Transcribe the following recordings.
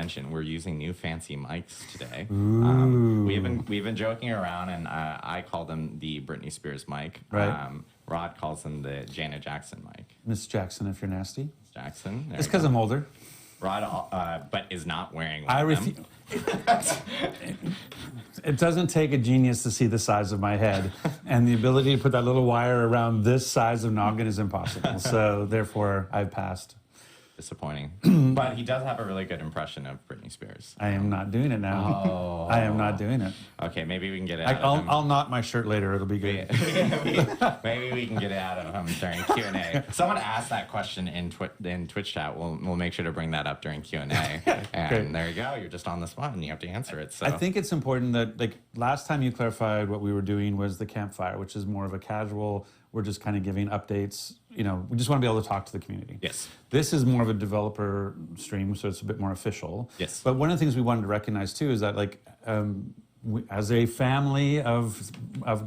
mention, we're using new fancy mics today. We've been joking around, and I call them the Britney Spears mic. Right. Rod calls them the Janet Jackson mic. Miss Jackson, if you're nasty. Jackson. It's because I'm older. Rod, but is not wearing one I of them. It doesn't take a genius to see the size of my head, and the ability to put that little wire around this size of noggin is impossible. So therefore, I've passed. Disappointing. But he does have a really good impression of Britney Spears. I am not doing it now. Oh. I am not doing it. Okay, maybe we can get it out of him. I'll knot my shirt later. It'll be good. Maybe we can get it out of him during Q&A. Someone asked that question in Twitch chat. We'll make sure to bring that up during Q&A. And Great. there you go. You're just on the spot and you have to answer it. So I think it's important that, like, last time you clarified what we were doing was the campfire, which is more of a casual, we're just kind of giving updates. You know, we just want to be able to talk to the community. Yes. This is more of a developer stream, so it's a bit more official. Yes. But one of the things we wanted to recognize too is that, like, as a family of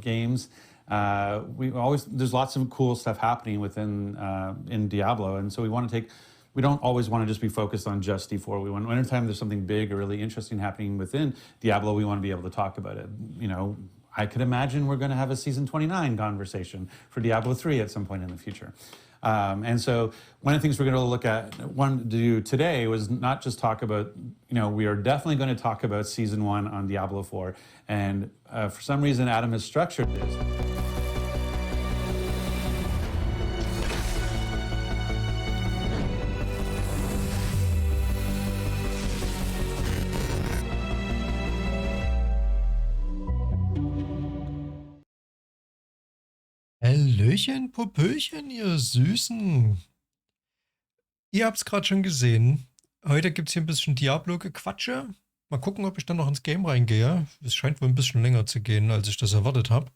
games, there's lots of cool stuff happening within in Diablo, and so we don't always want to just be focused on just D4. We want, anytime there's something big or really interesting happening within Diablo, we want to be able to talk about it. You know, I could imagine we're going to have a season 29 conversation for Diablo 3 at some point in the future. And so one of the things we're going to look at, to do today was not just talk about, you know, we are definitely going to talk about season 1 on Diablo 4. And for some reason, Adam has structured this. Hallöchen, Popöchen, ihr Süßen. Ihr habt's gerade schon gesehen. Heute gibt's hier ein bisschen Diablo-Gequatsche. Mal gucken, ob ich dann noch ins Game reingehe. Es scheint wohl ein bisschen länger zu gehen, als ich das erwartet habe.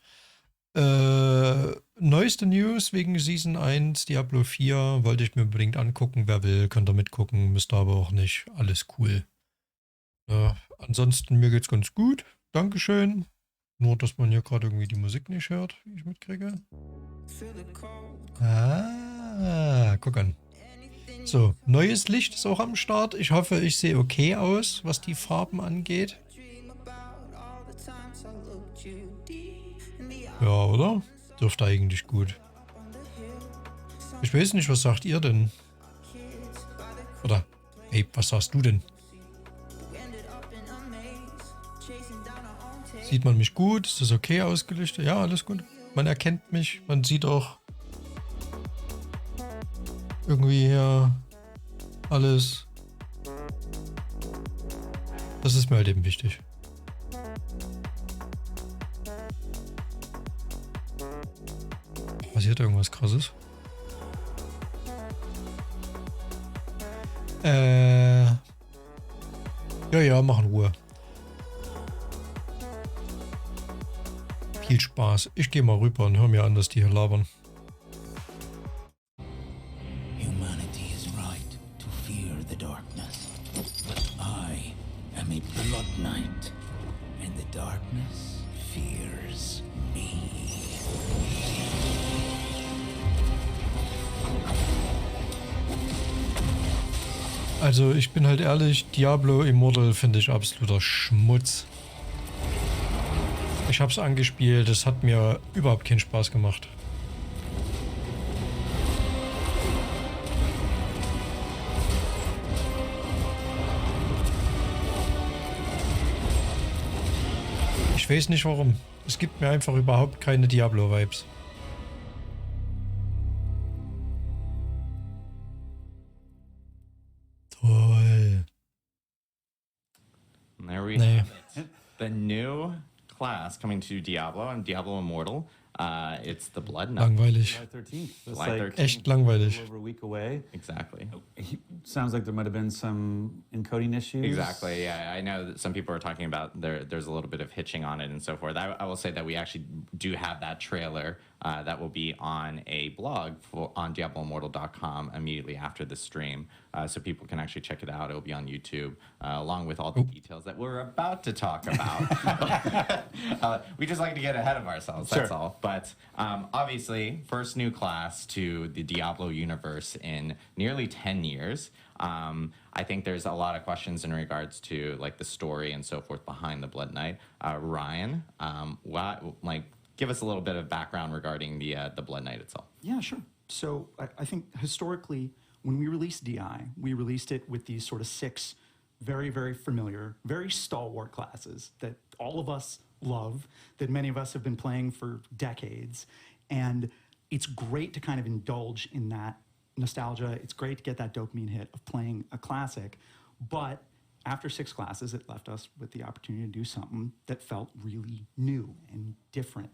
Neueste News wegen Season 1, Diablo 4, wollte ich mir unbedingt angucken. Wer will, könnt ihr mitgucken, müsst ihr aber auch nicht. Alles cool. Ansonsten, mir geht's ganz gut. Dankeschön. Nur, dass man hier gerade irgendwie die Musik nicht hört, wie ich mitkriege. Ah, guck an. So, neues Licht ist auch am Start. Ich hoffe, ich sehe okay aus, was die Farben angeht. Ja, oder? Dürfte eigentlich gut. Ich weiß nicht, was sagt ihr denn? Oder, hey, was sagst du denn? Sieht man mich gut? Ist das okay ausgelichtet? Ja, alles gut. Man erkennt mich. Man sieht auch irgendwie hier alles. Das ist mir halt eben wichtig. Passiert irgendwas Krasses? Ja, machen Ruhe. Viel Spaß. Ich gehe mal rüber und hör mir an, dass die hier labern. Humanity is right to fear the darkness. But I am a blood knight, and the darkness fears me. Also ich bin halt ehrlich, Diablo Immortal finde ich absoluter Schmutz. Ich hab's angespielt, es hat mir überhaupt keinen Spaß gemacht. Ich weiß nicht warum. Es gibt mir einfach überhaupt keine Diablo-Vibes. Toll. There we have it. The new class coming to Diablo and Diablo Immortal. It's the Blood Knight. Langweilig. July 13th. That's July 13th. Echt langweilig. over a week away. Exactly. Sounds like there might have been some encoding issues. Exactly. Yeah, I know that some people are talking about there's a little bit of hitching on it and so forth. I will say that we actually do have that trailer that will be on a blog on DiabloImmortal.com immediately after the stream, so people can actually check it out. It'll be on YouTube, along with all the details that we're about to talk about. We just like to get ahead of ourselves, that's all. But obviously, first new class to the Diablo universe in nearly 10 years. I think there's a lot of questions in regards to like the story and so forth behind the Blood Knight. Ryan, give us a little bit of background regarding the Blood Knight itself. Yeah, sure. So I think historically, when we released DI, we released it with these sort of 6 very, very familiar, very stalwart classes that all of us love, that many of us have been playing for decades. And it's great to kind of indulge in that nostalgia. It's great to get that dopamine hit of playing a classic. But after 6 classes, it left us with the opportunity to do something that felt really new and different.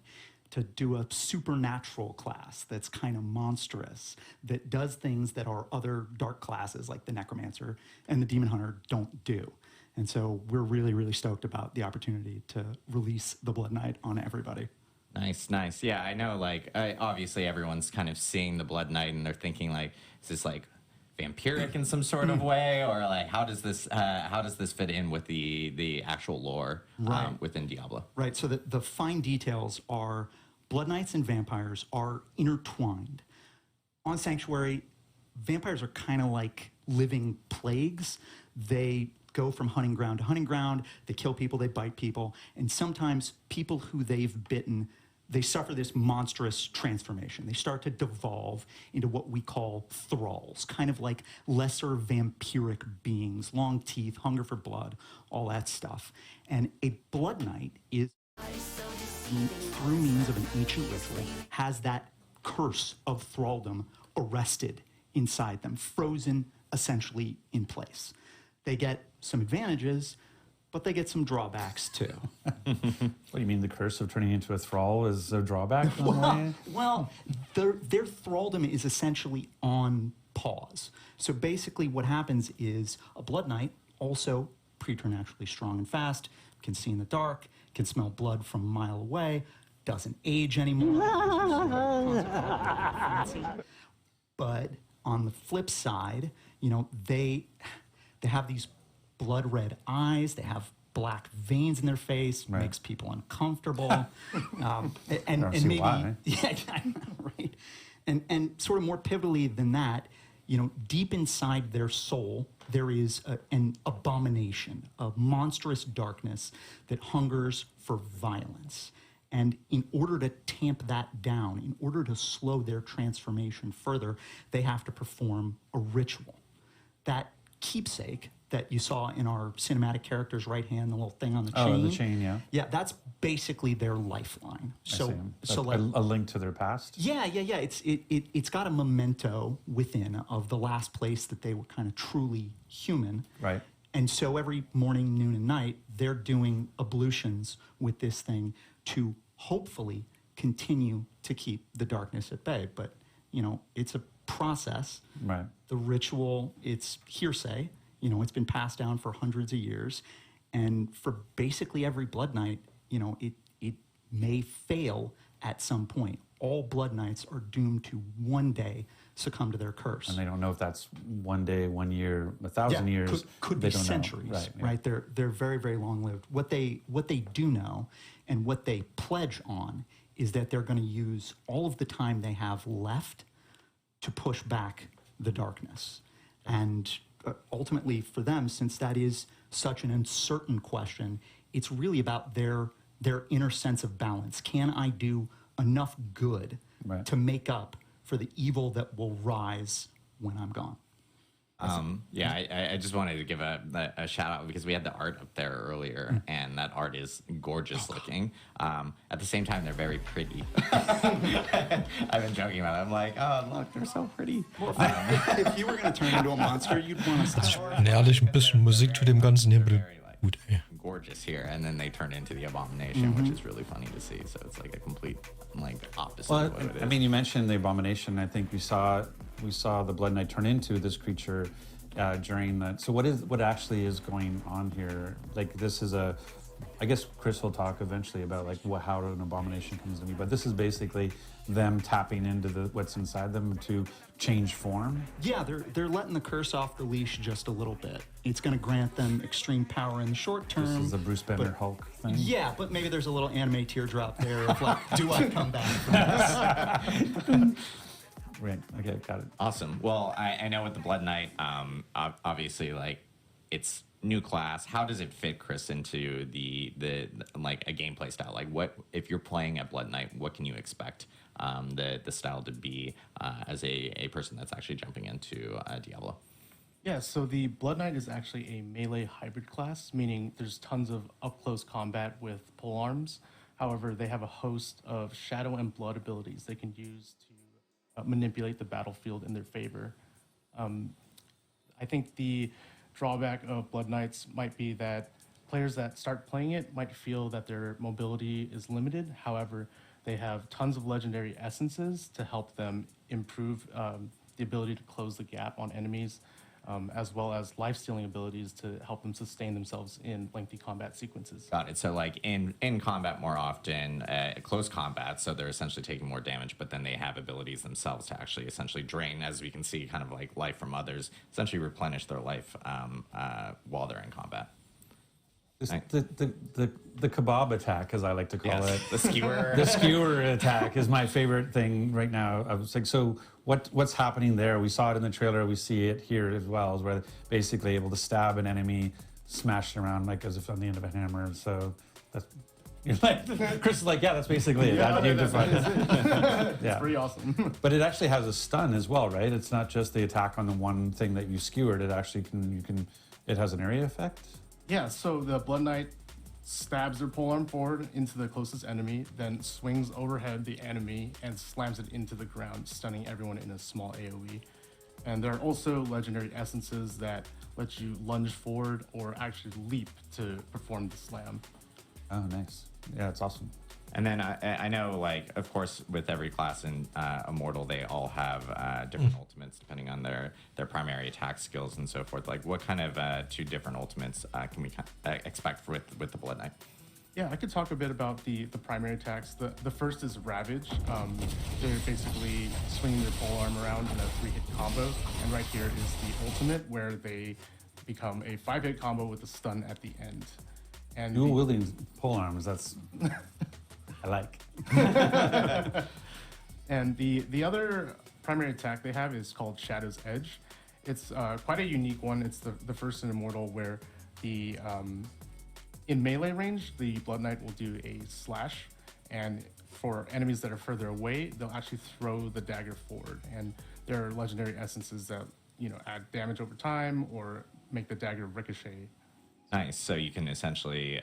To do a supernatural class that's kind of monstrous, that does things that our other dark classes like the Necromancer and the Demon Hunter don't do. And so we're really, really stoked about the opportunity to release the Blood Knight on everybody. Nice. Yeah, I know, obviously everyone's kind of seeing the Blood Knight and they're thinking, is this, vampiric in some sort of way? Or, how does this fit in with the actual lore within Diablo? Right, so the fine details are Blood Knights and vampires are intertwined. On Sanctuary, vampires are kind of like living plagues. They go from hunting ground to hunting ground. They kill people, they bite people. And sometimes people who they've bitten, they suffer this monstrous transformation. They start to devolve into what we call thralls, kind of like lesser vampiric beings, long teeth, hunger for blood, all that stuff. And a Blood Knight is, through means of an ancient ritual, has that curse of thraldom arrested inside them, frozen essentially in place. They get some advantages, but they get some drawbacks too. What do you mean, the curse of turning into a thrall is a drawback? Well, their thraldom is essentially on pause. So basically what happens is a Blood Knight, also preternaturally strong and fast, can see in the dark, can smell blood from a mile away, doesn't age anymore. But on the flip side, they have these blood red eyes, they have black veins in their face, makes people uncomfortable. And maybe why. Yeah, right. And sort of more pivotally than that, deep inside their soul, there is an abomination, a monstrous darkness that hungers for violence. And in order to tamp that down, in order to slow their transformation further, they have to perform a ritual. That keepsake that you saw in our cinematic character's right hand, the little thing on the chain. Oh, the chain, yeah. Yeah, that's basically their lifeline. So a link to their past? Yeah. It's got a memento within of the last place that they were kind of truly human. Right. And so every morning, noon, and night, they're doing ablutions with this thing to hopefully continue to keep the darkness at bay. But, it's a process. Right. The ritual, it's hearsay. It's been passed down for hundreds of years. And for basically every Blood Knight, it may fail at some point. All Blood Knights are doomed to one day succumb to their curse. And they don't know if that's 1 day, 1 year, 1,000 years. Could be centuries, right? They're very, very long-lived. What they do know and what they pledge on is that they're going to use all of the time they have left to push back the darkness. And ultimately for them, since that is such an uncertain question, it's really about their inner sense of balance. Can I do enough good to make up for the evil that will rise when I'm gone? I just wanted to give a shout out because we had the art up there earlier, and that art is gorgeous looking. At the same time, they're very pretty. I've been joking about it. I'm like, oh, look, they're so pretty. If you were going to turn into a monster, you'd want to stop. Ehrlich, ein bisschen Musik zu dem Ganzen hier, bitte. Gut, ey. Gorgeous here, and then they turn into the abomination, which is really funny to see. So it's like a complete opposite of what it is. I mean, you mentioned the abomination. I think we saw the Blood Knight turn into this creature during that. So what actually is going on here? Like, this is a I guess Chris will talk eventually about like how an abomination comes to me, but this is basically them tapping into what's inside them to change form. Yeah, they're letting the curse off the leash just a little bit. It's going to grant them extreme power in the short term. This is the Bruce Banner Hulk thing. Yeah, but maybe there's a little anime teardrop there of like, do I come back from this? Right. Okay, got it. Awesome. Well, I know with the Blood Knight, obviously, like, it's new class. How does it fit, Chris, into the like a gameplay style? Like, what if you're playing at Blood Knight? What can you expect the style to be as a person that's actually jumping into Diablo? Yeah, so the Blood Knight is actually a melee hybrid class, meaning there's tons of up-close combat with polearms. However, they have a host of shadow and blood abilities they can use to manipulate the battlefield in their favor. I think the drawback of Blood Knights might be that players that start playing it might feel that their mobility is limited. However, they have tons of legendary essences to help them improve the ability to close the gap on enemies, as well as life-stealing abilities to help them sustain themselves in lengthy combat sequences. Got it. So like in combat more often, close combat, so they're essentially taking more damage, but then they have abilities themselves to actually essentially drain, as we can see, kind of like life from others, essentially replenish their life while they're in combat. The kebab attack, as I like to call it. The skewer. The skewer attack is my favorite thing right now. I was like, so what's happening there? We saw it in the trailer. We see it here as well, is where they're basically able to stab an enemy, smash it around like as if on the end of a hammer. So that's, you're like, Chris is like, yeah, that's basically it. Yeah, It's It's pretty awesome. But it actually has a stun as well, right? It's not just the attack on the one thing that you skewered. It actually it has an area effect. Yeah, so the Blood Knight stabs their polearm forward into the closest enemy, then swings overhead the enemy and slams it into the ground, stunning everyone in a small AoE. And there are also legendary essences that let you lunge forward or actually leap to perform the slam. Oh, nice. Yeah, it's awesome. And then I know, like, of course, with every class in Immortal, they all have different ultimates depending on their primary attack skills and so forth. Like, what kind of two different ultimates can we expect with the Blood Knight? Yeah, I could talk a bit about the primary attacks. The first is Ravage. They're basically swinging their polearm around in a 3-hit combo. And right here is the ultimate, where they become a 5-hit combo with a stun at the end. And Dual wielding polearms, that's... I like. And the other primary attack they have is called Shadow's Edge. It's quite a unique one. It's the first in Immortal where in melee range, the Blood Knight will do a slash, and for enemies that are further away, they'll actually throw the dagger forward. And there are legendary essences that add damage over time or make the dagger ricochet. Nice. So you can essentially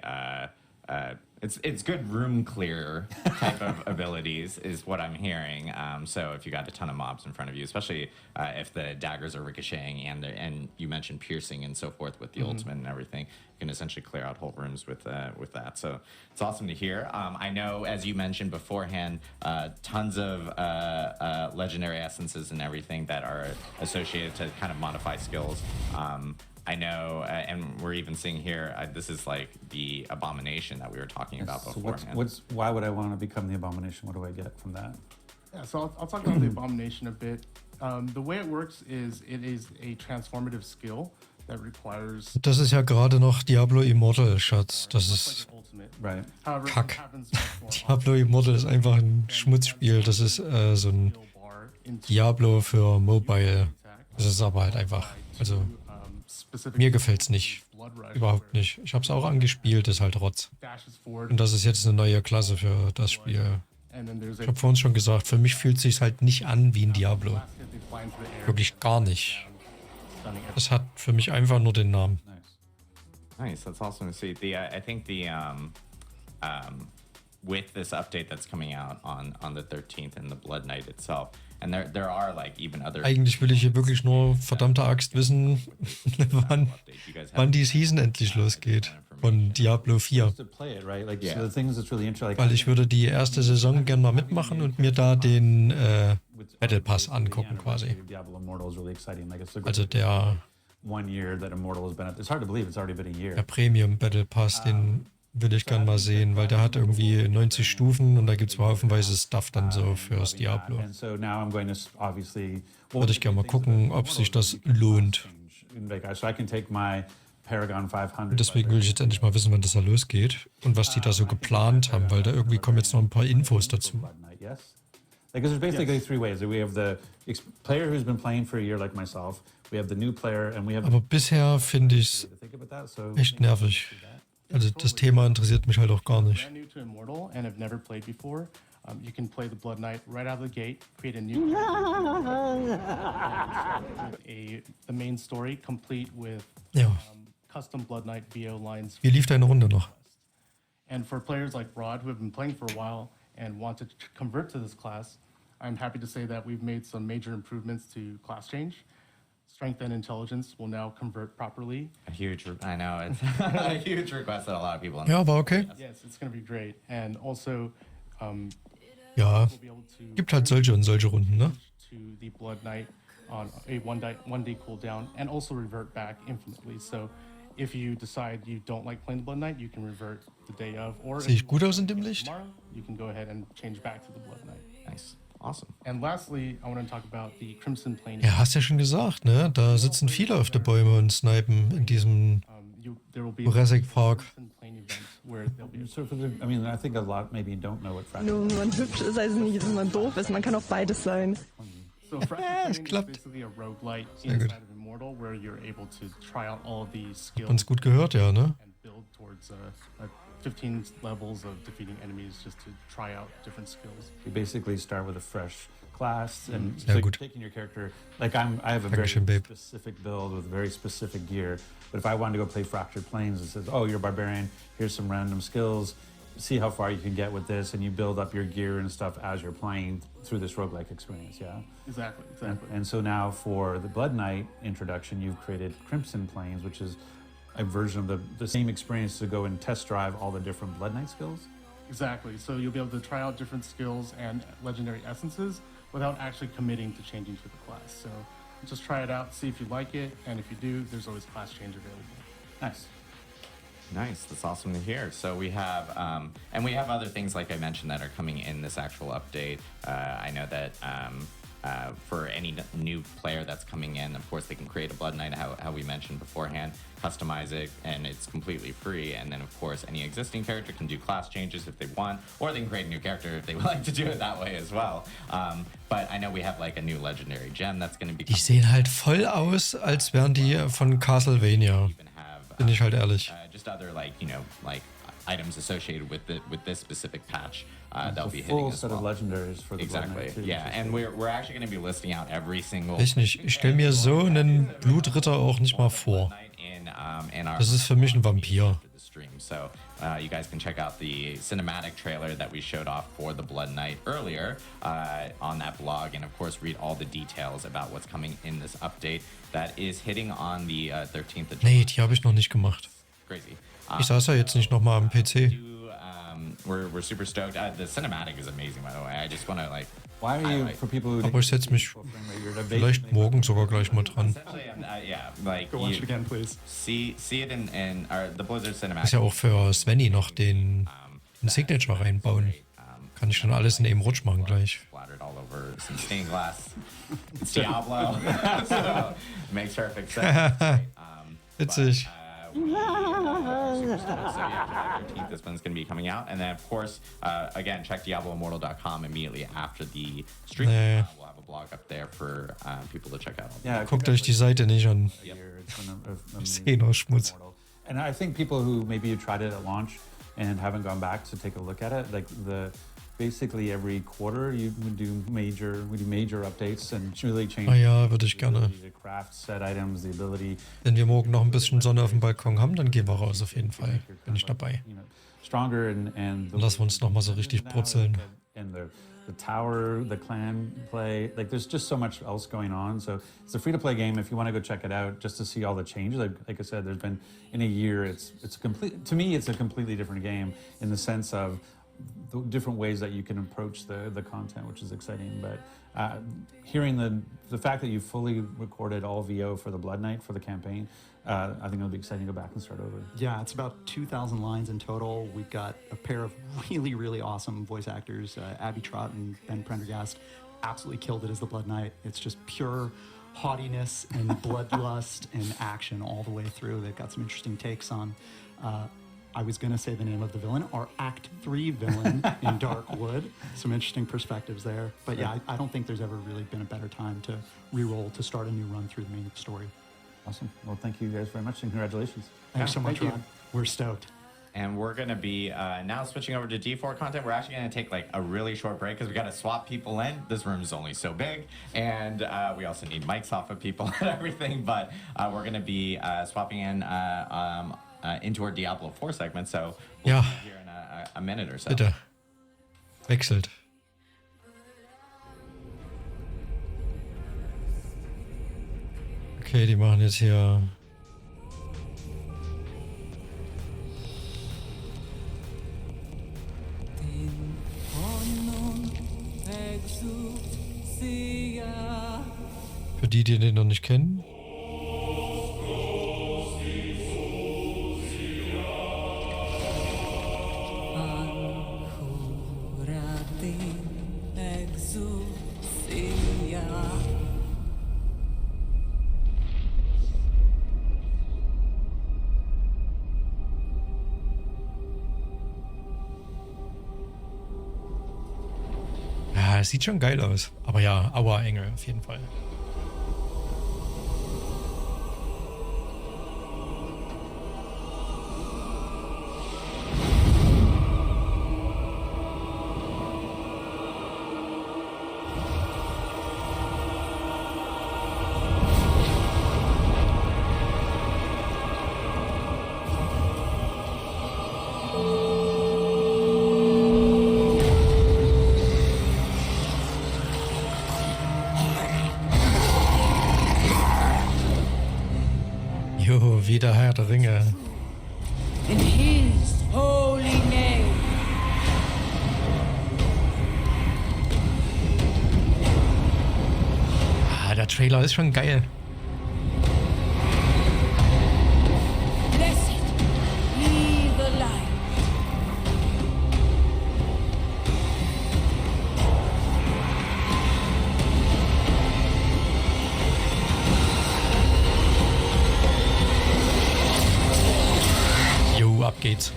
it's good room clear type of abilities is what I'm hearing. So if you got a ton of mobs in front of you, especially if the daggers are ricocheting and you mentioned piercing and so forth with the ultimate and everything, you can essentially clear out whole rooms with that. So it's awesome to hear. I know, as you mentioned beforehand, tons of legendary essences and everything that are associated to kind of modify skills. I know, and we're even seeing here, this is like the abomination that we were talking about So beforehand. why would I want to become the abomination? What do I get from that? Yeah, so I'll talk about the abomination a bit. The way it works is it is a transformative skill that requires Das ist ja gerade noch Diablo Immortal, Schatz. Das ist ultimate. Right. However, Kack. it happens much more Diablo Immortal ist einfach ein Schmutzspiel. Das ist so ein skill bar into Diablo für Mobile. Das ist aber halt einfach, also specific mir gefällt's nicht. blood rush, Überhaupt where nicht. Ich hab's auch angespielt, ist halt Rotz. dashes forward, Und das ist jetzt eine neue Klasse für das Spiel. and then there's Ich habe vorhin schon gesagt, für mich fühlt sich's halt nicht an wie ein Diablo. last hit they fly into the air, Wirklich gar nicht. stunning everyone. Das hat für mich einfach nur den Namen. Nice. Nice, that's awesome to see. I think with this update that's coming out on the 13th and the Blood Knight itself, and there are like even other Eigentlich will ich hier wirklich nur verdammte Axt wissen, wann die Season endlich losgeht von Diablo 4. To play it, right? Like, Yeah. so the things that's really interesting. Weil ich würde die erste Saison gerne mal mitmachen und mir da den Battle Pass angucken quasi. Diablo Immortal is really exciting. Like, it's a Also der 1 year that Immortal has been at. It's hard to believe it's already been a year. Premium Battle Pass, den Will ich gern mal sehen, weil der hat irgendwie 90 Stufen und da gibt es haufenweise Stuff dann so fürs Diablo. And so now I'm going to obviously. Würde ich gerne mal gucken, ob sich das lohnt. So I can take my Paragon 500. Und deswegen will ich jetzt endlich mal wissen, wann das da losgeht und was die da so geplant haben, weil da irgendwie kommen jetzt noch ein paar Infos dazu. Like, there's basically three ways. We have the player who's been playing for a year, like myself. We have the new player, and we have. Aber bisher finde ich es echt nervig. Also das Thema interessiert mich halt auch gar nicht. Brand new to Immortal and have never played before, you can play the Blood Knight right out of the gate, create a new the main story complete with Ja. custom Blood Knight VO lines. Wie lief deine Runde noch? And for players like Rod who have been playing for a while and want to convert to this class, I'm happy to say that we've made some major improvements to class change. Strength and intelligence will now convert properly. I know, it's a huge request that a lot of people. Ja, war okay. Yes, it's going to be great. And also, Ja, we'll be able to gibt halt solche und solche Runden, ne? to the Blood Knight on a one day cooldown and also revert back infinitely. So if you decide you don't like playing the Blood Knight, you can revert the day of. Or Sehe ich gut aus in dem Licht? tomorrow, you can go ahead and change back to the Blood Knight. Nice. Awesome. And lastly, I want to talk about the Crimson Plane. Ja, hast ja schon gesagt, ne? Da sitzen viele auf der Bäume und snipen in diesem There will be Jurassic Park. Crimson Plane event where there'll be So I mean, I think a lot maybe don't know what fractal. Nur wenn man hübsch ist, heißt nicht, dass man doof ist. Man kann auch beides sein. So Fractal Plane is klappt. basically a roguelite gut. inside of Immortal where you're able to try out all of the skills Ganz gut gehört, ja, ne? and build towards 15 levels of defeating enemies just to try out different skills. You basically start with a fresh class, and Ja, so gut. you're taking your character. Like I have a very Dankeschön, Babe. specific build with very specific gear. But if I wanted to go play Fractured Planes, it says, "Oh, you're a barbarian. Here's some random skills. See how far you can get with this," and you build up your gear and stuff as you're playing through this roguelike experience. Yeah. Exactly. And so now for the Blood Knight introduction, you've created Crimson Planes, which is a version of the same experience to go and test drive all the different Blood Knight skills. Exactly. So you'll be able to try out different skills and legendary essences without actually committing to changing to the class. So just try it out, see if you like it, and if you do, there's always class change available. Nice. Nice. That's awesome to hear. So we have, and we have other things like I mentioned that are coming in this actual update. I know that for any new player that's coming in, of course, they can create a Blood Knight, how we mentioned beforehand, customize it, and it's completely free. And then, of course, any existing character can do class changes if they want, or they can create a new character if they would like to do it that way as well. But I know we have like a new legendary gem that's going to be. Die sehen halt voll aus, als wären die von Castlevania. Bin ich halt ehrlich. Just other like items associated with this specific patch that'll be A hitting full as set well. of legendaries for the Blood Exactly. Knight too, Yeah, which is and cool. we're actually going to be listing out every single. Weiß nicht, ich stelle mir so einen Blutritter auch nicht mal vor. In our Das ist für mich ein Vampir. after the stream. So you guys can check out the cinematic trailer that we showed off for the Blood Knight earlier on that blog, and of course read all the details about what's coming in this update that is hitting on the 13th of July. Nee, die habe ich noch nicht gemacht. Crazy. Ich saß ja jetzt nicht nochmal am PC. We're super stoked. The cinematic is amazing, by the way. I just want to like. Why are you, for people who Aber ich setze mich vielleicht morgen sogar gleich mal dran. Essentially, yeah, like Go watch it again, please. see it in the Blizzard cinematic. Ist ja auch für Svenny noch den Signature reinbauen. Kann ich dann alles in einem Rutsch machen gleich. Splattered all over some stained glass. It's Diablo, so makes perfect sense. Witzig. Super stoked. So yeah, July 13th, this one's going to be coming out, and then of course, again, check DiabloImmortal.com immediately after the stream. Nee. We'll have a blog up there for people to check out. yeah, Guckt euch die Seite nicht an. It's been a Zehnerschmutz. And I think people who maybe you tried it at launch and haven't gone back to take a look at it, like basically every quarter we do major updates and really change Ah ja, würde ich the gerne. ability to craft set items, the ability Wenn wir morgen noch ein bisschen Sonne auf dem Balkon haben, dann gehen wir raus auf jeden Fall. Bin ich dabei. Stronger and the Lassen wir uns noch mal so richtig brutzeln. And the tower, the clan play, like there's just so much else going on. So it's a free-to-play game. If you want to go check it out, just to see all the changes, like I said, there's been in a year. It's a completely different game in the sense of the different ways that you can approach the content, which is exciting. But hearing the fact that you fully recorded all VO for the Blood Knight for the campaign, I think it'll be exciting to go back and start over. Yeah, it's about 2,000 lines in total. We've got a pair of really, really awesome voice actors, Abby Trott and Ben Prendergast. Absolutely killed it as the Blood Knight. It's just pure haughtiness and bloodlust and action all the way through. They've got some interesting takes on, I was going to say the name of the villain, our Act III villain in Darkwood. Some interesting perspectives there. But yeah, I don't think there's ever really been a better time to re-roll, to start a new run through the main story. Awesome. Well, thank you guys very much, and congratulations. Thanks so much, thank you. Rod. We're stoked. And we're going to be now switching over to D4 content. We're actually going to take like a really short break because we got to swap people in. This room is only so big. And we also need mics off of people and everything. But we're going to be swapping in into our Diablo 4 segment. So we'll be here in a minute or so. Bitte. Wechselt. Okay, die machen jetzt hier... Für die den noch nicht kennen. Ja, es sieht schon geil aus. Aber ja, Aua-Engel auf jeden Fall. Jo, wieder Herr der Ringe. In his holy name. Ah, der Trailer ist schon geil. Blessed be the light. Jo, ab geht's.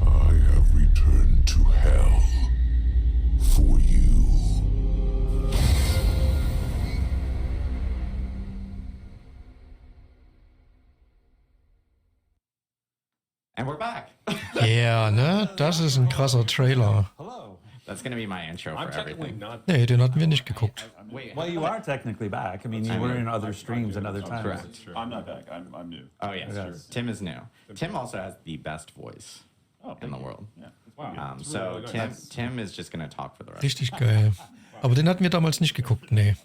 I have returned to hell for you. And we're back. Yeah, ne? Das ist ein krasser Trailer. Hello. That's going to be my intro for everything. Nee, den hatten wir nicht geguckt. Wait, Well, you are technically back. I mean, you were in other streams and other times. correct. I'm not back. I'm new. Oh, yes. Yes. Tim is new. Tim also has the best voice in the world. Yeah. Wow. So Tim is just going to talk for the rest. Richtig geil. Aber den hatten wir damals nicht geguckt, nee.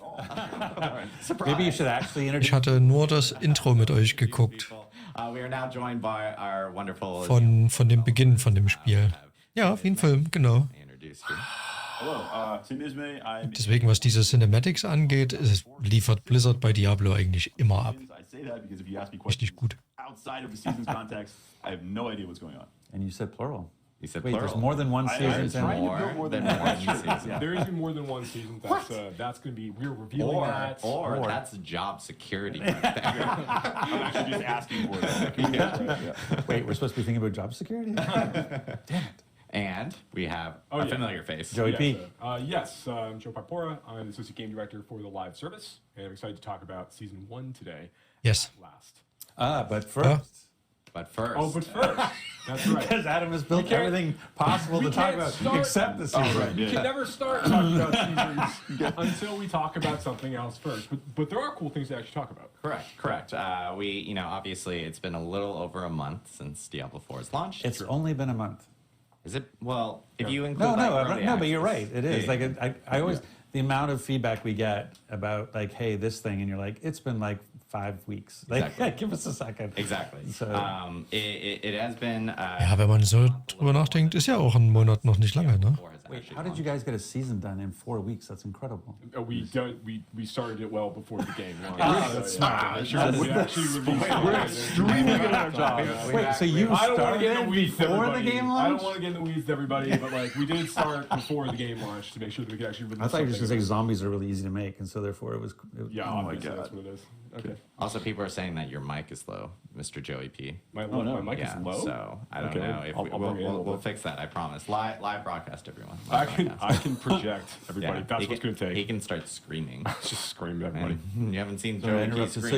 Maybe you should actually Ich introduce. hatte nur das Intro mit euch geguckt. We are now joined by our wonderful... Von dem Beginn von dem Spiel. Ja, wie ein Film, genau. Introduce you. Hello, Tim Ismay. I'm. Deswegen, was diese Cinematics angeht, liefert Blizzard bei Diablo eigentlich immer ab. I say that because if you ask me Richtig questions gut. outside of the season's context, I have no idea what's going on. And you said plural. He said Wait, plural. there's more than one I- season. I'm Tim? trying to More build more than than one one. season. There is more than one season. That's going to be we're revealing that. Or that's job security right there. I'm actually just asking for it. Wait, we're supposed to be thinking about job security? And we have Oh, a yeah. familiar face. Joey P. Yes, I'm Joe Parpora. I'm the Associate Game Director for the live service, and I'm excited to talk about Season 1 today. Yes. Last. But first. But first. Oh, but first. That's right. Because Adam has built everything possible to talk about except the season. Right. You can never start talking about seasons until we talk about something else first. But there are cool things to actually talk about. Correct. We, obviously it's been a little over a month since Diablo 4's launched. It's only been a month. Is it? Well, if you include No, but you're right. It is. Yeah. Like I always, the amount of feedback we get about like, hey, this thing, and you're like, it's been like 5 weeks. Like, Exactly. give us a second. Exactly. So, it has been. Ja, wenn man so drüber nachdenkt, ist ja auch ein Monat noch nicht lange, ne? wait, how did you guys get a season done in 4 weeks? That's incredible. We started it well before the game launched. That's smart. We actually released it. We're extremely good at our job. Wait, so you I don't want to get in started the weeds, before the everybody. game I launched? don't want to get in the weeds, everybody, but like we did start before the game launched to make sure that we could actually release. I thought you were just going to say something. zombies are really easy to make, and so therefore it was. Yeah, oh my obviously god. that's what it is. Okay. Also, people are saying that your mic is low, Mr. Joey P. My mic Yeah, is low. so I don't Okay, know if I'll bring it in a little we'll bit. fix that. I promise. Live broadcast, everyone. I Live can broadcast. project everybody. Yeah, That's he what's can- going to take. He can start screaming. Just scream at everybody. And you haven't seen Sorry, I Joey P interrupted. scream.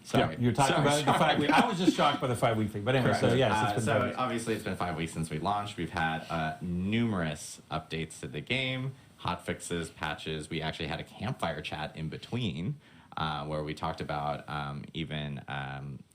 So you, Sorry. you're talking about the 5 week. I was just shocked by the 5 week thing, but anyway. So yes, it's been so 5 weeks. obviously it's been 5 weeks since we launched. We've had numerous updates to the game, hot fixes, patches. We actually had a campfire chat in between where we talked about even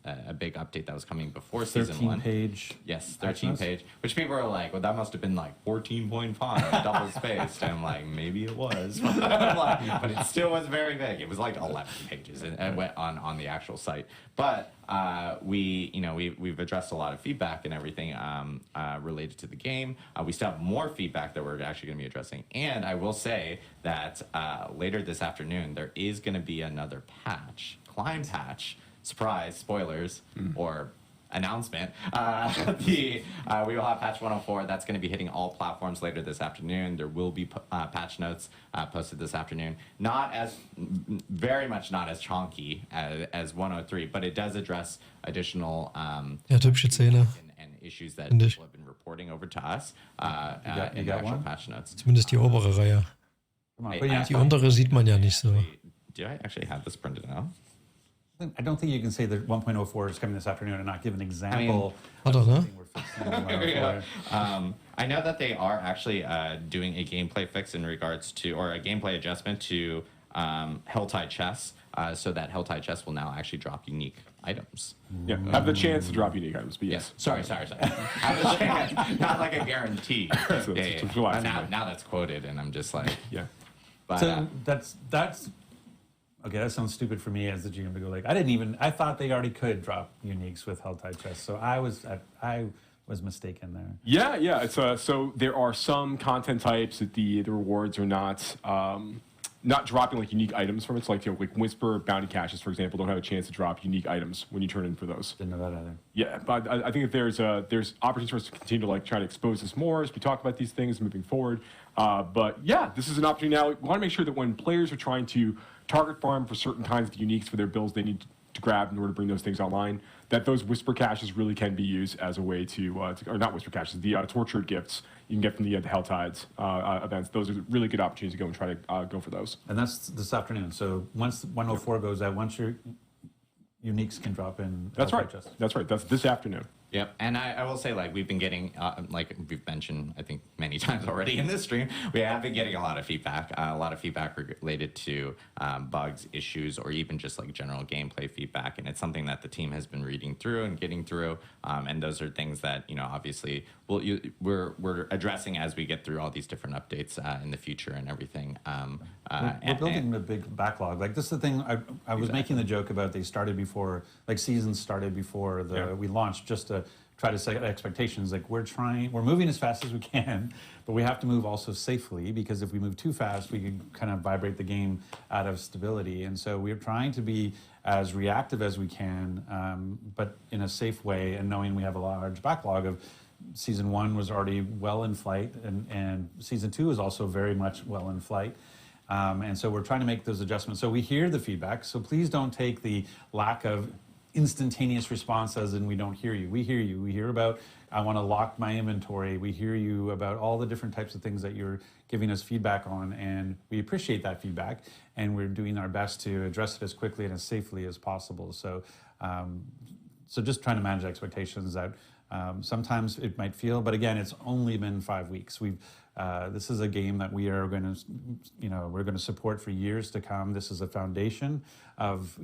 a big update that was coming before season 1. 13-page. Yes, patch 13 notes? page. Which people are like, well, that must have been like 14.5, double spaced. And I'm like, maybe it was. But it still was very big. It was like 11 pages and it went on the actual site. But we've addressed a lot of feedback and everything related to the game. We still have more feedback that we're actually going to be addressing. And I will say that later this afternoon, there is going to be another patch, Climb patch, surprise, spoilers, or announcement. We will have patch 104. That's going to be hitting all platforms later this afternoon. There will be patch notes posted this afternoon. Very much not as chunky as 103, but it does address additional Ja, hübsche Szene. and issues that Finde ich. people have been reporting over to us You got in the actual one? patch notes. Zumindest die obere Reihe. Come on, I- put your I- hands Die up. untere sieht man ja nicht so. Do I actually have this printed out? I don't think you can say that 1.04 is coming this afternoon and not give an example. Hat er, ne? of we're fixing in 104. I know that they are actually doing a gameplay fix in regards to, or a gameplay adjustment to Helltide Chess, so that Helltide Chess will now actually drop unique items. Yeah, have the chance to drop unique items, but yes. Sorry. Have a chance, not like a guarantee. So Yeah, it's yeah. relaxing, Now, right? now that's quoted, and I'm just like, Yeah. but So that's okay. That sounds stupid for me as the GM to go like, I thought they already could drop uniques with Helltide Chess, so I was mistaken there. Yeah. It's so there are some content types that the rewards are not dropping like unique items from it. So like like Whisper bounty caches, for example, don't have a chance to drop unique items when you turn in for those. Didn't know that either. Yeah, but I think that there's opportunities for us to continue to like try to expose this more as we talk about these things moving forward. But yeah, this is an opportunity now. We want to make sure that when players are trying to target farm for certain kinds of uniques for their builds they need to grab in order to bring those things online, that those Whisper caches really can be used as a way to or not Whisper caches, the tortured gifts you can get from the Helltides events. Those are really good opportunities to go and try to go for those. And that's this afternoon. So once 104 goes out, once your uniques can drop in. That's Helltide right. Chess. That's right. That's this afternoon. Yep, and I will say, like, we've been getting, like we've mentioned, I think, many times already in this stream, we have been getting a lot of feedback related to bugs, issues, or even just, like, general gameplay feedback, and it's something that the team has been reading through and getting through, and those are things that, obviously, we're addressing as we get through all these different updates in the future and everything. We're building a big backlog. Like this is the thing I was making the joke about. They started before, like seasons started before we launched, just to try to set expectations. Like we're moving as fast as we can, but we have to move also safely because if we move too fast, we can kind of vibrate the game out of stability. And so we're trying to be as reactive as we can, but in a safe way, and knowing we have a large backlog of. Season 1 was already well in flight, and Season 2 is also very much well in flight. And so we're trying to make those adjustments. So we hear the feedback, so please don't take the lack of instantaneous response as in we don't hear you. We hear you. We hear about, I want to lock my inventory. We hear you about all the different types of things that you're giving us feedback on, and we appreciate that feedback, and we're doing our best to address it as quickly and as safely as possible. So, so just trying to manage expectations that sometimes it might feel, but again, it's only been 5 weeks. This is a game that we are going to, we're going to support for years to come. This is a foundation of,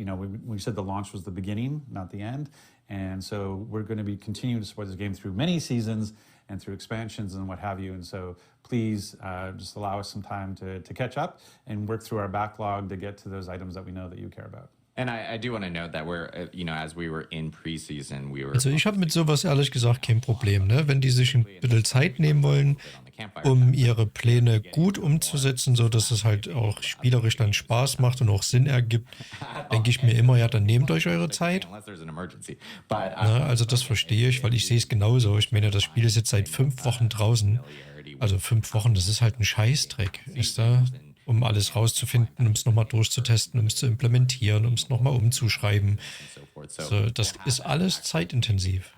we said the launch was the beginning, not the end. And so we're going to be continuing to support this game through many seasons and through expansions and what have you. And so please just allow us some time to catch up and work through our backlog to get to those items that we know that you care about. And I do want to note that we're, as we were in preseason, we were. Also ich habe mit sowas ehrlich gesagt kein Problem, ne? Wenn die sich ein bisschen Zeit nehmen wollen, um ihre Pläne gut umzusetzen, so dass es halt auch spielerisch dann Spaß macht und auch Sinn ergibt, denke ich mir immer, ja, dann nehmt euch eure Zeit. Na, also das verstehe ich, weil ich sehe es genauso. Ich meine, das Spiel ist jetzt seit 5 Wochen draußen. Also 5 Wochen, das ist halt ein Scheißdreck, ist da? Um alles rauszufinden, um es nochmal durchzutesten, um es zu implementieren, um es nochmal umzuschreiben. So, das ist alles zeitintensiv.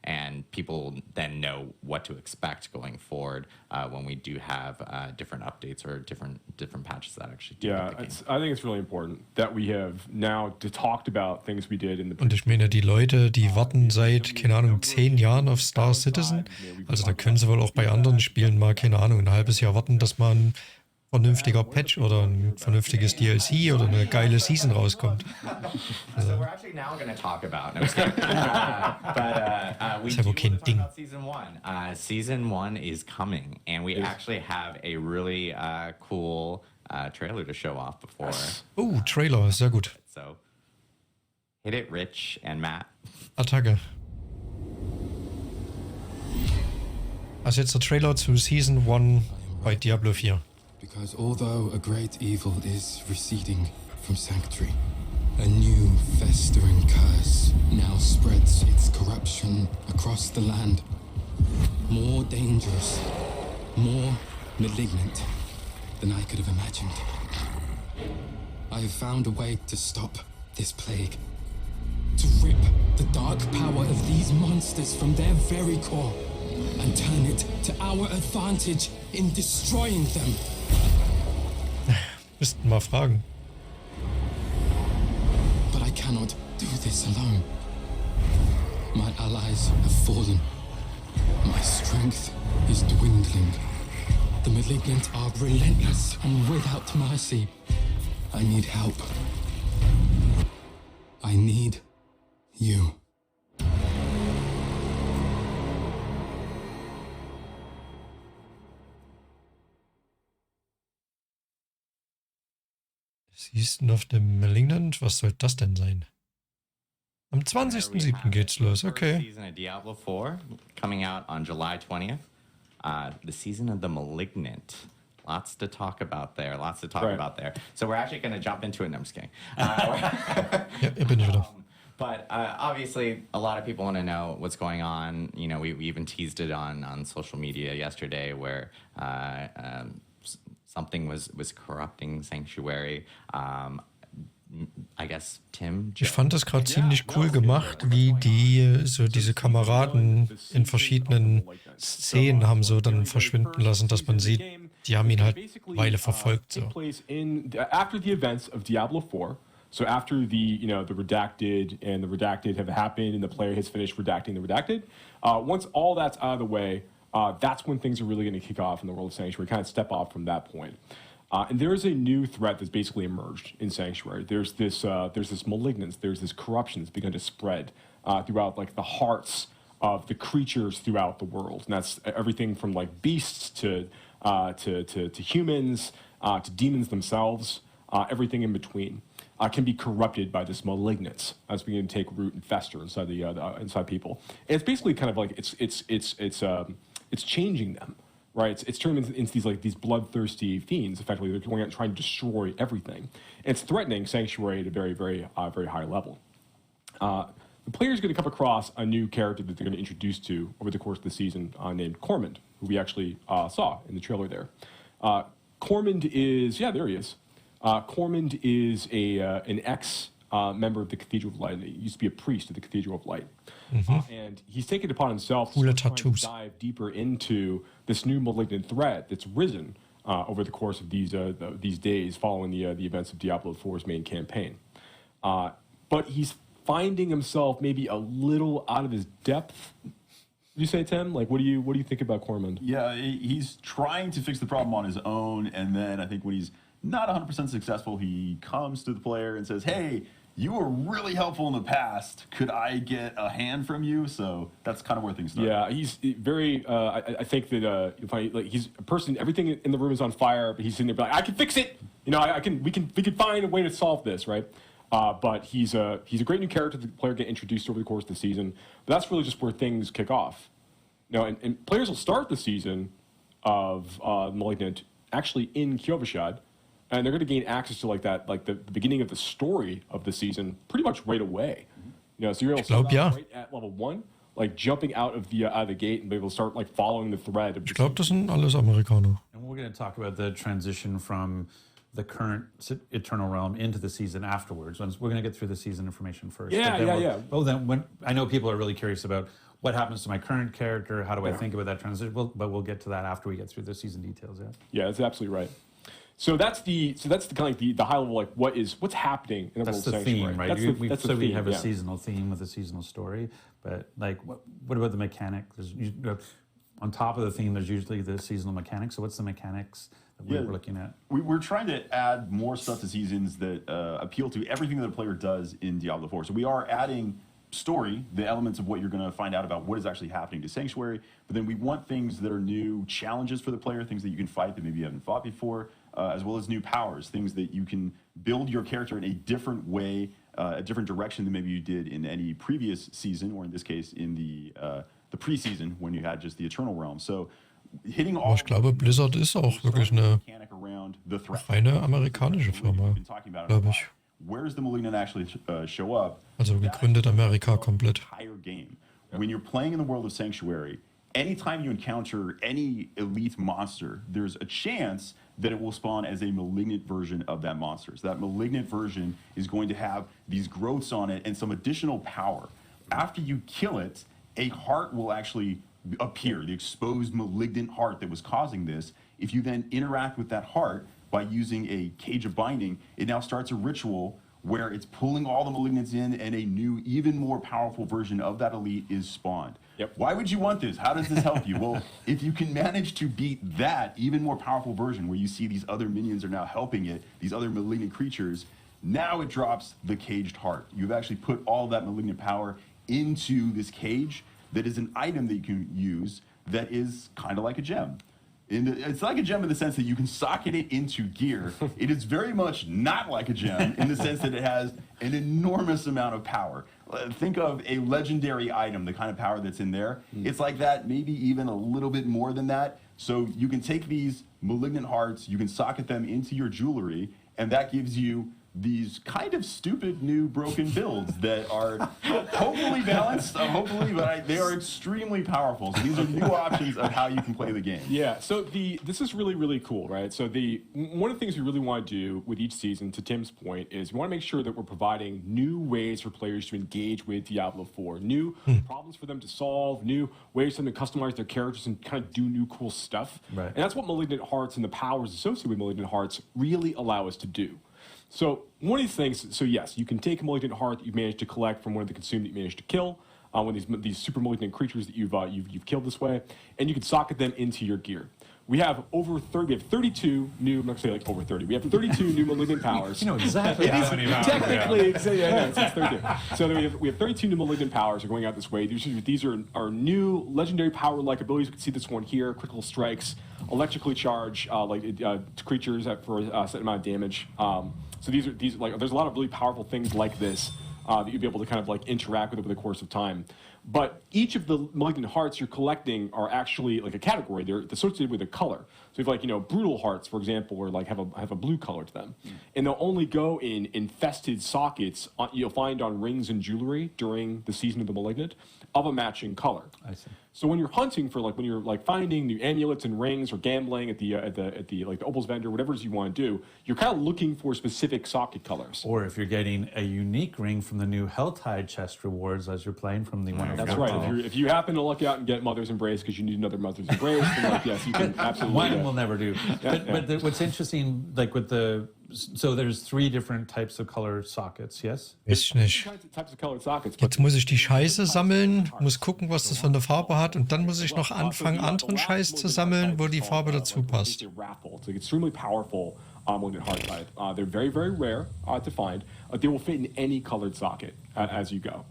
And people then know what to expect going forward when we do have different updates or different patches that actually do I think it's really important that we have now talked about things we did in the. Und ich meine, die Leute, die warten seit, keine Ahnung, 10 Jahren auf Star Citizen. Also da können sie wohl auch bei anderen Spielen mal, keine Ahnung, ein halbes Jahr warten, dass man vernünftiger Patch oder ein vernünftiges DLC oder eine geile Season rauskommt. Also. So we're actually now going to talk about. We ist ja wohl kein Ding. Season 1. Season 1 is coming, and we actually have a really cool trailer to show off before. Oh, Trailer, sehr gut. So hit it, Rich and Matt. Attacke. Also jetzt der Trailer zu Season 1 bei Diablo 4. Because although a great evil is receding from Sanctuary, a new festering curse now spreads its corruption across the land. More dangerous, more malignant than I could have imagined. I have found a way to stop this plague, to rip the dark power of these monsters from their very core and turn it to our advantage in destroying them. Müssten mal fragen. But I cannot do this alone. My allies have fallen. My strength is dwindling. The malignant are relentless and without mercy. I need help. I need you. Season of the Malignant? Was soll das denn sein? Am 20.07. geht's los, okay. Season of Diablo 4 coming out on July 20th. The Season of the Malignant. Lots to talk about there. So we're actually going to jump into it. No, I'm just kidding. Ja, bin ich wieder. But obviously, a lot of people want to know what's going on. We even teased it on social media yesterday where something was corrupting Sanctuary. I guess Tim. Ich fand das gerade ziemlich cool gemacht, wie die so diese Kameraden in verschiedenen Szenen haben so dann verschwinden lassen, dass man sieht, die haben ihn halt Weile verfolgt. So. After the events of Diablo 4, so after the redacted and the redacted have happened and the player has finished redacting the redacted, once all that's out of the way, that's when things are really going to kick off in the world of Sanctuary, kind of step off from that point. And there is a new threat that's basically emerged in Sanctuary. There's this malignance, there's this corruption that's begun to spread throughout like the hearts of the creatures throughout the world, and that's everything from like beasts to humans to demons themselves, everything in between. Can be corrupted by this malignance as beginning to take root and fester inside inside people. And it's basically kind of like it's changing them, right? It's turning them into these bloodthirsty fiends. Effectively, they're going out and trying to destroy everything. And it's threatening Sanctuary at a very, very, very high level. The player is going to come across a new character that they're going to introduce to over the course of the season named Cormand, who we actually saw in the trailer there. Cormand is, there he is. Cormand is an member of the Cathedral of Light. He used to be a priest of the Cathedral of Light. And he's taken it upon himself to dive deeper into this new malignant threat that's risen over the course of these days following the events of Diablo 4's main campaign. But he's finding himself maybe a little out of his depth. You say, Tim? Like, what do you think about Cormund? Yeah, he's trying to fix the problem on his own, and then I think when he's not 100% successful, he comes to the player and says, "Hey, you were really helpful in the past. Could I get a hand from you?" So that's kind of where things start. Yeah, he's very. I think that if he's a person, everything in the room is on fire, but he's sitting there like, "I can fix it. You know, we can find a way to solve this, right?" But he's a great new character the player get introduced over the course of the season. But that's really just where things kick off. You know, and players will start the season of Malignant actually in Kyovashad, and they're going to gain access to the beginning of the story of the season pretty much right away. You know, so you're able to start right at level 1, like jumping out of the gate and be able to start like following the thread. Ich glaube, das sind alles Amerikaner. And we're going to talk about the transition from the current Eternal Realm into the season afterwards. We're going to get through the season information first. Yeah. Well, then I know people are really curious about what happens to my current character. How do I think about that transition? But we'll get to that after we get through the season details. Yeah, that's absolutely right. So that's the kind of the high level, like what's happening in the That's world the of theme, Sanctuary. right? That's the theme, we have a seasonal theme with a seasonal story, but like what about the mechanic? On top of the theme, there's usually the seasonal mechanics. So what's the mechanics that we're looking at? We're trying to add more stuff to seasons that appeal to everything that a player does in Diablo 4. So we are adding story, the elements of what you're going to find out about what is actually happening to Sanctuary, but then we want things that are new challenges for the player, things that you can fight that maybe you haven't fought before, as well as new powers, things that you can build your character in a different way, a different direction than maybe you did in any previous season, or in this case, in the preseason when you had just the Eternal Realm. So hitting all Ich glaube, Blizzard ist auch wirklich eine reine amerikanische Firma, glaube ich. Where does the Malignant actually show up? Also gegründet Amerika komplett. When you're playing in the world of Sanctuary, anytime you encounter any elite monster, there's a chance that it will spawn as a malignant version of that monster. So that malignant version is going to have these growths on it and some additional power. After you kill it, a heart will actually appear, the exposed malignant heart that was causing this. If you then interact with that heart by using a Cage of Binding, it now starts a ritual where it's pulling all the malignants in and a new, even more powerful version of that elite is spawned. Why would you want this? How does this help you? Well, if you can manage to beat that even more powerful version where you see these other minions are now helping it, these other malignant creatures, now it drops the caged heart. You've actually put all that malignant power into this cage that is an item that you can use that is kind of like a gem. It's like a gem in the sense that you can socket it into gear. It is very much not like a gem in the sense that it has an enormous amount of power. Think of a legendary item, the kind of power that's in there. It's like that, maybe even a little bit more than that. So you can take these malignant hearts, you can socket them into your jewelry, and that gives you these kind of stupid new broken builds that are hopefully balanced, but they are extremely powerful. So these are new options of how you can play the game. Yeah, so this is really, really cool, right? So one of the things we really want to do with each season, to Tim's point, is we want to make sure that we're providing new ways for players to engage with Diablo 4, new problems for them to solve, new ways for them to customize their characters and kind of do new cool stuff. Right. And that's what Malignant Hearts and the powers associated with Malignant Hearts really allow us to do. So one of these things, so yes, you can take a malignant heart that you've managed to collect from one of the consumed that you managed to kill, one of these super malignant creatures that you've killed this way, and you can socket them into your gear. We have over 30. We have 32 new. I'm not gonna say like over 30. We have 32 new malignant powers. You know exactly how many powers. Technically, it's 32. So we have 32 new malignant powers are going out this way. These are new legendary power-like abilities. You can see this one here: critical strikes, electrically charged creatures for a set amount of damage. So these are there's a lot of really powerful things like this that you'll be able to kind of like interact with over the course of time. But each of the malignant hearts you're collecting are actually like a category. They're associated with a color. So if brutal hearts, for example, or like have a blue color to them, and they'll only go in infested sockets you'll find on rings and jewelry during the season of the malignant of a matching color. I see. So when you're hunting for when you're finding new amulets and rings or gambling at the Opal's vendor, whatever it is you want to do, you're kind of looking for specific socket colors. Or if you're getting a unique ring from the new Helltide chest rewards as you're playing from the one. That's right. If you happen to luck out and get Mother's Embrace because you need another Mother's Embrace, then yes, you can absolutely. One will never do. But what's interesting, with so there's 3 different types of color sockets, yes? Weiß ich nicht. Types of colored sockets. Jetzt muss ich die Scheiße sammeln, muss gucken, was das für eine Farbe hat und dann muss ich noch anfangen, anderen Scheiß zu sammeln, wo die Farbe dazu passt. It's extremely powerful malignant heart type. They're very, very rare to find. They will fit in any colored socket as you go.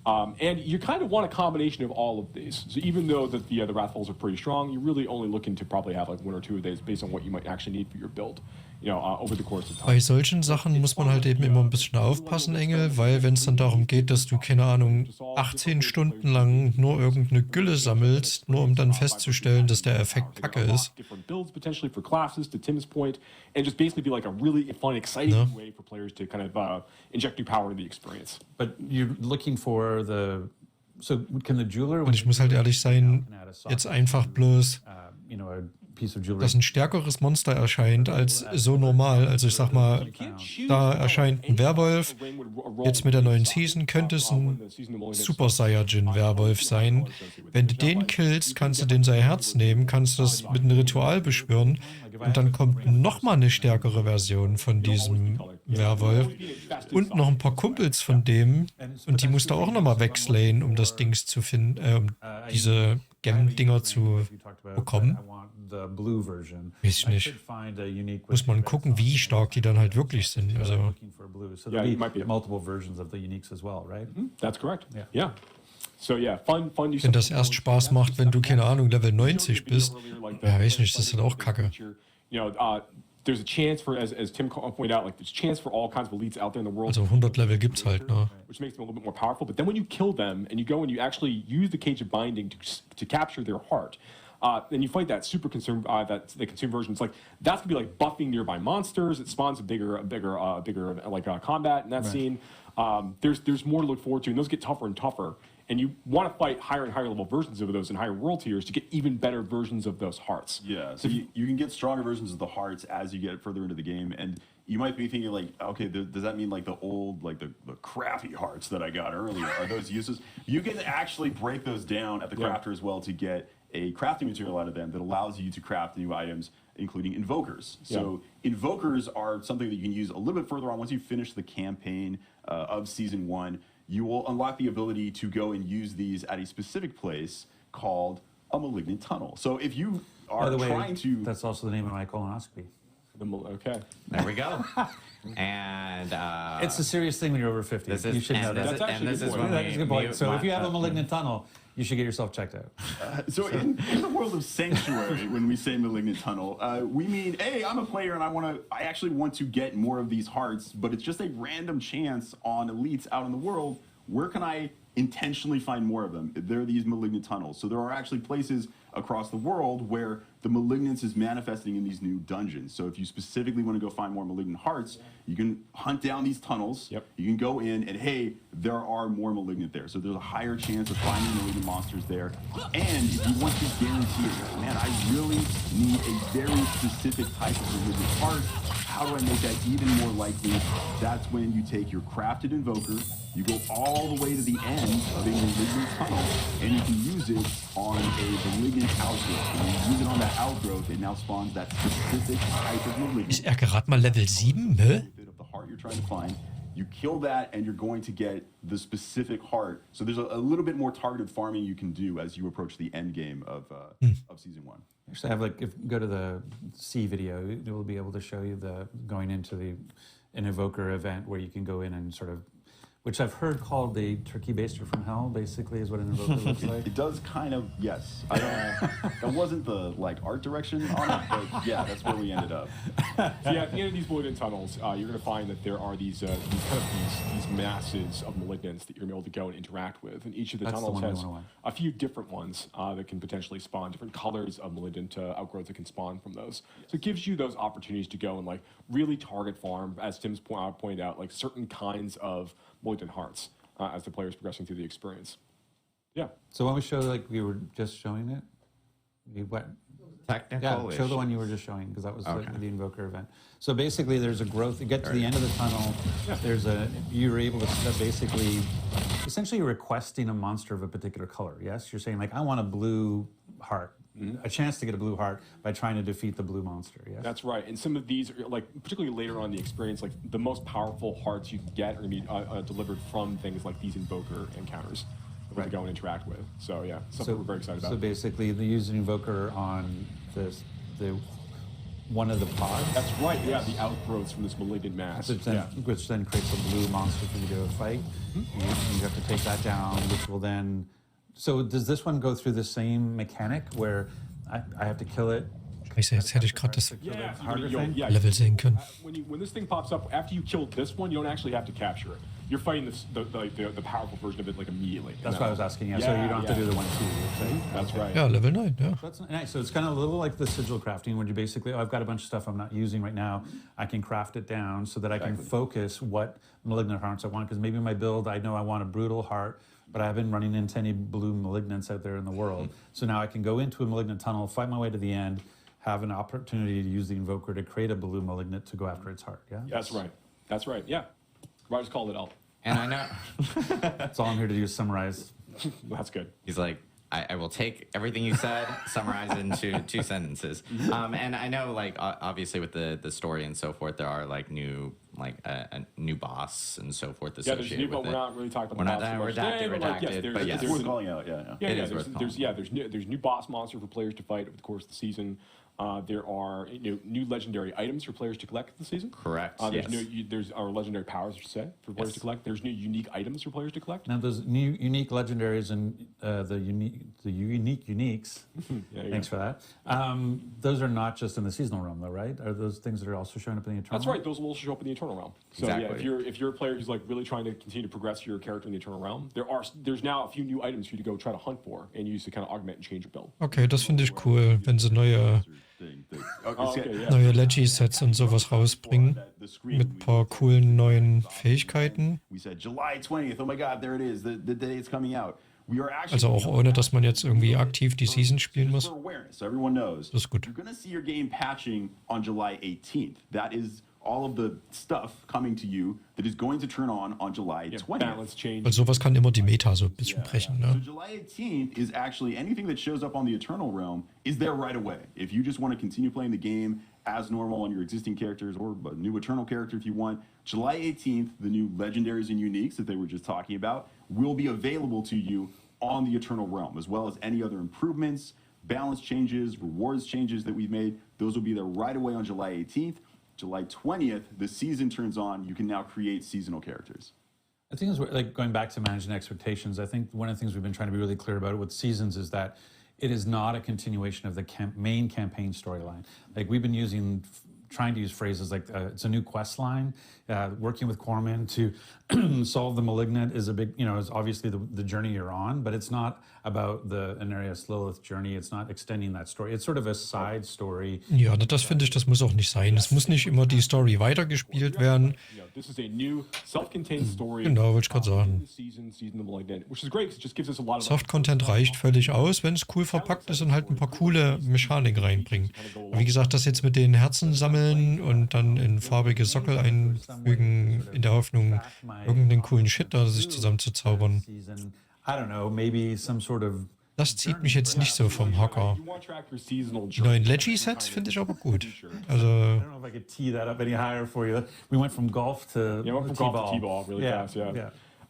And you kind of want a combination of all of these. So even though the Wrathfuls are pretty strong, you're really only looking to probably have 1 or 2 of these based on what you might actually need for your build. Over the course of time. Bei solchen Sachen muss man halt eben immer ein bisschen aufpassen, Engel, weil wenn es dann darum geht, dass du, keine Ahnung, 18 Stunden lang nur irgendeine Gülle sammelst, nur um dann festzustellen, dass der Effekt kacke ist. Different builds potentially for classes, to Tim's point, and just basically be like a really fun, exciting way for players to kind of inject new power into the experience. But you're looking for so can the jeweler... Und ich muss halt ehrlich sein, jetzt einfach bloß... dass ein stärkeres Monster erscheint als so normal. Also ich sag mal, da erscheint ein Werwolf. Jetzt mit der neuen Season könnte es ein Super Saiyajin Werwolf sein. Wenn du den killst, kannst du den sein Herz nehmen, kannst das mit einem Ritual beschwören und dann kommt nochmal eine stärkere Version von diesem Werwolf und noch ein paar Kumpels von dem und die musst du auch nochmal wegslayen, um das Dings zu finden, um diese Gem-Dinger zu bekommen. Weiß ich nicht. Muss man gucken, wie stark die dann halt wirklich sind. Also. Multiple versions of the uniques as well, right? That's correct. Yeah. So yeah, fun. Wenn das erst Spaß macht, wenn du, keine Ahnung, Level 90 bist, ja, weiß ich nicht, das ist halt auch kacke. There's a chance for, as Tim pointed out, there's a chance for all kinds of elites out there in the world. Also 100 Level gibt's halt, ne? Which makes them a little bit more powerful. But then when you kill them and you go and you actually use the Cage of Binding to capture their heart, and you fight that super consume, the consume version, it's that's gonna be buffing nearby monsters. It spawns a bigger combat in that scene. There's more to look forward to, and those get tougher and tougher. And you want to fight higher and higher level versions of those in higher world tiers to get even better versions of those hearts. Yeah, so you can get stronger versions of the hearts as you get further into the game, and you might be thinking okay, does that mean the old, the crappy hearts that I got earlier, are those useless? You can actually break those down at the crafter as well to get a crafting material out of them that allows you to craft new items, including invokers. So invokers are something that you can use a little bit further on once you finish the campaign of Season 1. You will unlock the ability to go and use these at a specific place called a malignant tunnel. So if you are trying to... That's also the name of my colonoscopy. Okay. There we go. And it's a serious thing when you're over 50. You should know that. That's a good point. So if you have a malignant tunnel, you should get yourself checked out. So in the world of Sanctuary, when we say malignant tunnel, we mean, hey, I'm a player and I actually want to get more of these hearts, but it's just a random chance on elites out in the world. Where can I intentionally find more of them? There are these malignant tunnels. So there are actually places across the world where the malignance is manifesting in these new dungeons. So if you specifically want to go find more malignant hearts, you can hunt down these tunnels. Yep. You can go in and, hey, there are more malignant there. So there's a higher chance of finding malignant monsters there. And if you want to guarantee it, man, I really need a very specific type of malignant heart. How do I make that even more likely? That's when you take your crafted invoker, you go all the way to the end of a malignant tunnel, and you can use it on a malignant outgrowth. And when you use it on that outgrowth, it now spawns that specific type of malignant. Ist gerade mal Level 7, hä? Of the heart you're trying to find. You kill that, and you're going to get the specific heart. So there's a little bit more targeted farming you can do as you approach the end game of Season 1. Actually, I have if you go to the C video, it will be able to show you going into an Evoker event where you can go in and sort of, which I've heard called the turkey baster from hell, basically, is what an Evoker looks like. It does kind of, yes. That wasn't the art direction on it, but yeah, that's where we ended up. So yeah, at the end of these malignant tunnels, you're going to find that there are these masses of malignants that you're going to be able to go and interact with, and each of the tunnels has a few different ones that can potentially spawn different colors of malignant outgrowths that can spawn from those. So it gives you those opportunities to go and really target farm, as Tim's pointed out, certain kinds of malignant hearts as the player is progressing through the experience. Yeah. So when we show, like we were just showing it, we went. Technical Yeah, show the one you issues. were just showing because that was Okay. the Invoker event. So basically, there's a growth. You get to the end of the tunnel. There's you're able to basically, essentially, you're requesting a monster of a particular color. Yes, you're saying like, I want a blue heart, a chance to get a blue heart by trying to defeat the blue monster. Yes, That's right. And some of these, are, like particularly later on in the experience, like the most powerful hearts you can get are going to be delivered from things like these Invoker encounters that we can go and interact with. So yeah, something we're very excited about. So basically, they use an Invoker on the one of the pods. That's right. Yeah, the outgrowths from this malignant mass. Which then creates a blue monster for you to fight. You have to take that down, which will then. So does this one go through the same mechanic where I have to kill it? Scheiße, jetzt hätte ich gerade das Yeah, Level sehen können. when this thing pops up, after you kill this one, you don't actually have to capture it. You're fighting the powerful version of it like immediately. That's what I was asking. Yeah, so you don't have to do the 1-2. That's right. Ja, Level 9, ja. That's nice. So it's kind of a little like the sigil crafting, where you basically, I've got a bunch of stuff I'm not using right now. I can craft it down so that I can focus what malignant hearts I want. Because maybe my build, I know I want a brutal heart, but I haven't running into any blue malignants out there in the world. So now I can go into a malignant tunnel, fight my way to the end, have an opportunity to use the Invoker to create a blue malignant to go after its heart. Yeah. That's right. That's right. Yeah. Rogers called it out. And I know. That's all I'm here to do is summarize. That's good. He's like, I will take everything you said, summarize it into 2 sentences. And I know, like, obviously with the story and so forth, there are like new, like a new boss and so forth associated there's new, but with we're it. not really talking about We're not the boss that too much redacted, today, but yes. It's worth calling out, There's new boss monster for players to fight over the course of the season. There are new legendary items for players to collect this season. Correct. There's our legendary powers, I should say, for players to collect. There's new unique items for players to collect. Now those new unique legendaries and the unique uniques. Thanks for that. Those are not just in the seasonal realm, though, right? Are those things that are also showing up in the eternal? That's right. Those will also show up in the eternal realm. So Exactly. yeah, if you're a player who's like really trying to continue to progress your character in the eternal realm, there's now a few new items for you to go try to hunt for and use to kind of augment and change your build. Okay, das finde ich cool, wenn sie neue Legis-Sets und sowas rausbringen. Mit ein paar coolen neuen Fähigkeiten. We said July 20th. Oh my God, there it is. The day it's coming out. We are actually Also auch ohne, dass man jetzt irgendwie aktiv die Season spielen muss. for awareness, so everyone knows. Das ist gut. You're going to see your game patching on July 18th. That is all of the stuff coming to you that is going to turn on July 20th. Balance change. Weil sowas kann immer die Meta so ein bisschen brechen, So ne? July 18th is actually anything that shows up on the Eternal Realm is there right away. If you just want to continue playing the game as normal on your existing characters or a new Eternal character if you want, July 18th, the new legendaries and uniques that they were just talking about will be available to you on the Eternal Realm, as well as any other improvements, balance changes, rewards changes that we've made. Those will be there right away on July 18th. July 20th, the season turns on. You can now create seasonal characters. I think it's like going back to managing expectations. I think one of the things we've been trying to be really clear about with seasons is that it is not a continuation of the main campaign storyline. Like we've been trying to use phrases like it's a new quest line. Working with Corman to solve the malignant is a big, is obviously the journey you're on, but it's not about the Anarias Lilith journey. It's not extending that story. It's sort of a side story. Ja, das finde ich, das muss auch nicht sein. Es muss nicht immer die Story weitergespielt werden. This is a new self-contained story. Genau, wollte ich gerade sagen. Season the Malignant, which is great because it just gives us a lot of Soft-Content reicht völlig aus, wenn es cool verpackt ist und halt ein paar coole Mechaniken reinbringt. Wie gesagt, das jetzt mit den Herzen sammeln und dann in farbige Sockel einfügen, in der Hoffnung, irgendeinen coolen Shit da sich zusammenzuzaubern. I don't know, maybe some sort of. Das zieht mich jetzt nicht so vom Hocker. Die neuen Leggy-Sets finde ich aber gut. Also. I don't know if I could tee that up any higher for you. We went from golf to golf to T-ball really fast.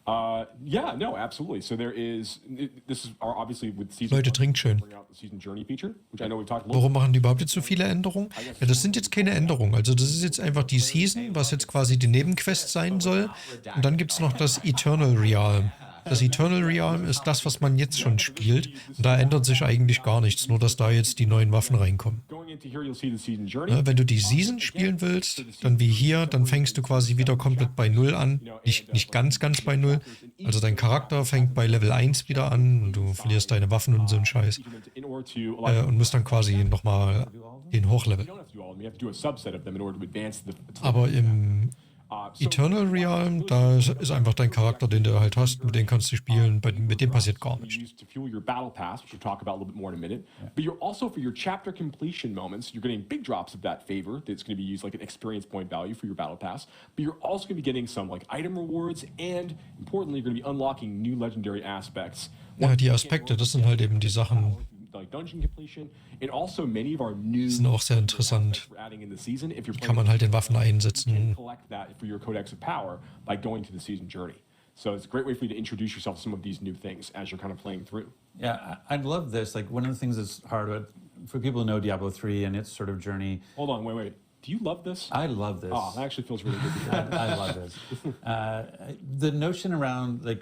No, absolutely. So this is obviously with season. Leute, trinkt schön. Season Journey feature, which I know we talked a little. Warum machen die überhaupt jetzt so viele Änderungen? Ja, das sind jetzt keine Änderungen. Also das ist jetzt einfach die Season, was jetzt quasi die Nebenquest sein soll. Und dann gibt es noch das Eternal Realm. Das Eternal Realm ist das, was man jetzt schon spielt. Und da ändert sich eigentlich gar nichts, nur dass da jetzt die neuen Waffen reinkommen. Wenn du die Season spielen willst, dann wie hier, dann fängst du quasi wieder komplett bei Null an. Nicht ganz bei Null. Also dein Charakter fängt bei Level 1 wieder an und du verlierst deine Waffen und so einen Scheiß. Und musst dann quasi nochmal den hochleveln. Aber Eternal Realm, da ist einfach dein Charakter, den du halt hast, mit dem kannst du spielen, mit dem passiert gar nichts. Used to fuel your battle pass, which we'll talk about a little bit more in a minute. But you're also, for your chapter completion moments, you're getting big drops of that favor that's going to be used like an experience point value for your battle pass. But you're also going to be getting some like item rewards, and importantly, you're going to be unlocking new legendary aspects. Ja, die Aspekte, das sind halt eben die Sachen, Like dungeon completion, and also many of our new sind auch sehr interessant. we're adding in the season. If you're Kann man halt in Waffen you can einsetzen. collect that for your Codex of Power by going to the season journey. So it's a great way for you to introduce yourself to some of these new things as you're kind of playing through. Yeah, I love this. Like one of the things that's hard about, for people who know Diablo 3 and its sort of journey. Hold on, wait. Do you love this? I love this. Oh, that actually feels really good to hear. I love this. The notion around, like,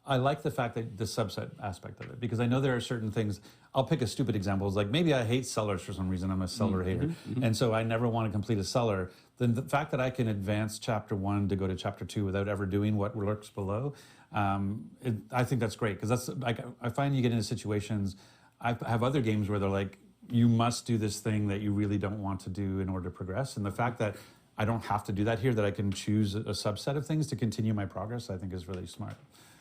I like the fact that the subset aspect of it, because I know there are certain things. I'll pick a stupid example. It's like maybe I hate sellers for some reason. I'm a seller hater. And so I never want to complete a seller. Then the fact that I can advance chapter 1 to go to chapter 2 without ever doing what lurks below, I think that's great, because that's like, I find you get into situations. I have other games where they're like, you must do this thing that you really don't want to do in order to progress. And the fact that I don't have to do that here, that I can choose a subset of things to continue my progress, I think is really smart.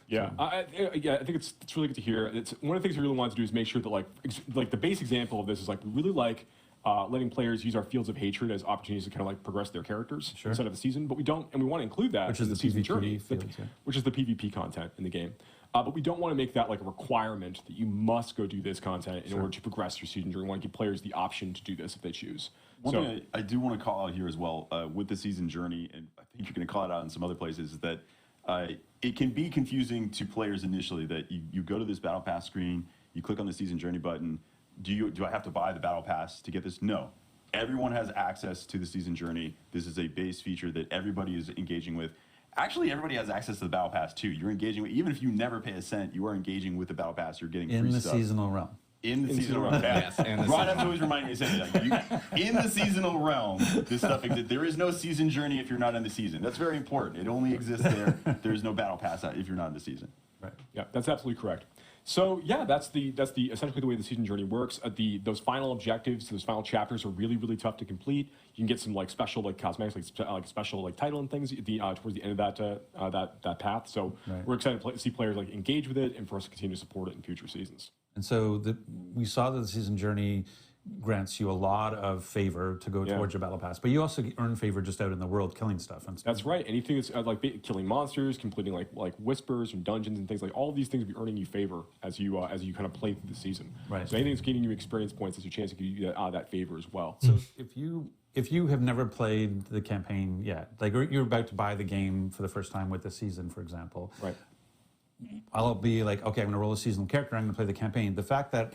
Yeah, I think it's really good to hear. It's one of the things we really want to do is make sure that like the base example of this is like we really like letting players use our fields of hatred as opportunities to kind of like progress their characters instead of the season. But we don't, and we want to include that Which is the season PvP journey, fields, which is the PvP content in the game. But we don't want to make that like a requirement that you must go do this content in order to progress your season journey. We want to give players the option to do this if they choose. One thing I do want to call out here as well with the season journey, and I think you're going to call it out in some other places, is that it can be confusing to players initially that you go to this battle pass screen, you click on the season journey button. Do I have to buy the battle pass to get this? No. Everyone has access to the season journey. This is a base feature that everybody is engaging with. Actually, everybody has access to the battle pass too. You're engaging with, even if you never pay a cent, you are engaging with the battle pass. You're getting free stuff. In the seasonal realm. In the seasonal realm. Yes, in the Ron has always reminded me to say that. Like, in the seasonal realm, this stuff exists. There is no season journey if you're not in the season. That's very important. It only exists there. There's no battle pass if you're not in the season. Right. Yeah, that's absolutely correct. So yeah, that's essentially the way the season journey works. Those final objectives, those final chapters are really, really tough to complete. You can get some like special like cosmetics, like special like title and things towards the end of that path. So we're excited to see players like engage with it and for us to continue to support it in future seasons. And so we saw that the season journey grants you a lot of favor to go towards your battle pass, but you also earn favor just out in the world killing stuff. And that's right. Anything that's like killing monsters, completing like whispers and dungeons and things, like all of these things will be earning you favor as you kind of play through the season. Right. So anything that's getting you experience points is your chance to get you that favor as well. So if you have never played the campaign yet, like you're about to buy the game for the first time with the season, for example, right? I'll be like, okay, I'm going to roll a seasonal character. I'm going to play the campaign. The fact that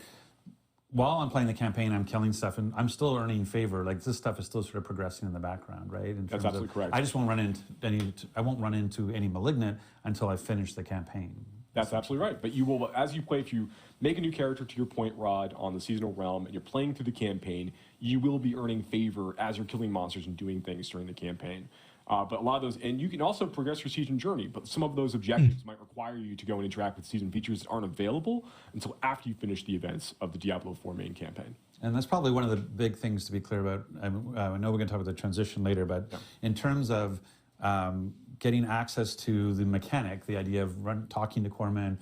while I'm playing the campaign, I'm killing stuff and I'm still earning favor. Like this stuff is still sort of progressing in the background, right? That's absolutely correct. I just won't run into any malignant until I finish the campaign. That's absolutely right. But you will, as you play, if you make a new character, to your point, Rod, on the seasonal realm, and you're playing through the campaign, you will be earning favor as you're killing monsters and doing things during the campaign. But a lot of those, and you can also progress your season journey, but some of those objectives might require you to go and interact with season features that aren't available until after you finish the events of the Diablo 4 main campaign. And that's probably one of the big things to be clear about. I know we're going to talk about the transition later, but in terms of getting access to the mechanic, the idea of talking to Corpsmen,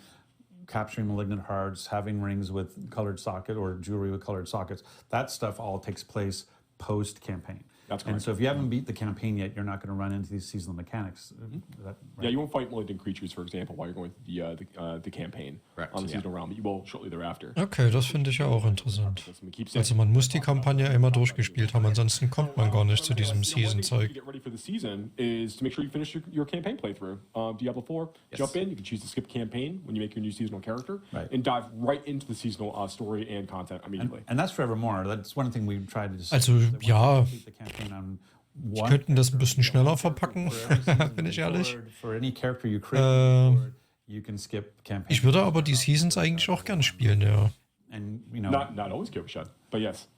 capturing malignant hearts, having rings with colored socket or jewelry with colored sockets, that stuff all takes place post-campaign. That's correct. And so if you haven't beat the campaign yet, you're not going to run into these seasonal mechanics. Yeah, you won't fight malignant creatures, for example, while you're going through the campaign on the seasonal realm. You will shortly thereafter. Okay, das finde ich ja auch interessant. Also man muss die Kampagne immer durchgespielt haben, ansonsten kommt man gar nicht zu diesem Season-Zeug. To get ready for the season is to make sure you finish your campaign playthrough. Diablo 4, jump in, you can choose to skip campaign when you make your new seasonal character, and dive right into the seasonal story and content immediately. And that's forevermore. That's one thing we tried to Also, ja, die könnten das ein bisschen schneller verpacken, bin ich ehrlich. Ich würde aber die Seasons eigentlich auch gern spielen, ja. Not always give a shot, but yes.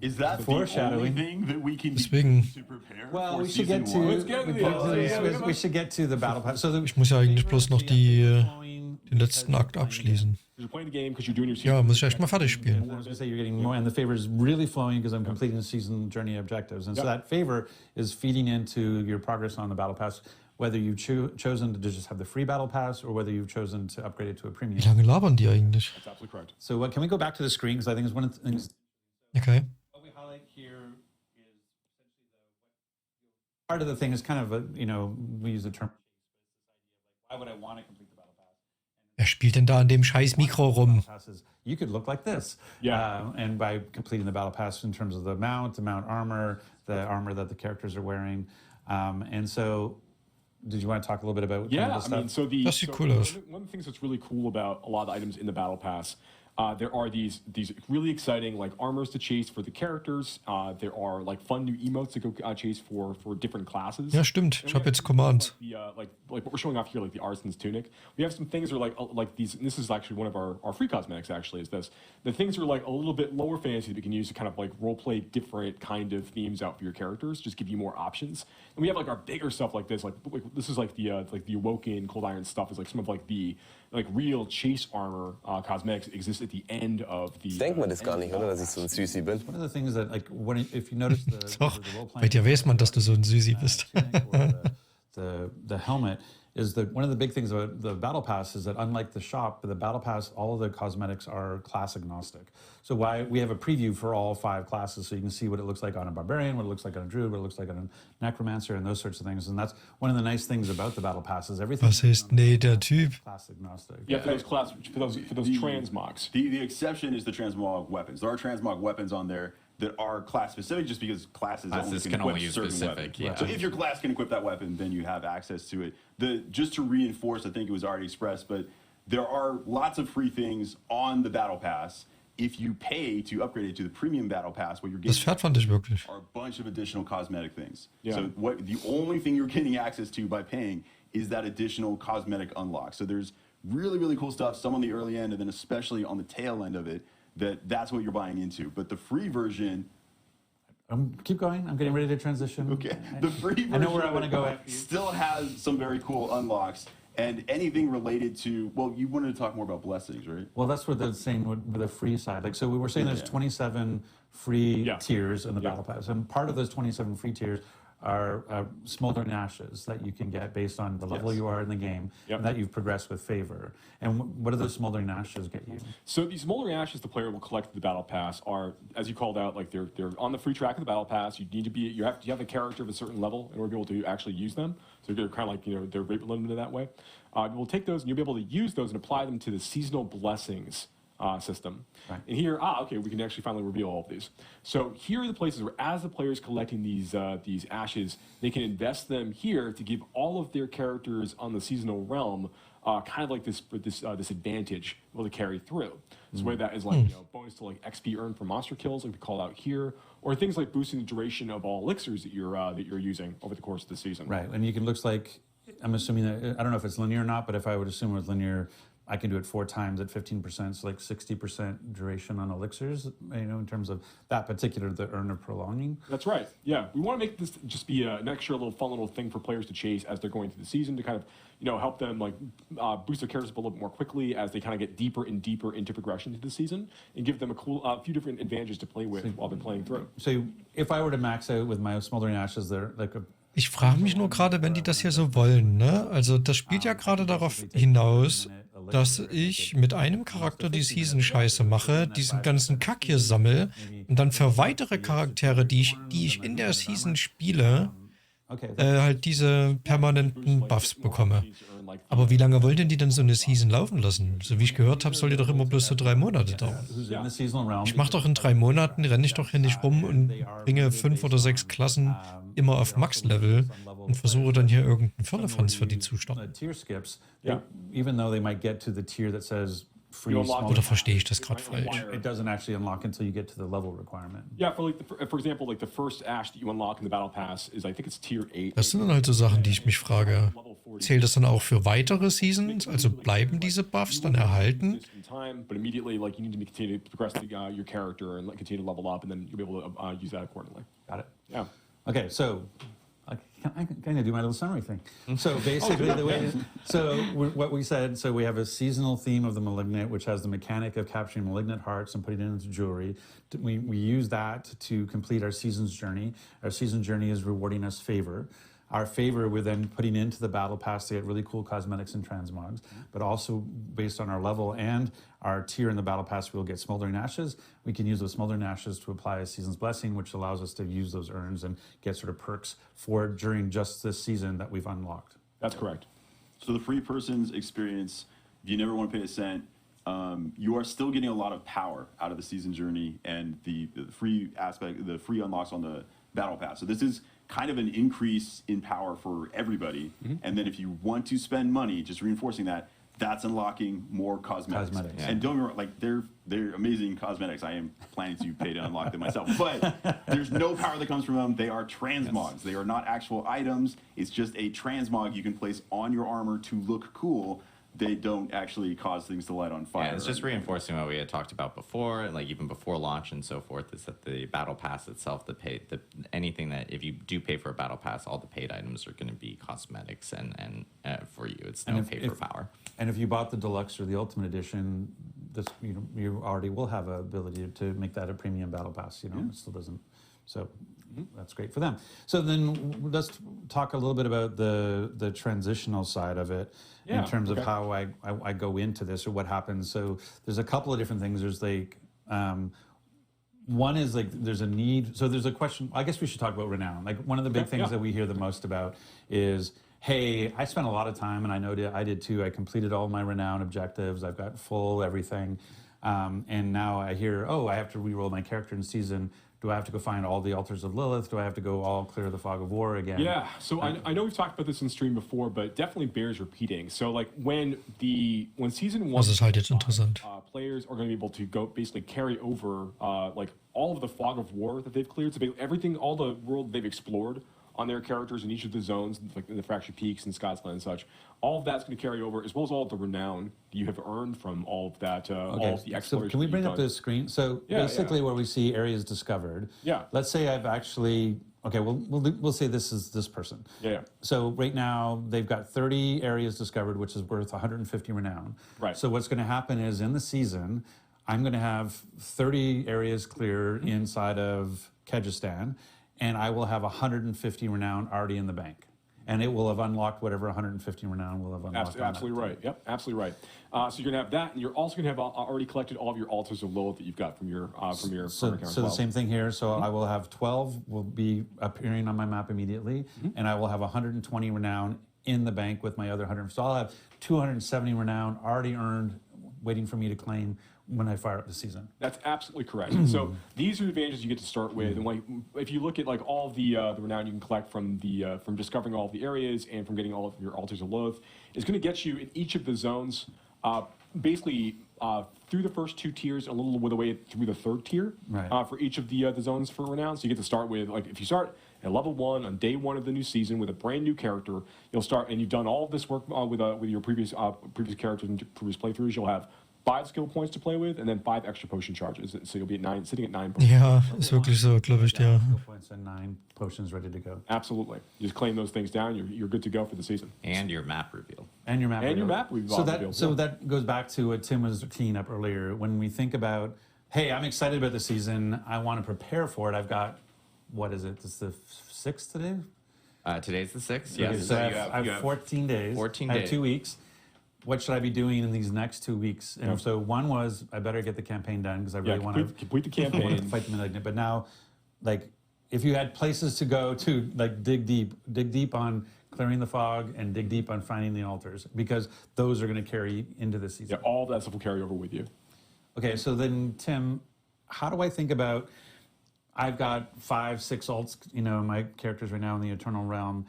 Is that the only thing that we can Deswegen. do to prepare Well, for we should season get to one? we should get to the battle pass. So Ich muss ja eigentlich bloß noch die Den letzten Akt abschließen. You're playing the game because you're doing your Ja, muss ich echt mal fertig spielen. I was going to say you're getting more, and the favor is really flowing because I'm completing the season journey objectives, and so that favor is feeding into your progress on the battle pass, whether you've chosen to just have the free battle pass or whether you've chosen to upgrade it to a premium. Wie lange labern die eigentlich? That's absolutely correct. So can we go back to the screen, because I think it's one of the things. Okay. What we highlight here is essentially part of the thing is kind of a, we use the term. Why would I want to complete the battle pass? Wer spielt denn da an dem scheiß Mikro rum? You could look like this. Yeah. And by completing the battle pass in terms of the mount armor, the armor that the characters are wearing. And so, did you want to talk a little bit about kind of the stuff? I mean, so Das sieht cool aus. one of the things that's really cool about a lot of the items in the battle pass, there are these really exciting like armors to chase for the characters. There are like fun new emotes to go chase for different classes. Ja, stimmt. Ich habe jetzt Commands. Like what we're showing off here, like the Artisan's Tunic. We have some things that are like these. And this is actually one of our free cosmetics. Actually, is this the things are like a little bit lower fantasy that we can use to kind of like role play different kind of themes out for your characters, just give you more options. And we have like our bigger stuff like this. Like this is like the Awoken Cold Iron stuff is like some of like the like real chase armor cosmetics that exist at the end of the. Denkt man das gar nicht, oder, dass ich so ein Süßi bin? One of the things that, like, if you notice Doch, bei dir weiß man, dass du so ein Süßi bist. the helmet is that one of the big things about the battle pass is that unlike the shop, the battle pass, all of the cosmetics are class agnostic. So we have a preview for all 5 classes, so you can see what it looks like on a barbarian, what it looks like on a druid, what it looks like on a necromancer, and those sorts of things. And that's one of the nice things about the battle pass is everything. Was ist der Typ? Class agnostic. Yeah, for those transmogs. The exception is the transmog weapons. There are transmog weapons on there that are class specific, just because classes can only equip use certain specific, weapons. yeah. So if your class can equip that weapon, then you have access to it. Just to reinforce, I think it was already expressed, but there are lots of free things on the battle pass. If you pay to upgrade it to the premium battle pass, what you're Das getting Pferd fand ich wirklich. are a bunch of additional cosmetic things. Yeah. So the only thing you're getting access to by paying is that additional cosmetic unlock. So there's really, really cool stuff, some on the early end, and then especially on the tail end of it, that's what you're buying into. But the free version. Keep going. I'm getting ready to transition. Okay. The free version I know where I want to go. Still has some very cool unlocks. And anything related to, well, you wanted to talk more about blessings, right? Well, that's what they're saying with the free side. Like, so we were saying there's 27 free tiers in the battle pass, and part of those 27 free tiers are smoldering ashes that you can get based on the level you are in the game and that you've progressed with favor. And what do those smoldering ashes get you? So these smoldering ashes the player will collect in the battle pass are, as you called out, like they're on the free track of the battle pass. You need to be you have a character of a certain level in order to be able to actually use them. So they're kind of like they're rate limited that way. We'll take those and you'll be able to use those and apply them to the seasonal blessings system. Right. And here, okay, we can actually finally reveal all of these. So here are the places where, as the player is collecting these ashes, they can invest them here to give all of their characters on the seasonal realm kind of like this advantage able to carry through. So whether that is like bonus to like XP earned from monster kills, like we call out here, or things like boosting the duration of all elixirs that you're using over the course of the season. Right, and you can looks like, I'm assuming that, I don't know if it's linear or not, but if I would assume it was linear, I can do it 4 times at 15%, so like 60% duration on elixirs, in terms of that particular, the earn or prolonging. That's right. Yeah, we want to make this just be an extra little fun little thing for players to chase as they're going through the season to kind of, help them like boost their characters up a little bit more quickly as they kind of get deeper and deeper into progression to the season and give them a few different advantages to play with while they're playing through. So if I were to max out with my smoldering ashes, they're like a. Ich frage mich nur gerade, wenn die das hier so wollen, ne? Also das spielt ja gerade darauf hinaus, dass ich mit einem Charakter die Season-Scheiße mache, diesen ganzen Kack hier sammle und dann für weitere Charaktere, die ich in der Season spiele, halt diese permanenten Buffs bekomme. Aber wie lange wollen denn die denn so eine Season laufen lassen? So wie ich gehört habe, soll die doch immer bloß so 3 Monate dauern. Ich mache doch in 3 Monaten, renne ich doch hier nicht rum und bringe 5 oder 6 Klassen immer auf Max-Level und versuche dann hier irgendeinen Firlefanz für die zu starten. Oder verstehe ich das gerade falsch? It doesn't actually unlock until you get to the level requirement. Yeah, for example, like the first ash that you unlock in the battle pass is, I think it's tier 8. Das sind dann halt so Sachen, die ich mich frage. Zählt das dann auch für weitere Seasons? Also bleiben diese Buffs dann erhalten? But immediately, like, you need to continue to progress your character and continue to level up, and then you'll be able to use that accordingly. Got it. Yeah. Okay, so I kind of do my little summary thing. So basically, what we said, so we have a seasonal theme of the Malignant, which has the mechanic of capturing malignant hearts and putting it into jewelry. We use that to complete our season's journey. Our season journey is rewarding us favor. Our favor, we're then putting into the battle pass to get really cool cosmetics and transmogs, but also based on our level and our tier in the battle pass, we'll get Smoldering Ashes. We can use those Smoldering Ashes to apply a Season's Blessing, which allows us to use those urns and get sort of perks for during just this season that we've unlocked. That's correct. So the free person's experience, if you never want to pay a cent, you are still getting a lot of power out of the season journey and the free aspect, the free unlocks on the battle pass. So this is kind of an increase in power for everybody. And then if you want to spend money, just reinforcing that, that's unlocking more cosmetics. And don't get me wrong, like they're amazing cosmetics. I am planning to pay to unlock them myself. But there's no power that comes from them. They are transmogs. They are not actual items. It's just a transmog you can place on your armor to look cool. They don't actually cause things to light on fire. Yeah, it's just reinforcing what we had talked about before, like even before launch and so forth, is that the battle pass itself, anything that if you do pay for a battle pass, all the paid items are going to be cosmetics and for you. It's no pay for power. And if you bought the deluxe or the ultimate edition, you already will have an ability to make that a premium battle pass. It still doesn't. So that's great for them. So then let's talk a little bit about the transitional side of it in terms of how I go into this or what happens. So there's a couple of different things. There's like, one is like there's a need. So there's a question. I guess we should talk about renown. Like one of the big things that we hear the most about is, hey, I spent a lot of time, and I know I did too. I completed all my renown objectives. I've got full everything. And now I hear, oh, I have to re-roll my character in season. Do I have to go find all the altars of Lilith? Do I have to go all clear the fog of war again? Yeah, so I know we've talked about this in stream before, but it definitely bears repeating. So like when season one, Das ist halt jetzt interessant. Players are going to be able to go basically carry over like all of the fog of war that they've cleared. So everything, all the world they've explored on their characters in each of the zones, like in the Fractured Peaks and Scotsland and such. All of that's going to carry over, as well as all of the renown that you have earned from all of that, all of the exploration. So can we bring up the screen? So basically where we see areas discovered. Yeah. Let's say I've actually, we'll say this is this person. Yeah. So right now they've got 30 areas discovered, which is worth 150 renown. Right. So what's going to happen is in the season, I'm going to have 30 areas clear inside of Kyrgyzstan, and I will have 150 renown already in the bank. And it will have unlocked whatever 150 renown will have unlocked. Absolutely right. Yep, absolutely right. So you're going to have that, and you're also going to have already collected all of your altars of Lilith that you've got from your So the same thing here. So I will have 12 will be appearing on my map immediately, and I will have 120 renown in the bank with my other 100. So I'll have 270 renown already earned, waiting for me to claim when I fire up the season. That's absolutely correct. So these are the advantages you get to start with, and like if you look at like all of the renown you can collect from discovering all of the areas and from getting all of your altars of Lilith, is going to get you in each of the zones, basically through the first two tiers, and a little bit of the way through the third tier for each of the zones for renown. So you get to start with, like if you start at level 1 on day 1 of the new season with a brand new character, you'll start, and you've done all of this work with your previous characters and previous playthroughs. You'll have 5 skill points to play with, and then 5 extra potion charges. So you'll be at sitting at 9 potions. Ja, ist wirklich so, glaube ich, ja. Skill points and 9 potions ready to go. Absolutely. You just claim those things down, you're good to go for the season. And your map reveal. And your map reveal. So that goes back to what Tim was teeing up earlier. When we think about, hey, I'm excited about the season, I want to prepare for it. I've got, what is it? It's the 6th today? Today's the 6th, yes. Okay, So I have 14 days. 14 I days. have 2 weeks. What should I be doing in these next 2 weeks? And so one was, I better get the campaign done because I really want to complete the campaign. Fight the Malignant. But now, like, if you had places to go to, like, dig deep on clearing the fog and dig deep on finding the altars, because those are going to carry into the season. Yeah, all that stuff will carry over with you. Okay, so then, Tim, how do I think about, I've got 5, 6 alts, my characters right now in the Eternal Realm.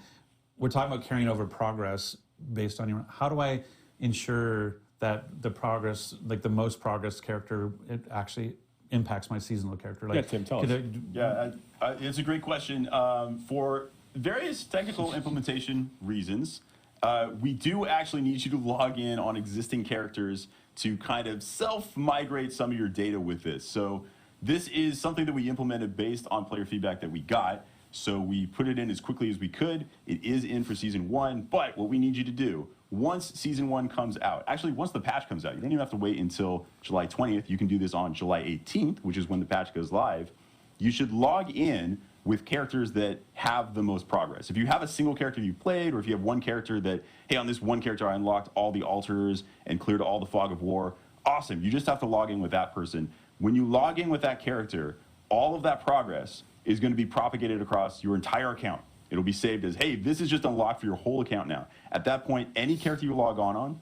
We're talking about carrying over progress based on how do I ensure that the progress, like the most progress character, it actually impacts my seasonal character? Like, Tim, tell us. It's a great question. For various technical implementation reasons, we do actually need you to log in on existing characters to kind of self-migrate some of your data with this. So this is something that we implemented based on player feedback that we got. So we put it in as quickly as we could. It is in for season 1, but what we need you to do, once season 1 comes out, actually once the patch comes out, you don't even have to wait until July 20th. You can do this on July 18th, which is when the patch goes live. You should log in with characters that have the most progress. If you have a single character you played, or if you have one character that, hey, on this one character I unlocked all the altars and cleared all the fog of war, awesome. You just have to log in with that person. When you log in with that character, all of that progress is going to be propagated across your entire account. It'll be saved as, hey, this is just unlocked for your whole account now. At that point, any character you log on,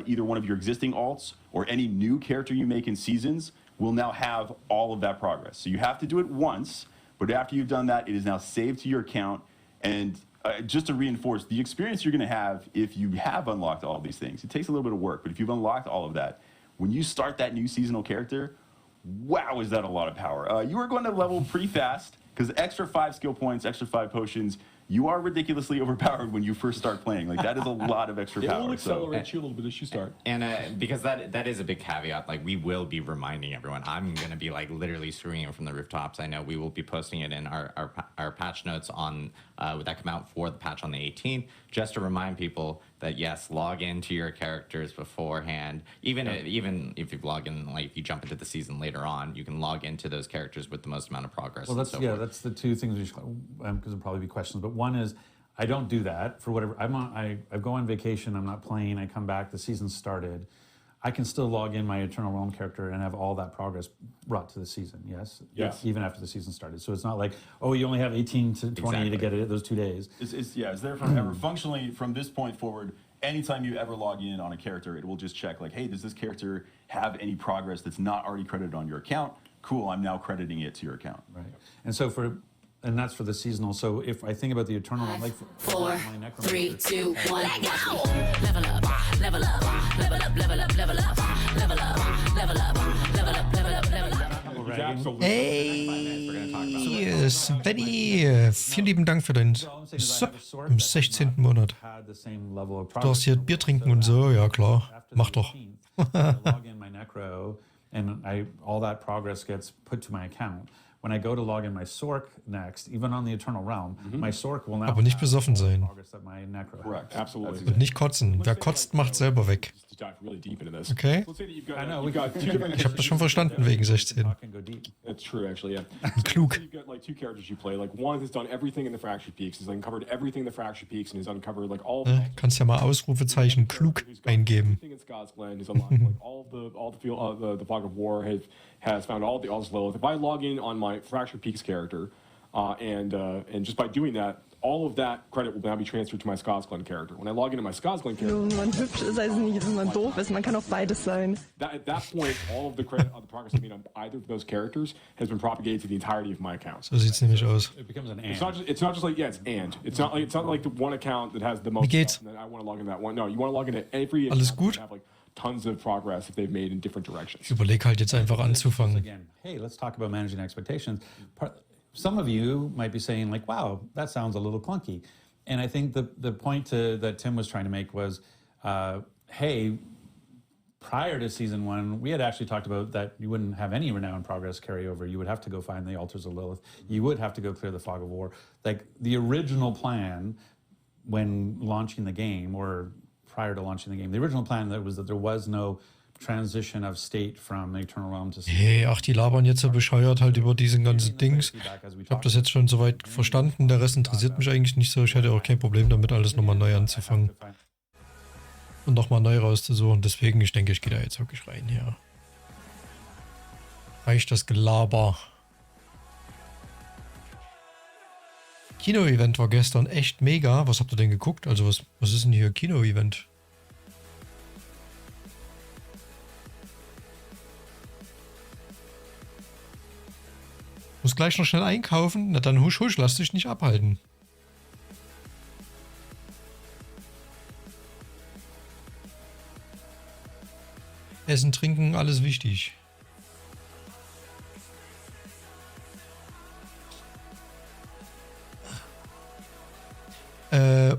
either one of your existing alts or any new character you make in seasons will now have all of that progress. So you have to do it once, but after you've done that, it is now saved to your account. And just to reinforce, the experience you're going to have if you have unlocked all of these things, it takes a little bit of work, but if you've unlocked all of that, when you start that new seasonal character, wow, is that a lot of power. You are going to level pretty fast, because extra 5 skill points, extra 5 potions, you are ridiculously overpowered when you first start playing. Like, that is a lot of extra power. It will accelerate you a little bit as you start. And because that is a big caveat, like, we will be reminding everyone. I'm going to be, like, literally screaming from the rooftops. I know we will be posting it in our patch notes on that come out for the patch on the 18th, just to remind people that, yes, log into your characters beforehand. Even if you log in, like, if you jump into the season later on, you can log into those characters with the most amount of progress. Well, that's the two things we should, because there'll probably be questions. But one is, I don't do that for whatever. I go on vacation, I'm not playing, I come back, the season started. I can still log in my Eternal Realm character and have all that progress brought to the season, yes? Yes. Even after the season started. So it's not like, oh, you only have 18 to 20 to get it those 2 days. It's there forever. Functionally, from this point forward, anytime you ever log in on a character, it will just check, like, hey, does this character have any progress that's not already credited on your account? Cool, I'm now crediting it to your account. Right. And so and that's for the seasonal. So if I think about the Eternal Realm, like 4, 3, 2, 1, go! Level up, level up, level up, level up, level up, level up, level up, level up, level up, level up. Hey, Svenny, vielen lieben Dank für deinen Sub im 16. Monat. Du darfst hier Bier trinken und so, ja klar, mach doch. Log in my necro, and all that progress gets put to my account. When I go to log in my Sork next, even on the Eternal Realm, my Sork will now Aber nicht besoffen sein. progress that my necro. Correct, absolutely. Und nicht kotzen. Wer kotzt, macht selber weg. Okay? Ich habe das schon verstanden wegen 16. That's true, actually, yeah. Klug. So you've got like 2 characters you play. Like one has done everything in the Fractured Peaks, has uncovered everything in the Fractured Peaks, and has uncovered like all. Kannst ja mal Ausrufezeichen klug eingeben. Everything in Scott's Glen has unlocked like all the fog of war, has found all the Lilith. If I log in on my Fractured Peaks character, and just by doing that, all of that credit will now be transferred to my Scott's Glen character. When I log into my Scott's Glen character, Wenn man hübsch ist, heißt nicht, dass man doof ist. Man kann auch beides sein. at that point, all of the credit of the progress I made on either of those characters has been propagated to the entirety of my account. So sieht's nämlich aus. It becomes an It's not just like it's and. It's not like the one account that has the most. Wie geht's? Stuff, and then I want to log in that one. No, you want to log into every. Alles account gut? that have like tons of progress that they've made in different directions. Ich überleg halt jetzt einfach anzufangen. Again, hey, let's talk about managing expectations. Some of you might be saying, like, wow, that sounds a little clunky. And I think the point that Tim was trying to make was, hey, prior to season 1, we had actually talked about that you wouldn't have any renown progress carryover. You would have to go find the altars of Lilith. You would have to go clear the fog of war. Like, the original plan when launching the game, or prior to launching the game, the original plan was that there was no transition of state from the Eternal Realm to Hey, ach, die labern jetzt so bescheuert halt über diesen ganzen Dings. Ich habe das jetzt schon soweit verstanden. Der Rest interessiert mich eigentlich nicht so. Ich hätte auch kein Problem damit, alles nochmal neu anzufangen. Und nochmal neu rauszusuchen. Deswegen, ich denke, ich gehe da jetzt wirklich rein hier. Reicht das Gelaber. Kino-Event war gestern echt mega. Was habt ihr denn geguckt? Also was ist denn hier Kino-Event? Muss gleich noch schnell einkaufen. Na dann husch, lass dich nicht abhalten. Essen, trinken, alles wichtig.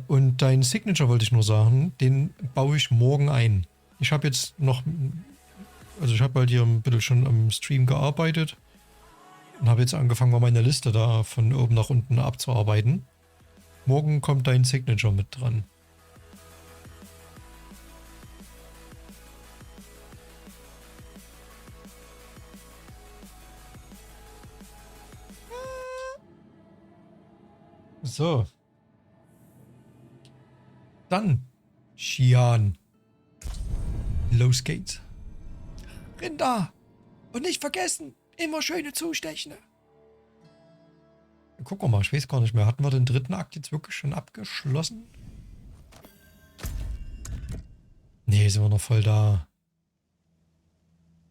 Und dein Signature wollte ich nur sagen, den baue ich morgen ein. Ich habe jetzt noch, also ich habe halt hier ein bisschen schon am Stream gearbeitet. Und habe jetzt angefangen, mal meine Liste da von oben nach unten abzuarbeiten. Morgen kommt dein Signature mit dran. So. Dann. Xian. Los geht's. Rinder. Und nicht vergessen, immer schöne zustechen. Gucken wir mal, ich weiß gar nicht mehr. Hatten wir den dritten Akt jetzt wirklich schon abgeschlossen? Nee, sind wir noch voll da.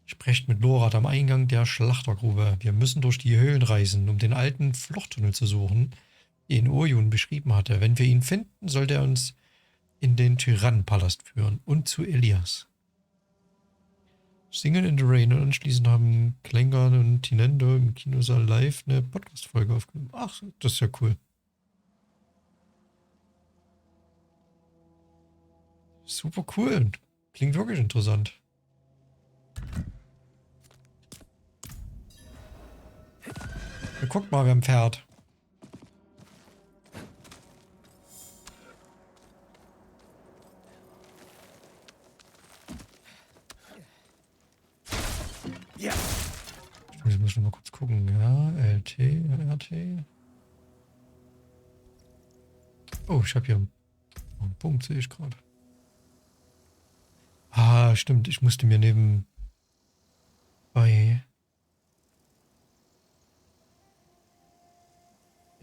Sprecht mit Lorat am Eingang der Schlachtergrube. Wir müssen durch die Höhlen reisen, um den alten Fluchttunnel zu suchen, den Oyun beschrieben hatte. Wenn wir ihn finden, sollte er uns in den Tyrannenpalast führen und zu Elias. Singen in the Rain und anschließend haben Klängern und Tinendo im Kinosaal live eine Podcast-Folge aufgenommen. Ach, das ist ja cool. Super cool. Klingt wirklich interessant. Ja, guckt mal, wir haben ein Pferd. Ja. Ich muss noch mal kurz gucken. Ja, LT, RT. Oh, ich habe hier einen Punkt, sehe ich gerade. Ah, stimmt. Ich musste mir nebenbei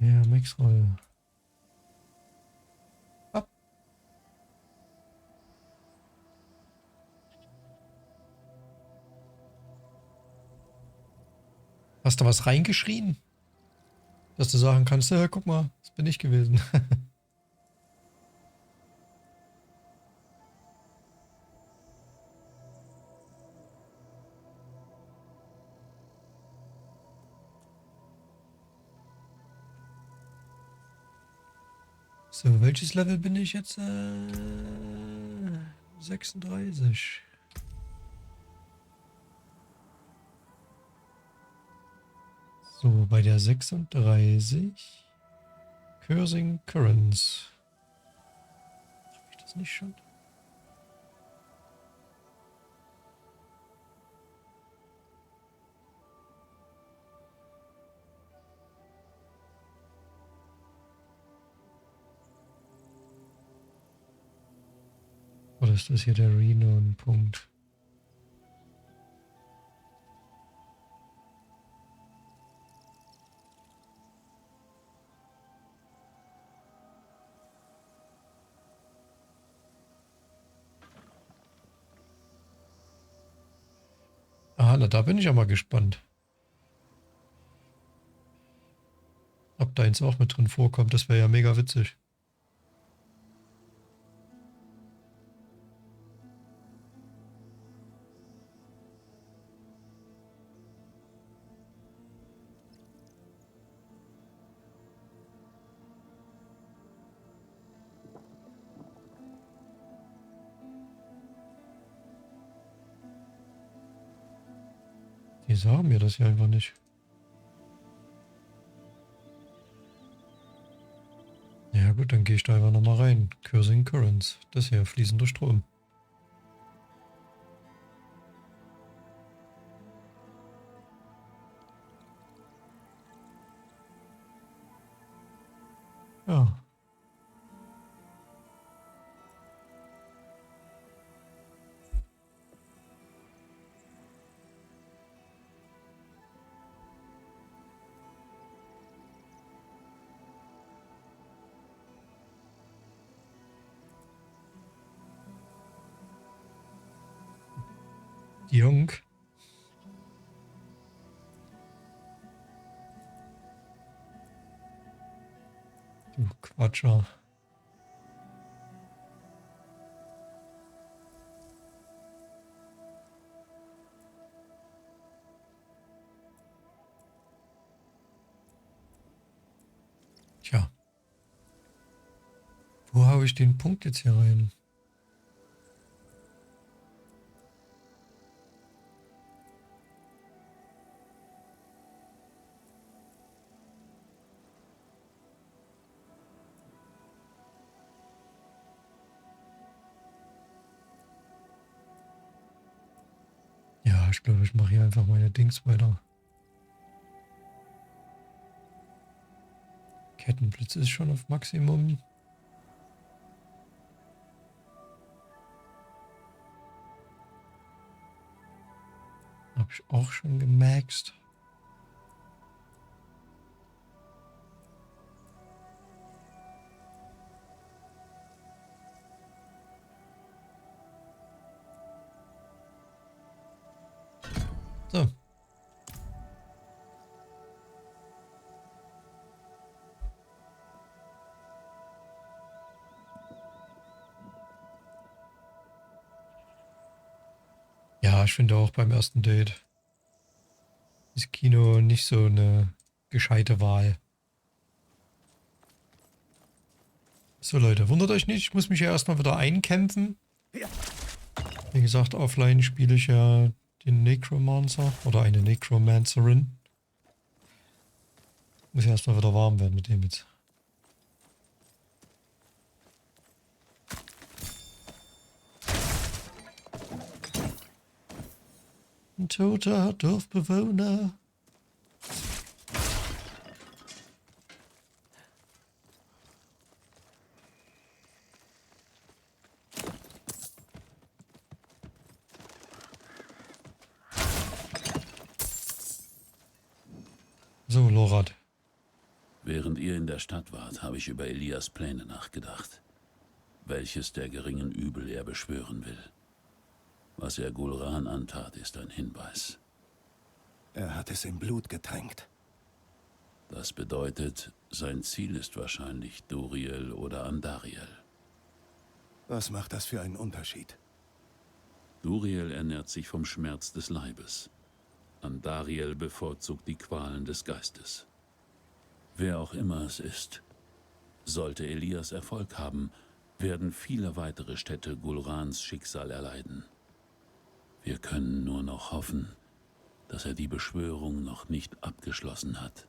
ja, Max-Roll. Ab. Hast du was reingeschrien? Dass du sagen kannst, ja, guck mal, das bin ich gewesen. So, welches Level bin ich jetzt? 36. So, bei der 36. Cursing Currents. Habe ich das nicht schon? Oder ist das hier der Reno-Punkt? Ah, na, da bin ich ja mal gespannt. Ob da eins auch mit drin vorkommt, das wäre ja mega witzig. Die sagen mir das ja einfach nicht. Ja gut, dann gehe ich da einfach nochmal rein. Cursing Currents. Das hier, fließender Strom. Ja. Jung. Du Quatscher. Tja. Wo habe ich den Punkt jetzt hier rein? glaube, ich mache hier einfach meine Dings weiter. Kettenblitz ist schon auf Maximum. Habe ich auch schon gemaxt. So. Ja, ich finde auch beim ersten Date ist Kino nicht so eine gescheite Wahl. So Leute, wundert euch nicht, ich muss mich ja erstmal wieder einkämpfen. Wie gesagt, offline spiele ich ja den Necromancer oder eine Necromancerin. Muss ja erstmal wieder warm werden mit dem jetzt. Ein toter Dorfbewohner. So, Lorat. Während ihr in der Stadt wart, habe ich über Elias Pläne nachgedacht. Welches der geringen Übel er beschwören will. Was er Gulran antat, ist ein Hinweis. Er hat es in Blut getränkt. Das bedeutet, sein Ziel ist wahrscheinlich Duriel oder Andariel. Was macht das für einen Unterschied? Duriel ernährt sich vom Schmerz des Leibes. Andariel bevorzugt die Qualen des Geistes. Wer auch immer es ist, sollte Elias Erfolg haben, werden viele weitere Städte Gulrans Schicksal erleiden. Wir können nur noch hoffen, dass er die Beschwörung noch nicht abgeschlossen hat.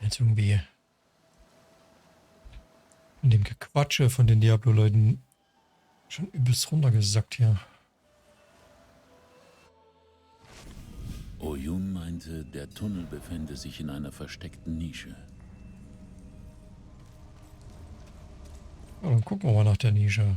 Jetzt irgendwie von dem Gequatsche von den Diablo-Leuten schon übelst runtergesackt hier. Oyun meinte, der Tunnel befände sich in einer versteckten Nische. Ja, dann gucken wir mal nach der Nische.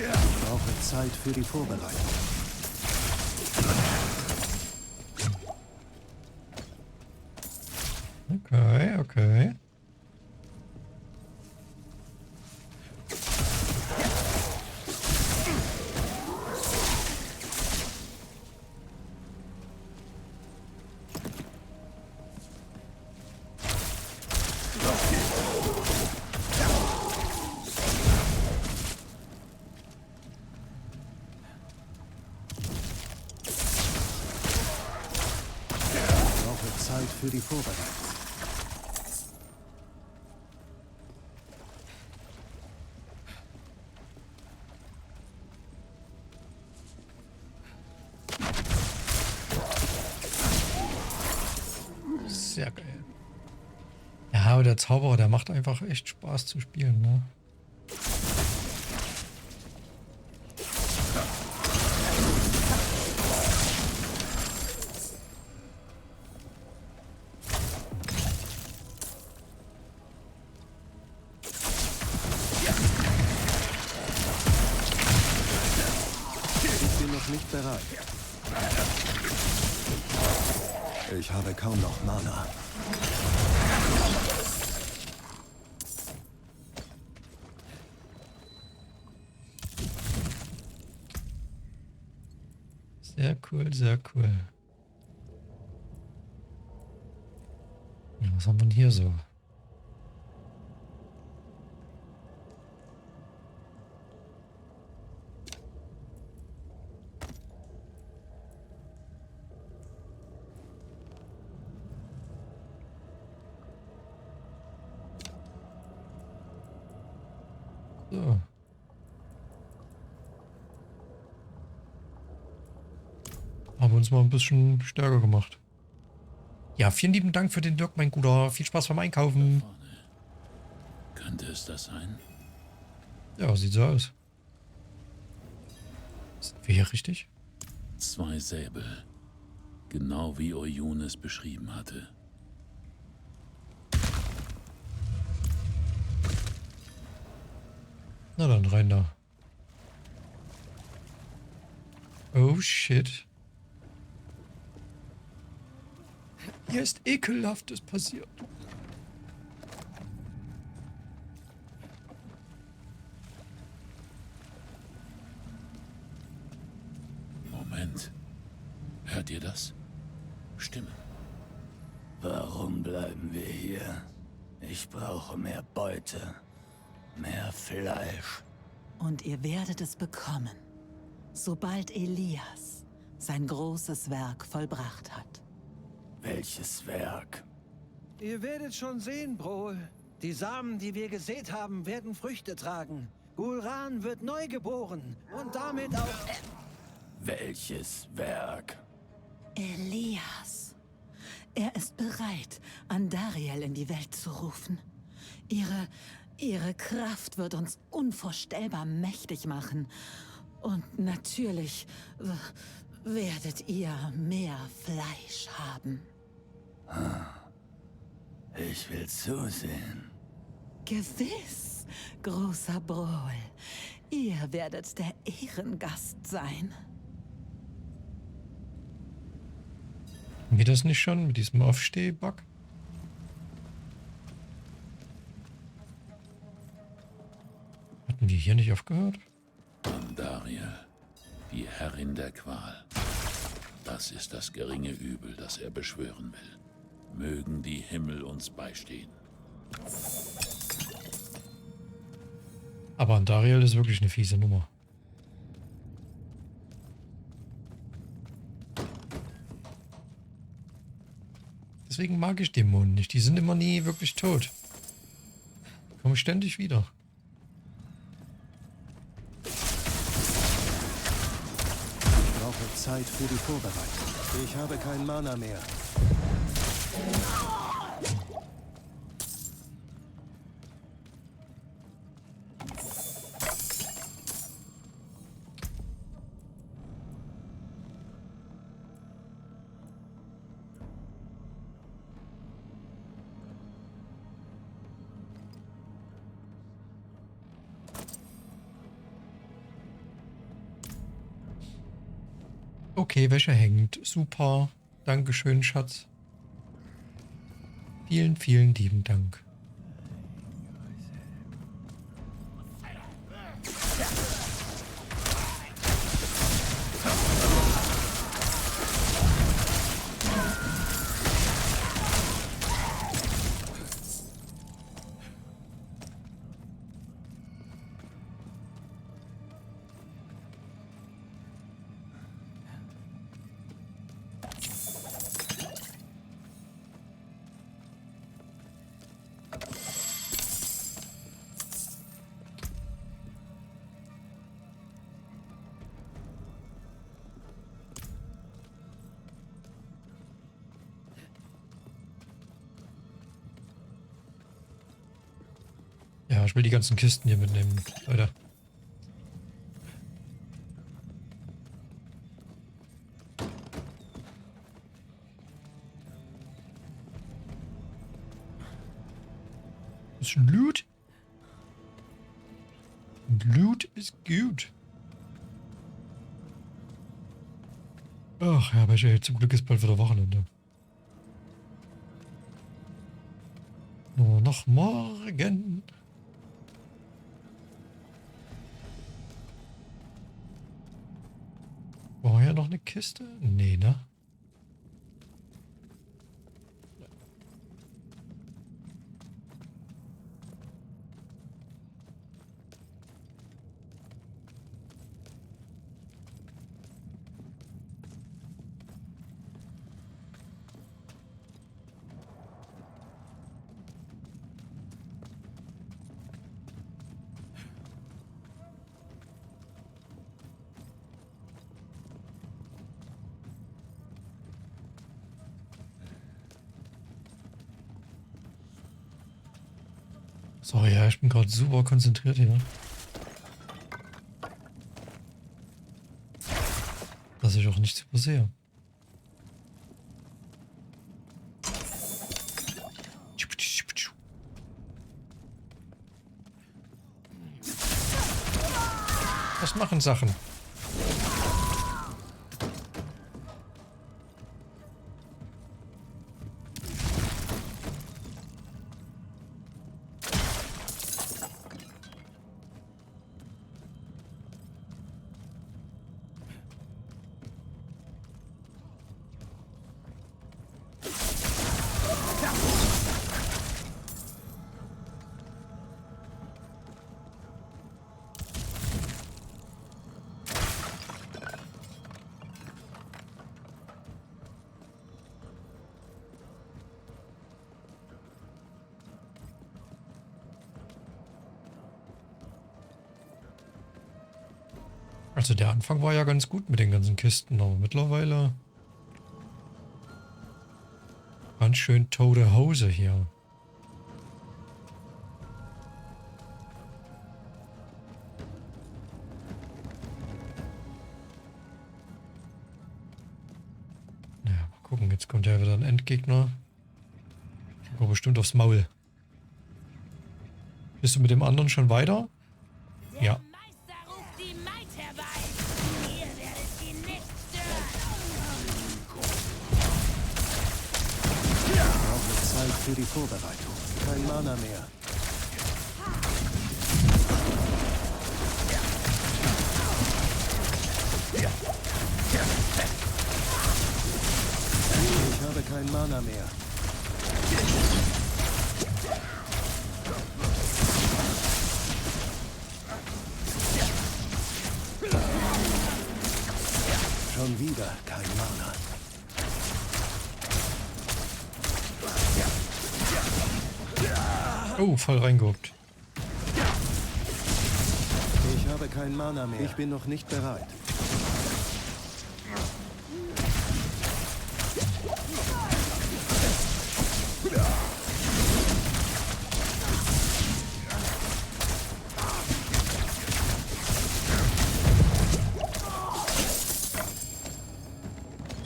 Ich brauche Zeit für die Vorbereitung. Okay, okay. Ich brauche Zeit für die Vorbereitung. Sehr geil. Ja, aber der Zauberer, der macht einfach echt Spaß zu spielen, ne? Ich bin noch nicht bereit. Ich habe kaum noch Mana. Sehr cool, sehr cool. Ja, was haben wir denn hier so? So. Haben wir uns mal ein bisschen stärker gemacht. Ja, vielen lieben Dank für den Dirk, mein Guter. Viel Spaß beim Einkaufen. Könnte es das sein? Ja, sieht so aus. Sind wir hier richtig? 2 Säbel. Genau wie Oyun es beschrieben hatte. Na dann, rein da. Oh shit. Hier ist Ekelhaftes passiert. Moment. Hört ihr das? Stimmen. Warum bleiben wir hier? Ich brauche mehr Beute. Mehr Fleisch. Und ihr werdet es bekommen, sobald Elias sein großes Werk vollbracht hat. Welches Werk? Ihr werdet schon sehen, Brol. Die Samen, die wir gesät haben, werden Früchte tragen. Gulran wird neu geboren und damit auch... Welches Werk? Elias. Er ist bereit, Andariel in die Welt zu rufen. Ihre Kraft wird uns unvorstellbar mächtig machen. Und natürlich werdet ihr mehr Fleisch haben. Ich will zusehen. Gewiss, großer Brol. Ihr werdet der Ehrengast sein. Geht das nicht schon mit diesem Aufsteh-Bug? Hatten wir hier nicht aufgehört? Andariel, die Herrin der Qual. Das ist das geringe Übel, das er beschwören will. Mögen die Himmel uns beistehen. Aber Andariel ist wirklich eine fiese Nummer. Deswegen mag ich Dämonen nicht. Die sind immer nie wirklich tot. Kommen ständig wieder. Ich brauche Zeit für die Vorbereitung. Ich habe kein Mana mehr. Okay, Wäsche hängt. Super. Dankeschön, Schatz. Vielen, vielen lieben Dank. Ja, ich will die ganzen Kisten hier mitnehmen, Leute. Bisschen Loot. Und Loot ist gut. Ach ja, welche zum Glück ist bald wieder Wochenende. Nur noch morgen. War ja noch eine Kiste? Nee, ne? Sorry, ja, ich bin gerade super konzentriert hier. Dass ich auch nichts übersehe. Was machen Sachen? Also der Anfang war ja ganz gut mit den ganzen Kisten, aber mittlerweile ganz schön tote Hose hier. Ja, mal gucken, jetzt kommt ja wieder ein Endgegner. Aber bestimmt aufs Maul. Bist du mit dem anderen schon weiter? Ja. Zeit für die Vorbereitung. Kein Mana mehr. Ich habe kein Mana mehr. Schon wieder kein Mana. Oh, voll reingeguckt. Ich habe kein Mana mehr. Ich bin noch nicht bereit.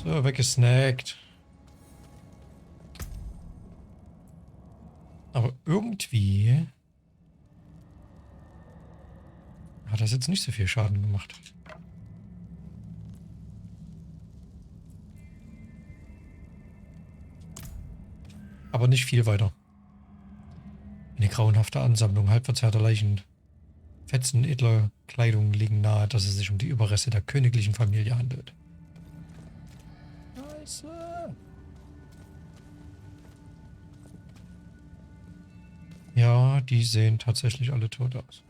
So, weggesnackt. Aber irgendwie hat das jetzt nicht so viel Schaden gemacht. Aber nicht viel weiter. Eine grauenhafte Ansammlung halbverzerrter Leichen. Fetzen edler Kleidung liegen nahe, dass es sich um die Überreste der königlichen Familie handelt. Ja, die sehen tatsächlich alle tot aus.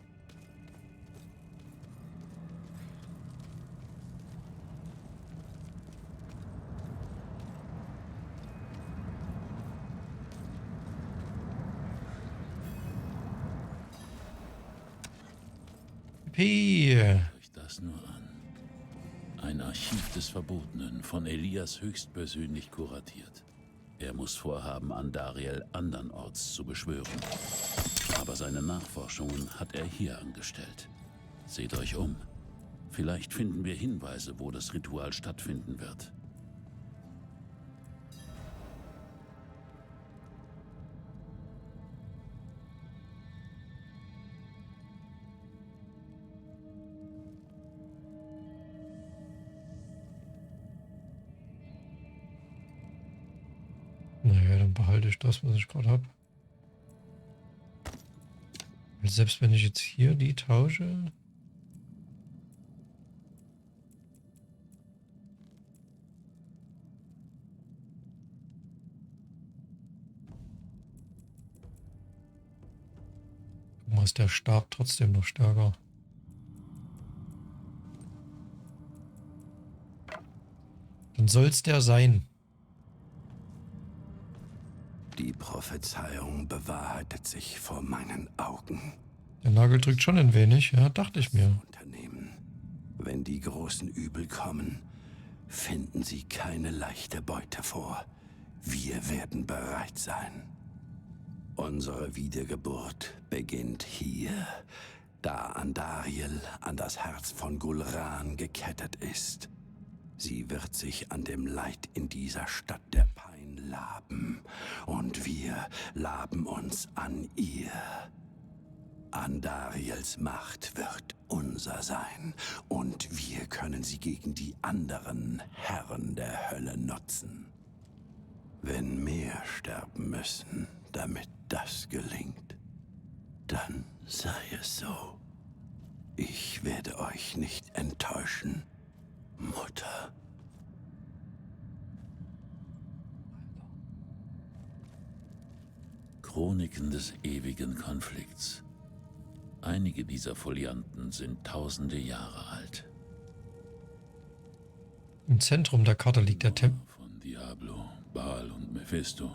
Euch das nur an. Ein Archiv des Verbotenen, von Elias höchstpersönlich kuratiert. Er muss vorhaben, Andariel andernorts zu beschwören. Aber seine Nachforschungen hat er hier angestellt. Seht euch um. Vielleicht finden wir Hinweise, wo das Ritual stattfinden wird. Naja, dann behalte ich das, was ich gerade habe. Weil selbst wenn ich jetzt hier die tausche... Guck mal, ist der Stab trotzdem noch stärker. Dann soll's der sein. Die Prophezeiung bewahrheitet sich vor meinen Augen. Der Nagel drückt schon ein wenig, ja, dachte ich mir. Unternehmen. Wenn die großen Übel kommen, finden sie keine leichte Beute vor. Wir werden bereit sein. Unsere Wiedergeburt beginnt hier, da Andariel an das Herz von Gulran gekettet ist. Sie wird sich an dem Leid in dieser Stadt der Pein laben, und wir laben uns an ihr. Andariels Macht wird unser sein, und wir können sie gegen die anderen Herren der Hölle nutzen. Wenn mehr sterben müssen, damit das gelingt, dann sei es so. Ich werde euch nicht enttäuschen, Mutter. Chroniken des ewigen Konflikts. Einige dieser Folianten sind tausende Jahre alt. Im Zentrum der Karte liegt der Tempel. Von Diablo, Baal und Mephisto.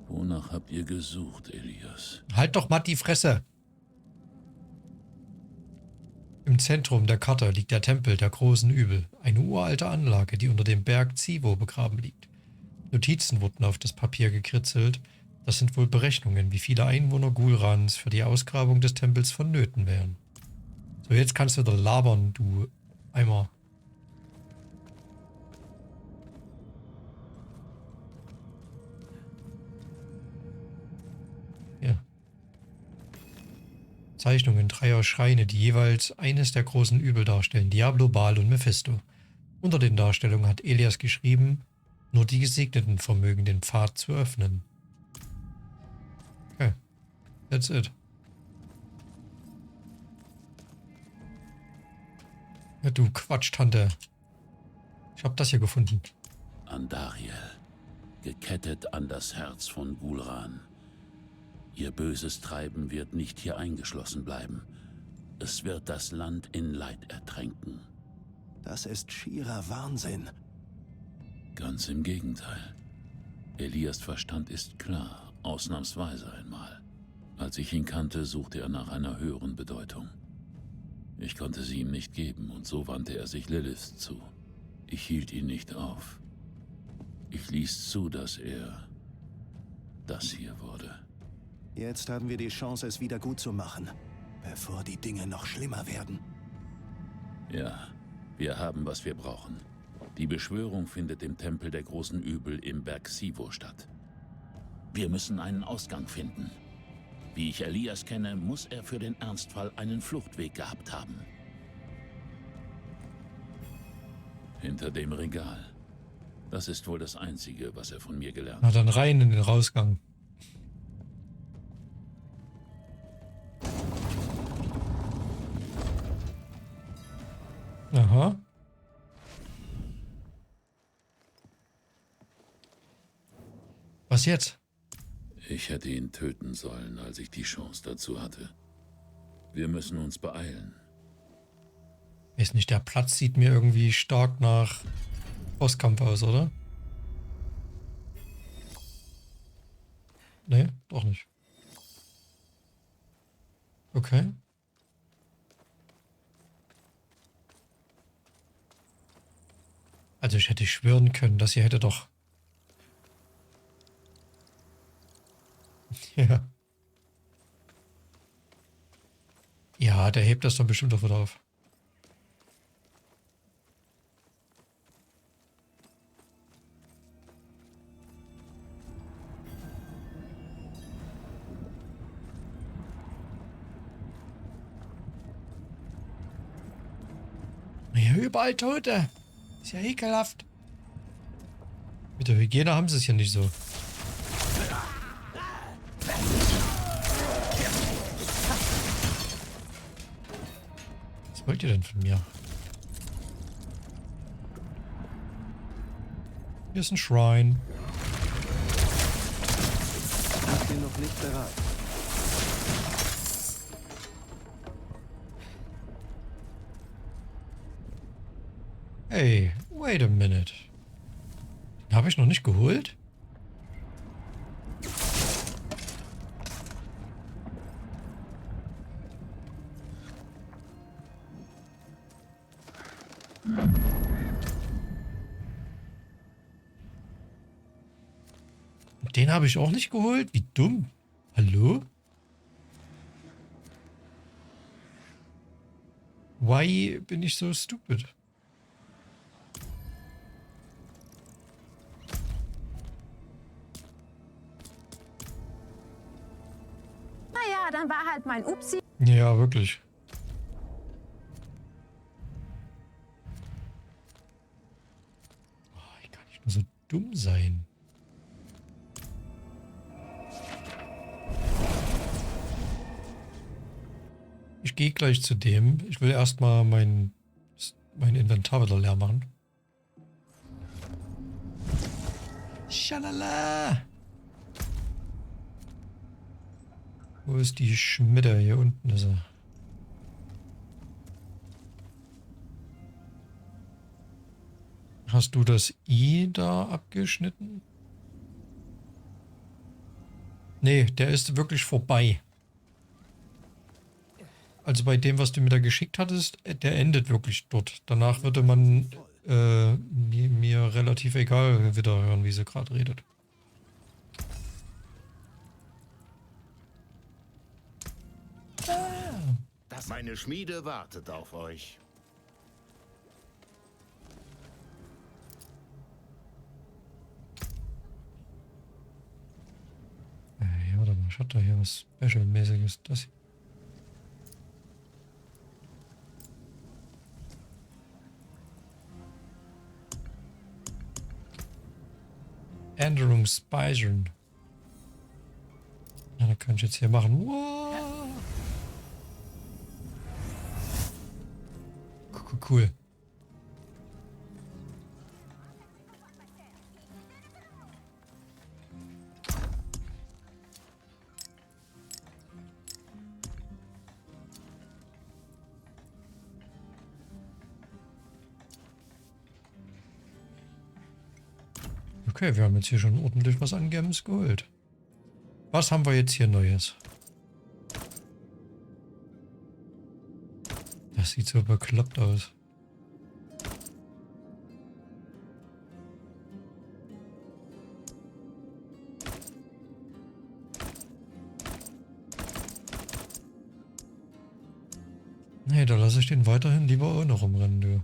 Wonach habt ihr gesucht, Elias? Halt doch mal die Fresse! Im Zentrum der Karte liegt der Tempel der großen Übel, eine uralte Anlage, die unter dem Berg Zivo begraben liegt. Notizen wurden auf das Papier gekritzelt. Das sind wohl Berechnungen, wie viele Einwohner Gulrans für die Ausgrabung des Tempels vonnöten wären. So, jetzt kannst du wieder labern, du Eimer. Ja. Zeichnungen dreier Schreine, die jeweils eines der großen Übel darstellen. Diablo, Baal und Mephisto. Unter den Darstellungen hat Elias geschrieben, nur die Gesegneten vermögen den Pfad zu öffnen. Okay. That's it. Ja, du Quatsch-Tante. Ich hab das hier gefunden. Andariel, gekettet an das Herz von Gulran. Ihr böses Treiben wird nicht hier eingeschlossen bleiben. Es wird das Land in Leid ertränken. Das ist schierer Wahnsinn. Ganz im Gegenteil. Elias' Verstand ist klar. Ausnahmsweise einmal. Als ich ihn kannte, suchte er nach einer höheren Bedeutung. Ich konnte sie ihm nicht geben, und so wandte er sich Lilith zu. Ich hielt ihn nicht auf. Ich ließ zu, dass er das hier wurde. Jetzt haben wir die Chance, es wieder gut zu machen, bevor die Dinge noch schlimmer werden. Ja, wir haben, was wir brauchen. Die Beschwörung findet im Tempel der großen Übel im Berg Zivo statt. Wir müssen einen Ausgang finden. Wie ich Elias kenne, muss er für den Ernstfall einen Fluchtweg gehabt haben. Hinter dem Regal. Das ist wohl das Einzige, was er von mir gelernt hat. Na dann rein in den Rausgang. Aha. Was jetzt? Ich hätte ihn töten sollen, als ich die Chance dazu hatte. Wir müssen uns beeilen. Ist nicht, der Platz sieht mir irgendwie stark nach Bosskampf aus, oder? Nee, doch nicht. Okay. Also ich hätte schwören können, das hier hätte doch... Ja. Ja, der hebt das dann bestimmt auch wieder auf. Hier überall Tote. Ist ja ekelhaft. Mit der Hygiene haben sie es ja nicht so. Was wollt ihr denn von mir? Hier ist ein Shrine. Ich bin noch nicht bereit. Hey, wait a minute. Den habe ich noch nicht geholt? Den habe ich auch nicht geholt? Wie dumm. Hallo? Why bin ich so stupid? Naja, dann war halt mein Upsi. Ja, wirklich. Oh, ich kann nicht nur so dumm sein. Ich gehe gleich zu dem. Ich will erstmal mein Inventar wieder leer machen. Schalala! Wo ist die Schmiede? Hier unten ist er. Hast du das I da abgeschnitten? Nee, der ist wirklich vorbei. Also bei dem, was du mir da geschickt hattest, der endet wirklich dort. Danach würde man mir relativ egal wieder hören, wie sie gerade redet. Meine Schmiede wartet auf euch. Ja, warte mal, ich hatte hier was Special-mäßiges. Das hier. Änderung speichern. Ja, da kann ich jetzt hier machen. Wow. Cool. Okay, wir haben jetzt hier schon ordentlich was an Gems geholt. Was haben wir jetzt hier Neues? Das sieht so bekloppt aus. Nee, da lasse ich den weiterhin lieber auch noch rumrennen, du.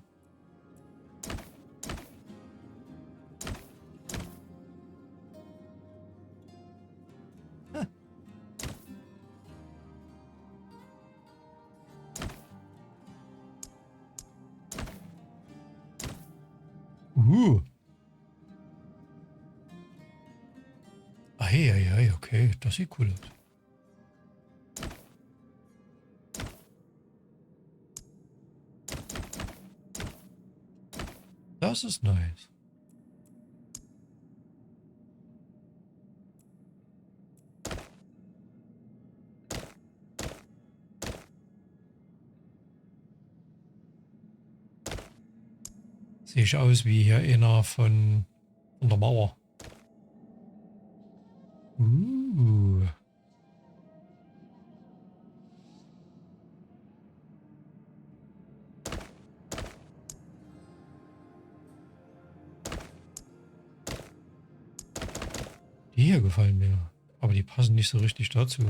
Ei, okay, das sieht cool aus. Das ist nice. Sehe ich aus wie hier einer von der Mauer. Die hier gefallen mir. Aber die passen nicht so richtig dazu.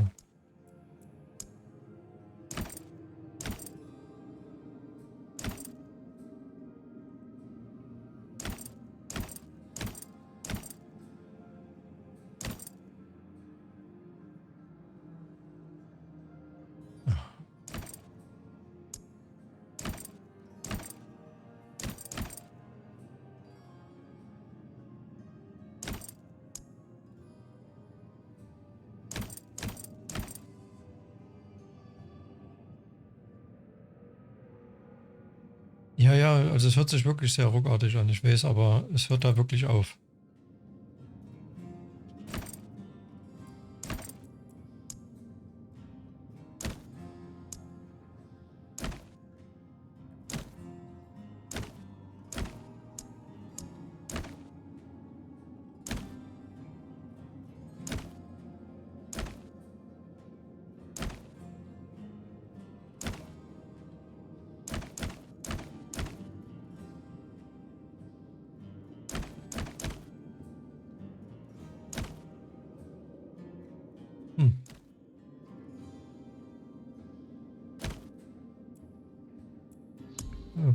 Ja, also es hört sich wirklich sehr ruckartig an, ich weiß, aber es hört da wirklich auf.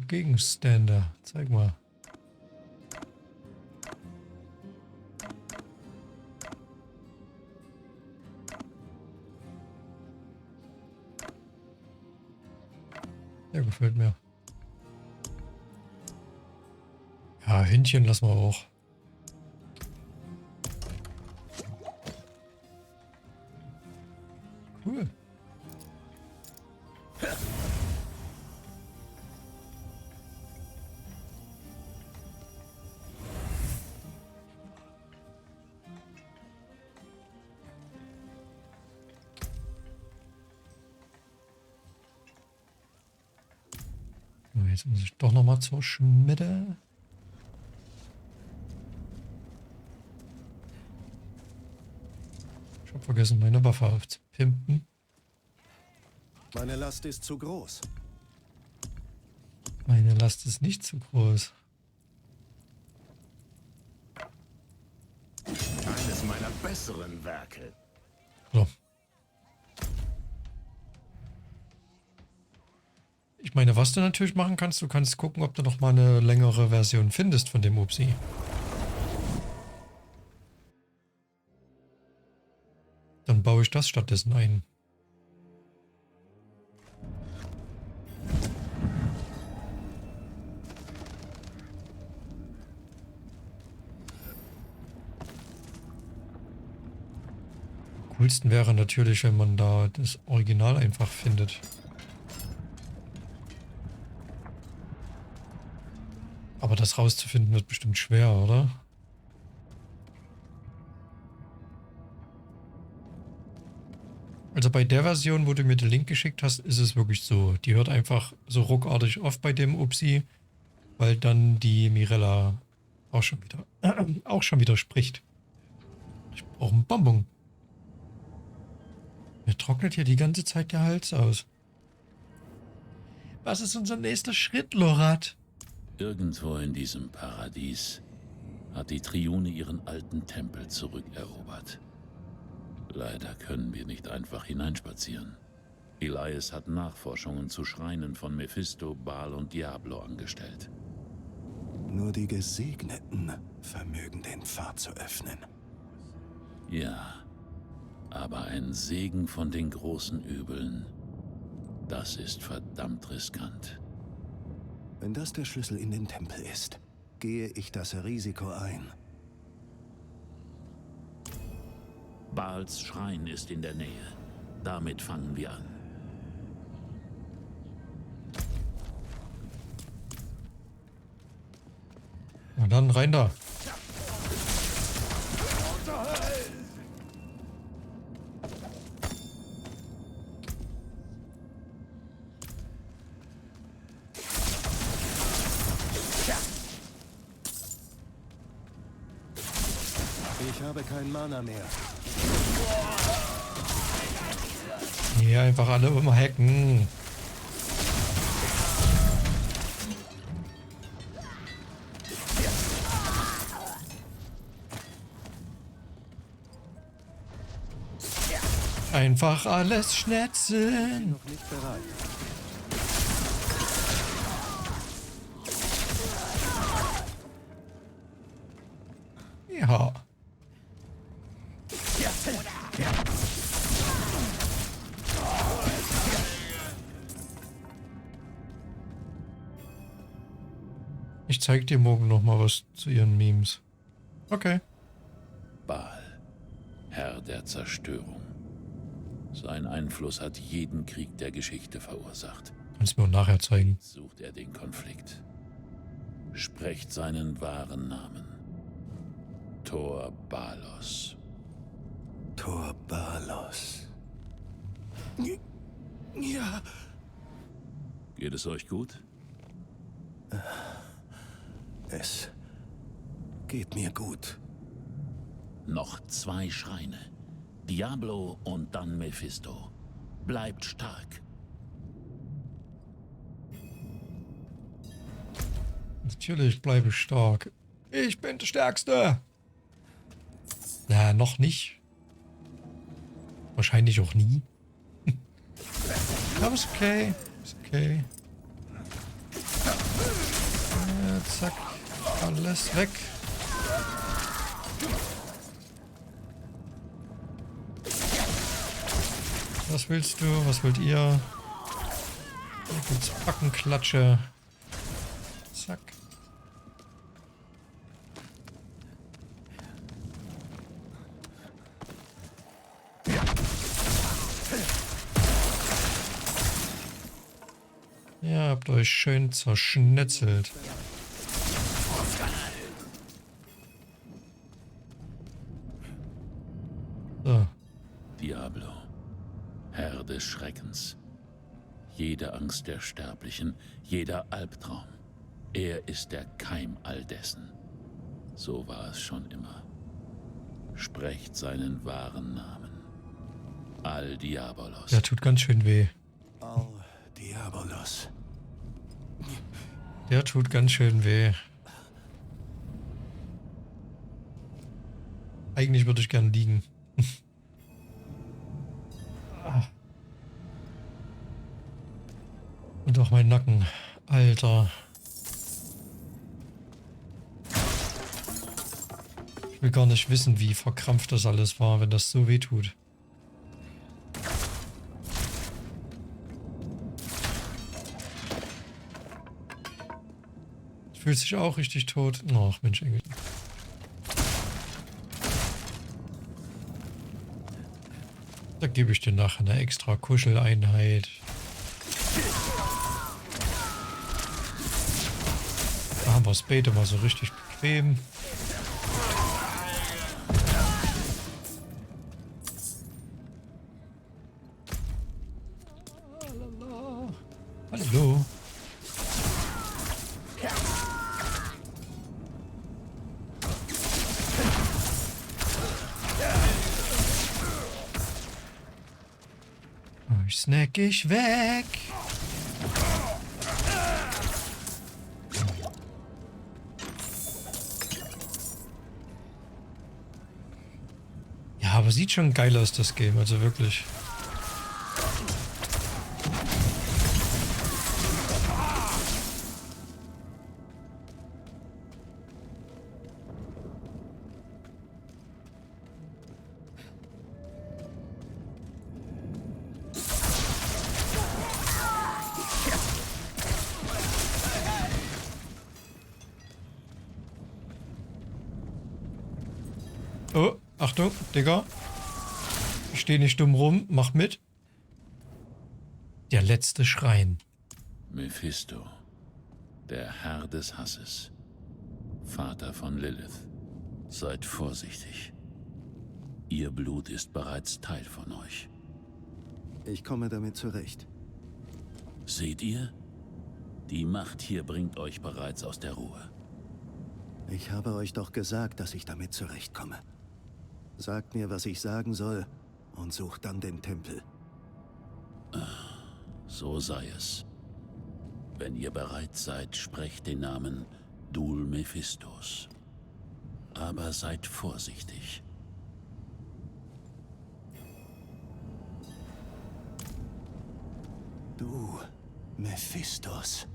Gegenstände. Zeig mal. Der gefällt mir. Ja, Hündchen lassen wir auch. Cool. So, jetzt muss ich doch noch mal zur Schmiede. Ich habe vergessen, meine Waffe aufzupimpen. Meine Last ist zu groß. Meine Last ist nicht zu groß. Eines meiner besseren Werke. So. Ich meine, was du natürlich machen kannst, du kannst gucken, ob du noch mal eine längere Version findest von dem Upsi. Dann baue ich das stattdessen ein. Am coolsten wäre natürlich, wenn man da das Original einfach findet. Aber das rauszufinden wird bestimmt schwer, oder? Also bei der Version, wo du mir den Link geschickt hast, ist es wirklich so. Die hört einfach so ruckartig auf bei dem Upsi, weil dann die Mirella auch schon wieder spricht. Ich brauche einen Bonbon. Mir trocknet hier die ganze Zeit der Hals aus. Was ist unser nächster Schritt, Lorat? Irgendwo in diesem Paradies hat die Triune ihren alten Tempel zurückerobert. Leider können wir nicht einfach hineinspazieren. Elias hat Nachforschungen zu Schreinen von Mephisto, Baal und Diablo angestellt. Nur die Gesegneten vermögen den Pfad zu öffnen. Ja, aber ein Segen von den großen Übeln, das ist verdammt riskant. Wenn das der Schlüssel in den Tempel ist, gehe ich das Risiko ein. Baals Schrein ist in der Nähe. Damit fangen wir an. Na dann rein da. Ich habe kein Mana mehr. Hier einfach alle immer hacken. Einfach alles schnetzeln. Noch nicht bereit. Ja. Ich zeig dir morgen noch mal was zu ihren Memes. Okay. Baal, Herr der Zerstörung. Sein Einfluss hat jeden Krieg der Geschichte verursacht. Kannst du mir auch nachher zeigen. Sucht er den Konflikt. Sprecht seinen wahren Namen. Tor Balos. Tor Balos. Ja. Geht es euch gut? Es geht mir gut. Noch 2 Schreine. Diablo und dann Mephisto. Bleibt stark. Natürlich bleibe ich stark. Ich bin der Stärkste. Na, noch nicht. Wahrscheinlich auch nie. Aber ist okay. Ist okay. zack. Alles weg. Was willst du? Was wollt ihr? Hier gibt's Backenklatsche. Zack. Ihr habt euch schön zerschnetzelt. So. Diablo, Herr des Schreckens. Jede Angst der Sterblichen, jeder Albtraum. Er ist der Keim all dessen. So war es schon immer. Sprecht seinen wahren Namen. Al Diabolos. Der tut ganz schön weh. Al Diabolos. Der tut ganz schön weh. Eigentlich würde ich gern liegen. Und auch mein Nacken. Alter. Ich will gar nicht wissen, wie verkrampft das alles war, wenn das so weh tut. Fühlt sich auch richtig tot. Ach Mensch, irgendwie. Da gebe ich dir nachher eine extra Kuscheleinheit. Da haben wir das Bait immer so richtig bequem. Hallo. Snack ich weg. Ja, aber sieht schon geil aus, das Game, also wirklich. Oh, Achtung, Digga. Ich stehe nicht dumm rum, mach mit. Der letzte Schrein. Mephisto, der Herr des Hasses, Vater von Lilith. Seid vorsichtig. Ihr Blut ist bereits Teil von euch. Ich komme damit zurecht. Seht ihr? Die Macht hier bringt euch bereits aus der Ruhe. Ich habe euch doch gesagt, dass ich damit zurechtkomme. Sagt mir, was ich sagen soll, und sucht dann den Tempel. So sei es. Wenn ihr bereit seid, sprecht den Namen Dul Mephistos. Aber seid vorsichtig. Du, Mephistos.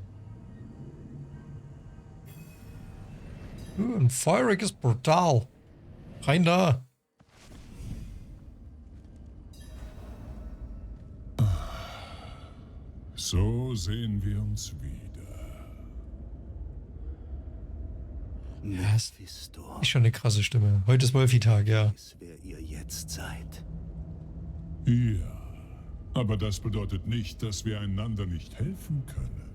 Ein feuriges Portal. Rein da. So sehen wir uns wieder. Ja, ist schon eine krasse Stimme. Heute ist Wolfi-Tag, ja. Wer ihr jetzt seid. Ja, aber das bedeutet nicht, dass wir einander nicht helfen können.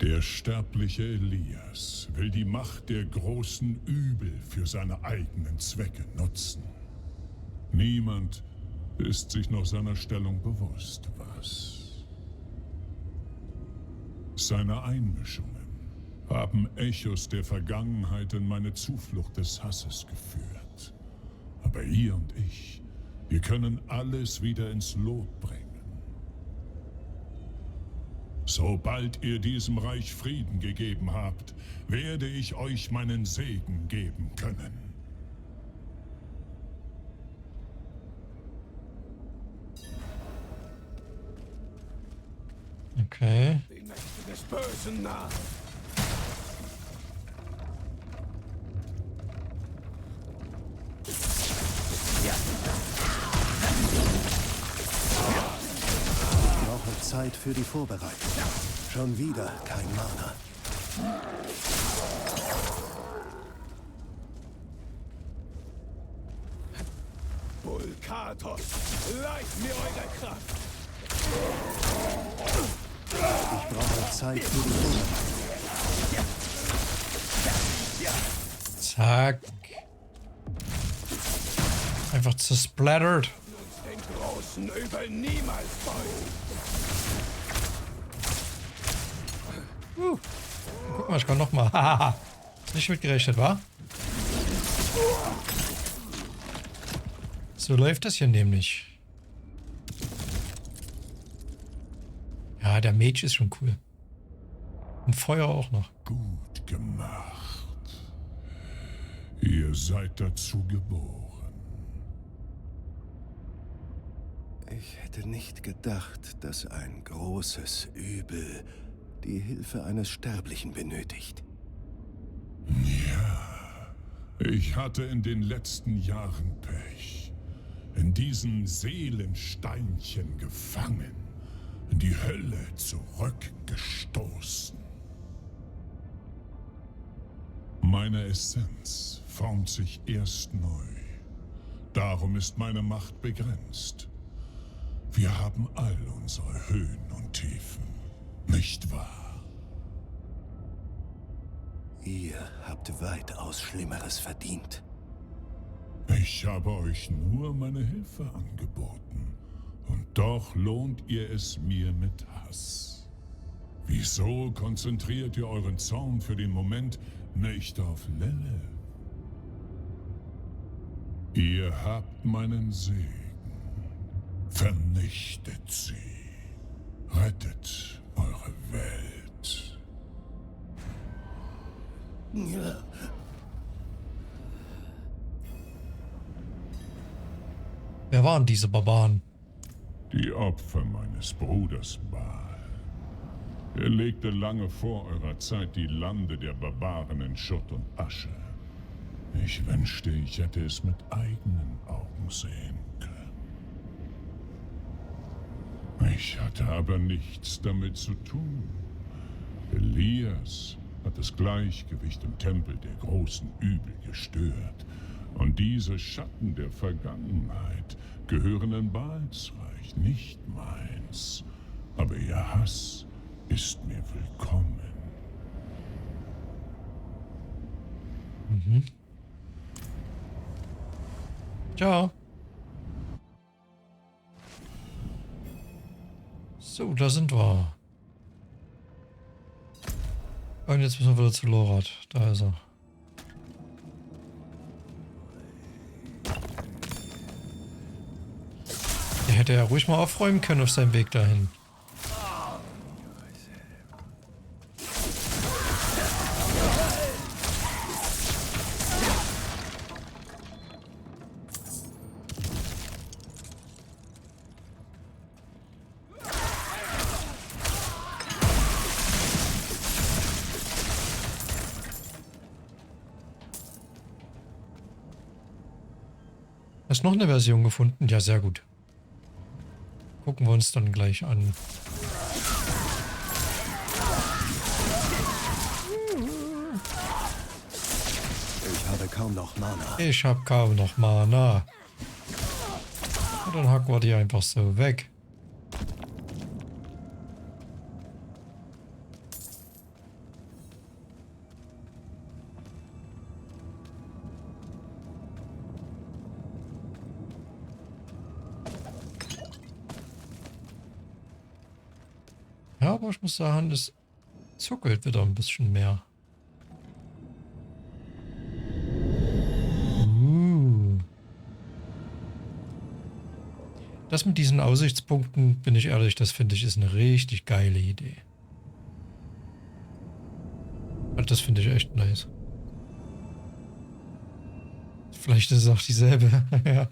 Der sterbliche Elias will die Macht der großen Übel für seine eigenen Zwecke nutzen. Niemand ist sich noch seiner Stellung bewusst, was? Seine Einmischungen haben Echos der Vergangenheit in meine Zuflucht des Hasses geführt. Aber ihr und ich, wir können alles wieder ins Lot bringen. Sobald ihr diesem Reich Frieden gegeben habt, werde ich euch meinen Segen geben können. Okay. Die Nächte des Bösen nah. für die Vorbereitung. Schon wieder kein Mana. Vulkatos, leicht mir eure Kraft. Ich brauche Zeit für die Vorbereitung. Zack. Einfach zersplattert. Den großen Übel niemals beugen. Guck mal, ich kann nochmal. Haha. Nicht mitgerechnet, wa? So läuft das hier nämlich. Ja, der Mage ist schon cool. Und Feuer auch noch. Gut gemacht. Ihr seid dazu geboren. Ich hätte nicht gedacht, dass ein großes Übel die Hilfe eines Sterblichen benötigt. Ja, ich hatte in den letzten Jahren Pech. In diesen Seelensteinchen gefangen, in die Hölle zurückgestoßen. Meine Essenz formt sich erst neu. Darum ist meine Macht begrenzt. Wir haben all unsere Höhen und Tiefen, nicht wahr? Ihr habt weitaus Schlimmeres verdient. Ich habe euch nur meine Hilfe angeboten. Und doch lohnt ihr es mir mit Hass. Wieso konzentriert ihr euren Zorn für den Moment nicht auf Lelle? Ihr habt meinen Segen. Vernichtet sie. Rettet eure Welt. Ja. Wer waren diese Barbaren? Die Opfer meines Bruders Baal. Er legte lange vor eurer Zeit die Lande der Barbaren in Schutt und Asche. Ich wünschte, ich hätte es mit eigenen Augen sehen können. Ich hatte aber nichts damit zu tun. Elias hat das Gleichgewicht im Tempel der großen Übel gestört. Und diese Schatten der Vergangenheit gehören in Baals Reich, nicht meins. Aber ihr Hass ist mir willkommen. Mhm. Ciao. So, da sind wir. Und jetzt müssen wir wieder zu Lorat. Da ist er. Der hätte ja ruhig mal aufräumen können auf seinem Weg dahin. Hast noch eine Version gefunden? Ja, sehr gut. Gucken wir uns dann gleich an. Ich habe kaum noch Mana. Ich habe kaum noch Mana. Und dann hacken wir die einfach so weg. Ja, aber ich muss sagen, es zuckelt wieder ein bisschen mehr. Das mit diesen Aussichtspunkten, bin ich ehrlich, das finde ich ist eine richtig geile Idee. Und das finde ich echt nice. Vielleicht ist es auch dieselbe. Ja.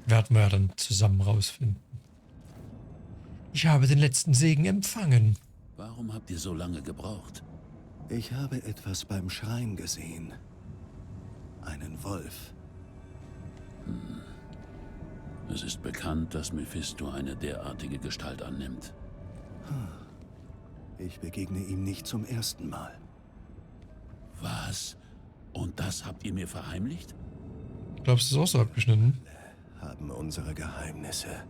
Werden wir ja dann zusammen rausfinden. Ich habe den letzten Segen empfangen. Warum habt ihr so lange gebraucht? Ich habe etwas beim Schrein gesehen. Einen Wolf. Es ist bekannt, dass Mephisto eine derartige Gestalt annimmt. Ich begegne ihm nicht zum ersten Mal. Was? Und das habt ihr mir verheimlicht? Glaubst du, es ist auch so abgeschnitten? Haben unsere Geheimnisse.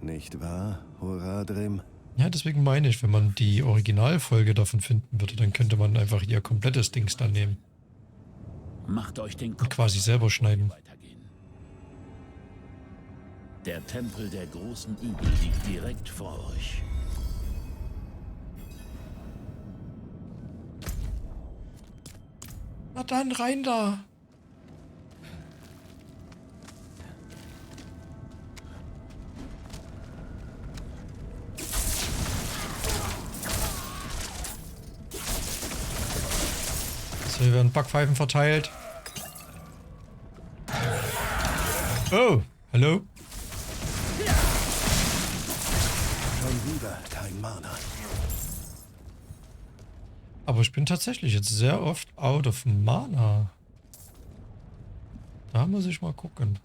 Nicht wahr, Horadrim? Ja, deswegen meine ich, wenn man die Originalfolge davon finden würde, dann könnte man einfach ihr komplettes Dings dann nehmen. Macht euch den Und Kopf quasi selber schneiden. Der Tempel der großen Übel liegt direkt vor euch. Na dann, rein da! So, hier werden Backpfeifen verteilt. Oh, hallo? Schon wieder kein Mana. Aber ich bin tatsächlich jetzt sehr oft out of Mana. Da muss ich mal gucken,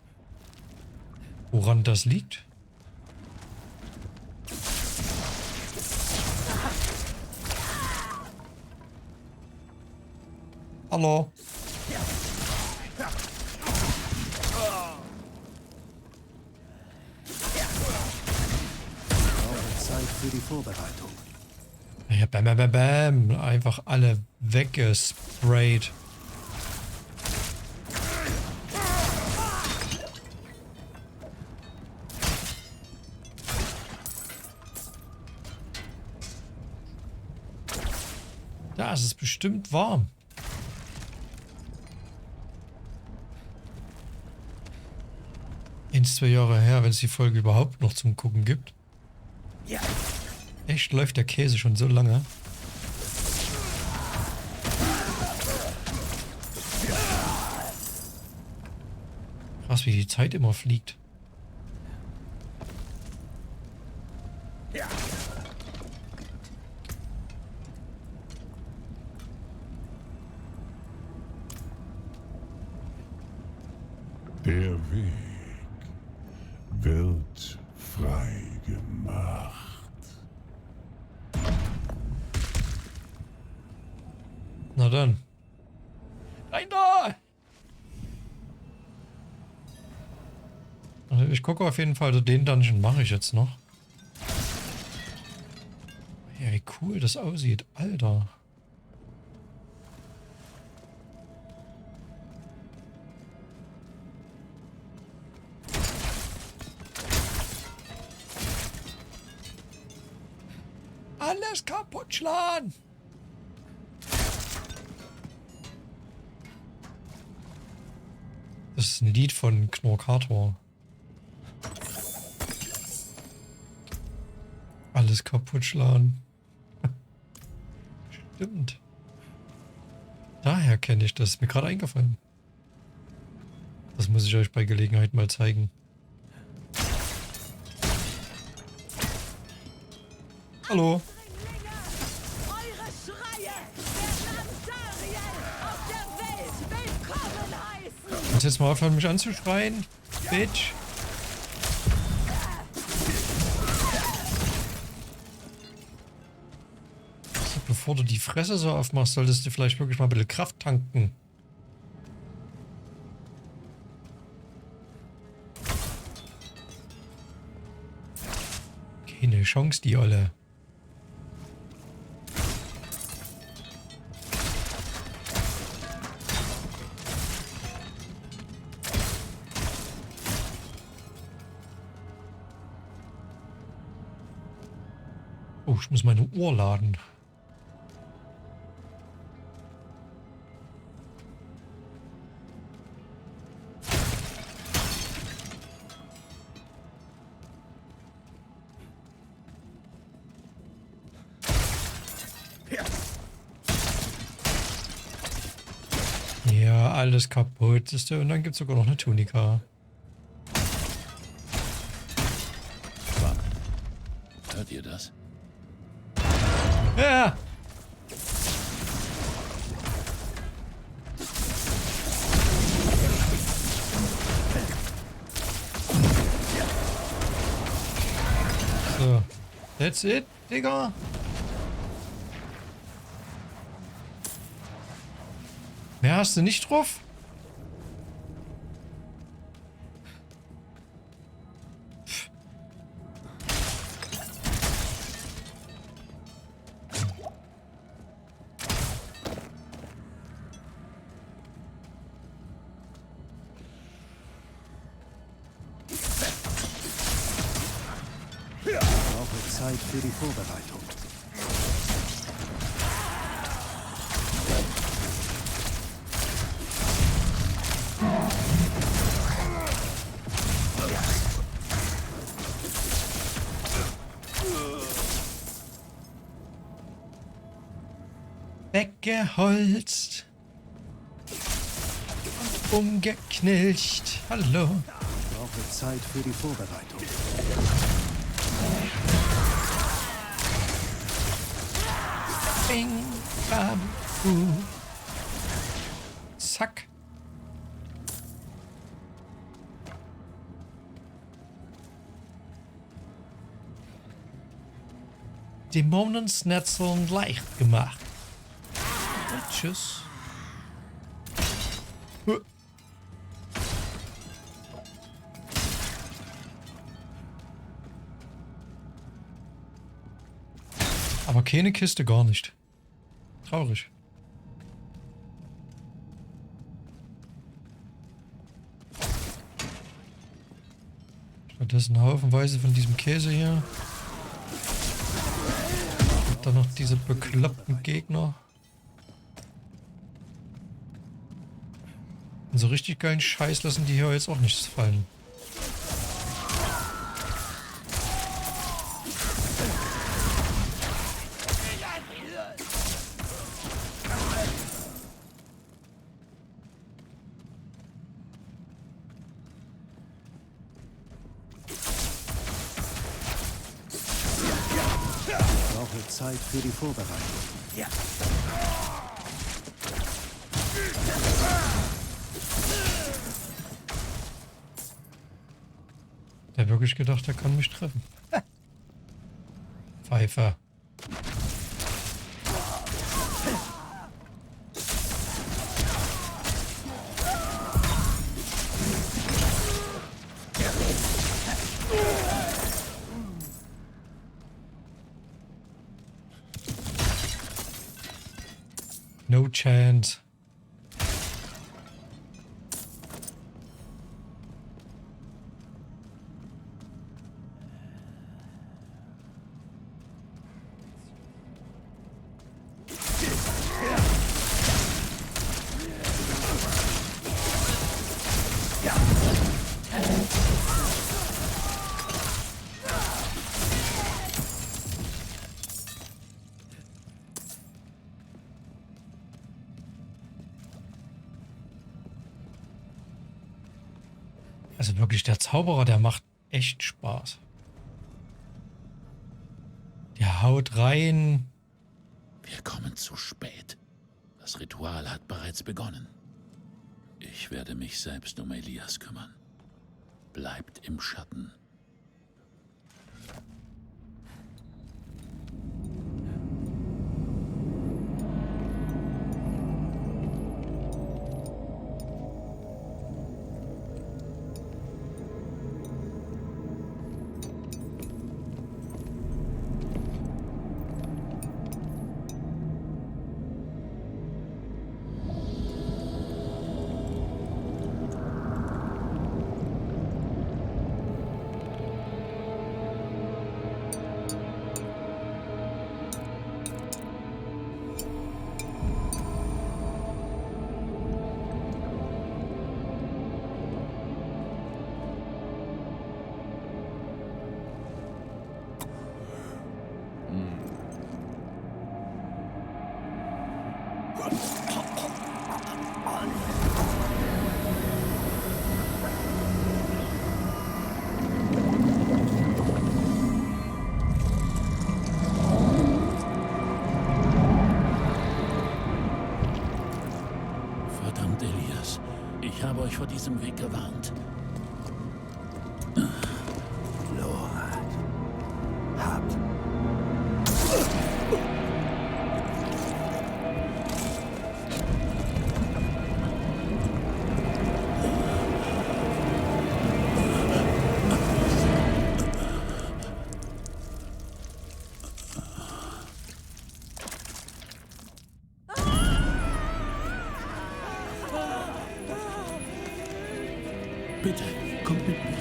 woran das liegt. Hallo. Zeit für die Vorbereitung. Ja, bam, bam, bam, bam. Einfach alle weggesprayt. Da ist es bestimmt warm. Zwei Jahre her, wenn es die Folge überhaupt noch zum Gucken gibt. Echt, läuft der Käse schon so lange? Krass, wie die Zeit immer fliegt. Der Weg wird frei gemacht. Na dann. Rein da! Also ich gucke auf jeden Fall, also den Dungeon mache ich jetzt noch. Ja, wie cool das aussieht, Alter. Alles kaputt schlagen! Das ist ein Lied von Knorkator. Alles kaputt schlagen. Stimmt. Daher kenne ich das. Ist mir gerade eingefallen. Das muss ich euch bei Gelegenheit mal zeigen. Hallo. Eure Schreie werden Dariel auf der Welt willkommen heißen! Kannst jetzt mal aufhören, mich anzuschreien? Bitch. So, bevor du die Fresse so aufmachst, solltest du vielleicht wirklich mal ein bisschen Kraft tanken. Keine Chance, die Olle. Oh, ich muss meine Uhr laden. Ja, alles kaputt. Und dann gibt es sogar noch eine Tunika. Hört ihr das? Ja! That's it, Digga. Mehr hast du nicht drauf? Brauche Zeit für die Vorbereitung. Weggeholzt. Und umgeknilcht. Hallo. Brauche Zeit für die Vorbereitung. Bing, bam, zack. Dämonensnetzeln leicht gemacht. Und tschüss. Aber keine Kiste, gar nicht. Traurig. Stattdessen haufenweise von diesem Käse hier. Und dann noch diese bekloppten Gegner. Und so richtig geilen Scheiß lassen die hier jetzt auch nichts fallen. Brauche Zeit für die Vorbereitung. Ja. Der hat wirklich gedacht, er kann mich treffen. Pfeifer. No chance. Also wirklich, der Zauberer, der macht echt Spaß. Der haut rein. Wir kommen zu spät. Das Ritual hat bereits begonnen. Ich werde mich selbst um Elias kümmern. Bleibt im Schatten. Verdammt, Elias. Ich habe euch vor diesem Weg gewarnt. Lora. Habt Bitte, kommt mit mir.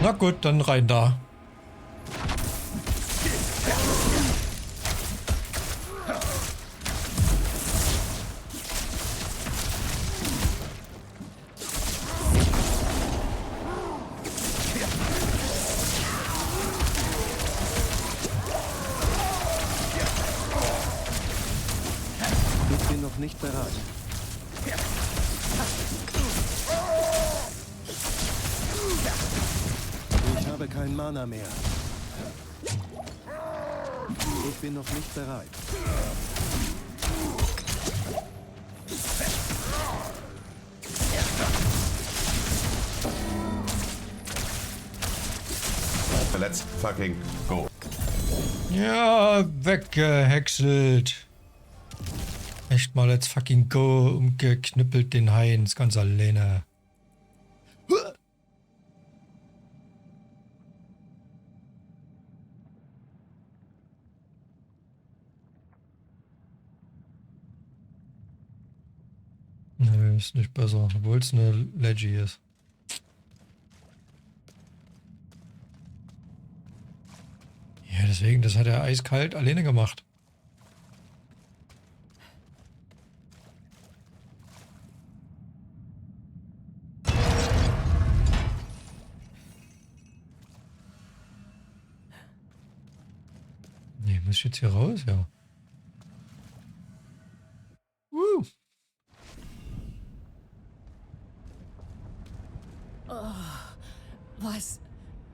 Na gut, dann rein da. Ich bin noch nicht bereit. Ich habe kein Mana mehr. Ich bin noch nicht bereit. Let's fucking go. Ja, weggehäckselt. Echt mal, let's fucking go. Umgeknüppelt den Heinz ganz alleine. Nee, ist nicht besser, obwohl es eine Leggy ist. Ja, deswegen, das hat er eiskalt alleine gemacht. Nee, muss ich jetzt hier raus? Ja.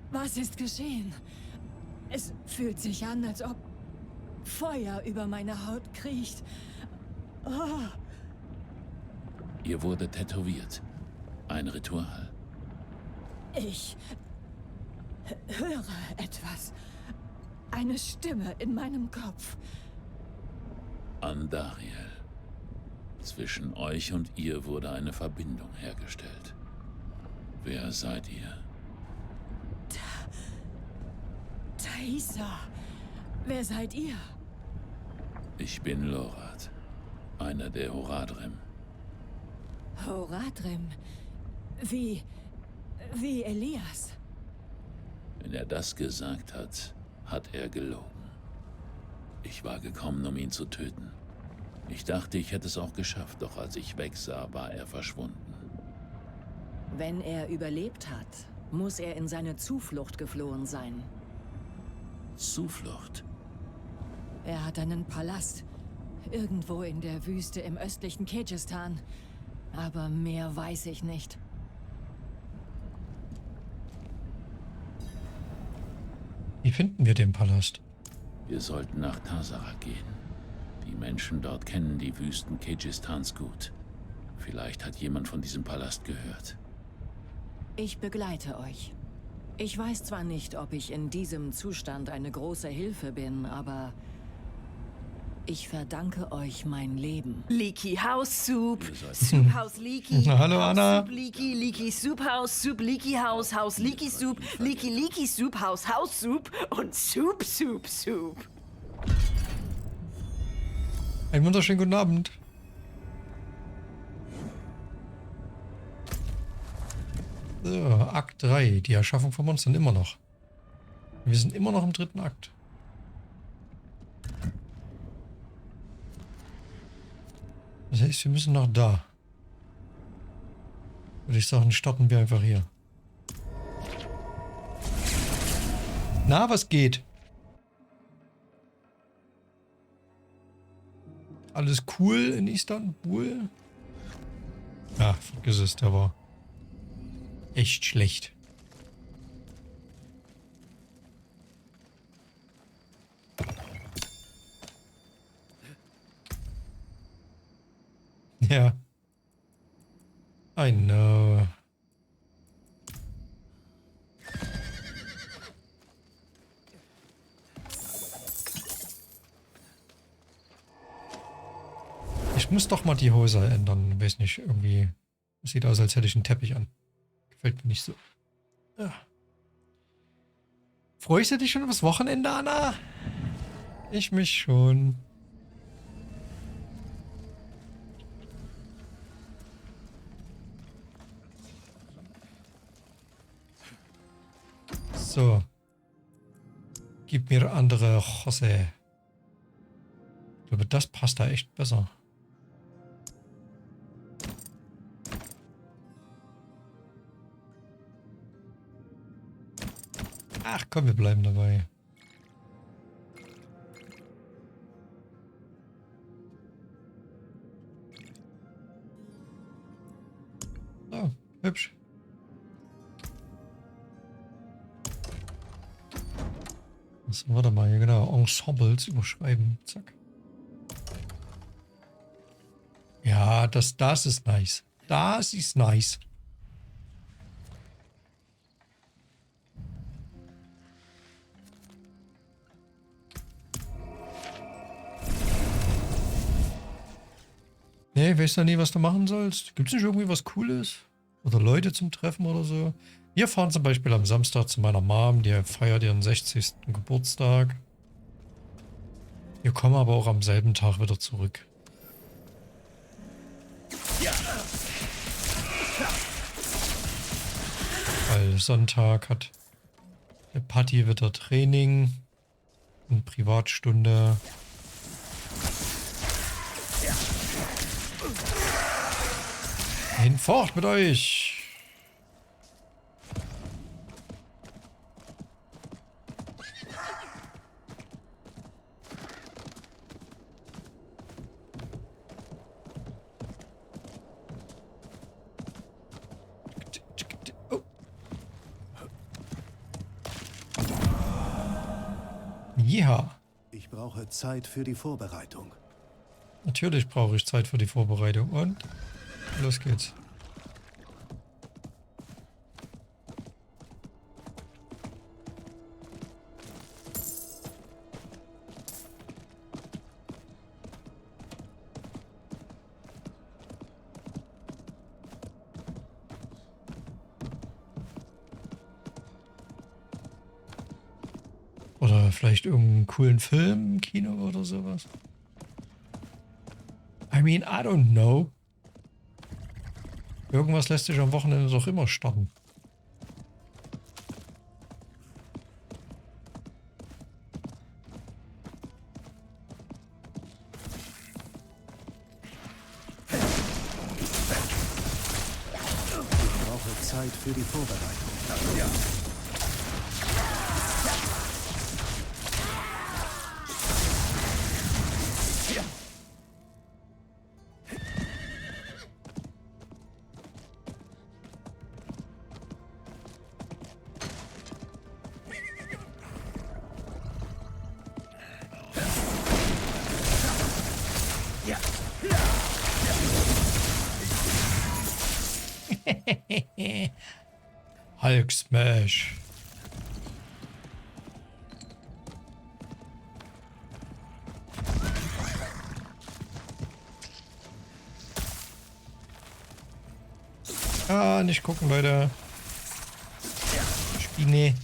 Was ist geschehen? Es fühlt sich an, als ob Feuer über meine Haut kriecht. Oh. Ihr wurde tätowiert. Ein Ritual. Ich höre etwas. Eine Stimme in meinem Kopf. Andariel. Zwischen euch und ihr wurde eine Verbindung hergestellt. Wer seid ihr? Thaisa, wer seid ihr? Ich bin Lorat, einer der Horadrim. Horadrim? Wie Elias? Wenn er das gesagt hat, hat er gelogen. Ich war gekommen, um ihn zu töten. Ich dachte, ich hätte es auch geschafft, doch als ich wegsah, war er verschwunden. Wenn er überlebt hat, muss er in seine Zuflucht geflohen sein. Zuflucht? Er hat einen Palast. Irgendwo in der Wüste im östlichen Kirgisistan. Aber mehr weiß ich nicht. Wie finden wir den Palast? Wir sollten nach Tasara gehen. Die Menschen dort kennen die Wüsten Kirgisistans gut. Vielleicht hat jemand von diesem Palast gehört. Ich begleite euch. Ich weiß zwar nicht, ob ich in diesem Zustand eine große Hilfe bin, aber ich verdanke euch mein Leben. Leaky House Soup, Soup House Leaky, Hallo, House Anna. Soup Leaky, Leaky Soup Leaky House, House Leaky Soup, Leaky Soup House Soup und Soup Soup Soup. Einen wunderschönen guten Abend. So, Akt 3, die Erschaffung von Monstern immer noch. Wir sind immer noch im 3. Akt. Das heißt, wir müssen nach da. Würde ich sagen, starten wir einfach hier. Na, was geht? Alles cool in Istanbul? Ja, vergiss es, der war echt schlecht. Ja. I know. Ich muss doch mal die Hose ändern. Weiß nicht, irgendwie. Sieht aus, als hätte ich einen Teppich an. Gefällt mir nicht so. Ja. Freust du dich schon aufs Wochenende, Anna? Ich mich schon. So. Gib mir andere Hose. Ich glaube, das passt da echt besser. Ach komm, wir bleiben dabei. Oh, hübsch. So, warte mal, hier genau. Ensembles überschreiben. Zack. Ja, das ist nice. Das ist nice. Nee, weißt du nie, was du machen sollst? Gibt es nicht irgendwie was Cooles? Oder Leute zum Treffen oder so? Wir fahren zum Beispiel am Samstag zu meiner Mom, die feiert ihren 60. Geburtstag. Wir kommen aber auch am selben Tag wieder zurück. Weil Sonntag hat der Patti wieder Training und Privatstunde. Hinfort mit euch! Ja. Ich brauche Zeit für die Vorbereitung. Natürlich brauche ich Zeit für die Vorbereitung und los geht's. Oder vielleicht irgendeinen coolen Film im Kino oder sowas. I mean, I don't know. Irgendwas lässt sich am Wochenende doch immer starten. Ich brauche Zeit für die Vorbereitung. Ja. Hulk Smash. Ah, nicht gucken, Leute. Spine.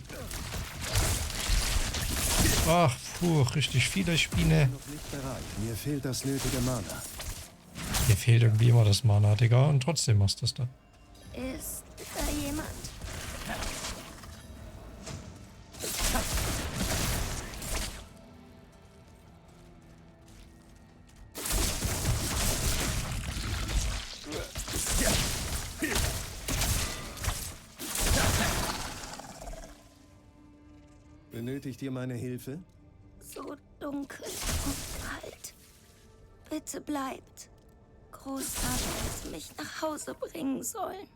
Ach, puh, richtig viele Spine. Mir fehlt das nötige Mana. Mir fehlt irgendwie immer das Mana, Digga. Und trotzdem machst du es dann. Ist da jemand? Benötigt ihr meine Hilfe? So dunkel und kalt. Bitte bleibt. Großvater hätte mich nach Hause bringen sollen.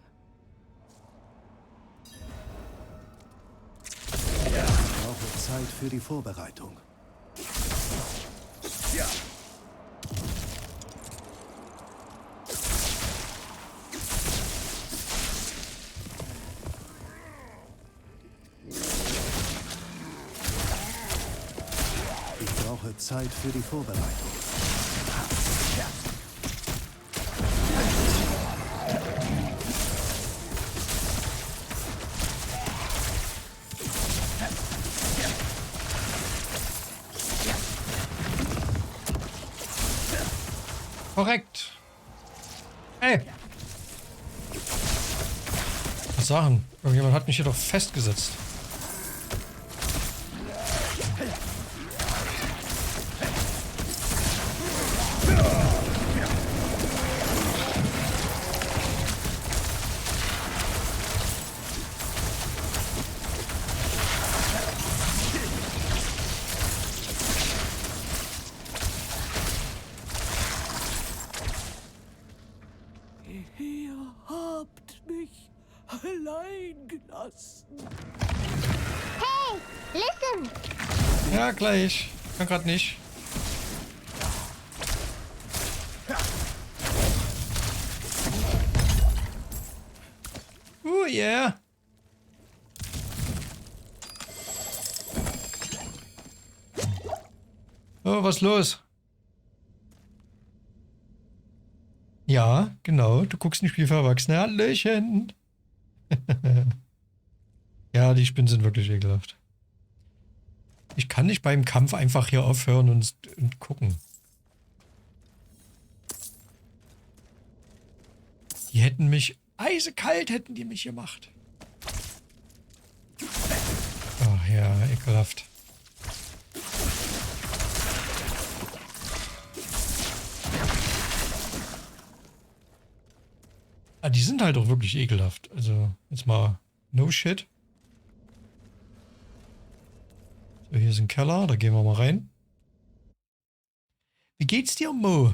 Ich brauche Zeit für die Vorbereitung. Ja. Ich brauche Zeit für die Vorbereitung. Korrekt. Ey. Was sagen? Irgendjemand hat mich hier doch festgesetzt. Ihr habt mich allein gelassen. Hey, listen! Ja, gleich. Kann grad nicht. Yeah. Oh, was ist los? Ja, genau. Du guckst ein Spiel für Erwachsene. Hallöchen. Ja, die Spinnen sind wirklich ekelhaft. Ich kann nicht beim Kampf einfach hier aufhören und gucken. Die hätten mich... Eisekalt hätten die mich gemacht. Ach ja, ekelhaft. Ah, die sind halt auch wirklich ekelhaft. Also, jetzt mal no shit. So, hier ist ein Keller, da gehen wir mal rein. Wie geht's dir, Mo?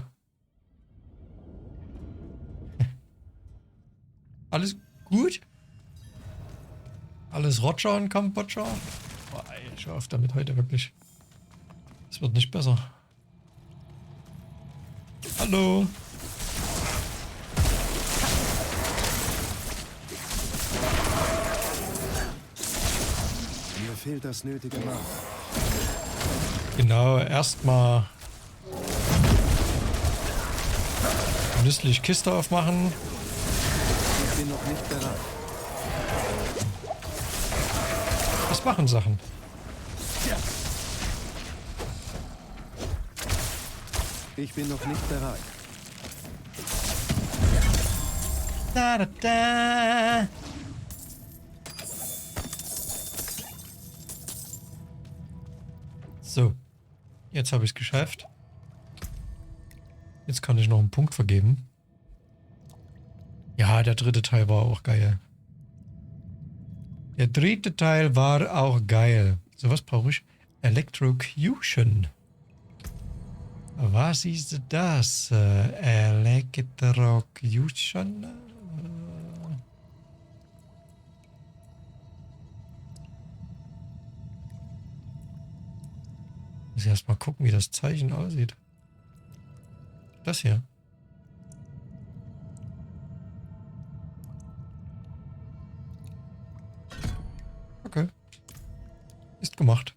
Alles gut? Alles Roger und Kambodscha? Boah, ey, ich hör auf damit heute wirklich. Es wird nicht besser. Hallo? Mir fehlt das nötige Maß. Genau, erstmal genüsslich Kiste aufmachen. Ich bin noch nicht bereit. Was machen Sachen? Ich bin noch nicht bereit. Da, da, da. So, jetzt habe ich es geschafft. Jetzt kann ich noch einen Punkt vergeben. Ja, der dritte Teil war auch geil. Der dritte Teil war auch geil. So, was brauche ich? Electrocution. Was ist das? Electrocution? Muss ich erst mal gucken, wie das Zeichen aussieht. Das hier. Okay. Ist gemacht.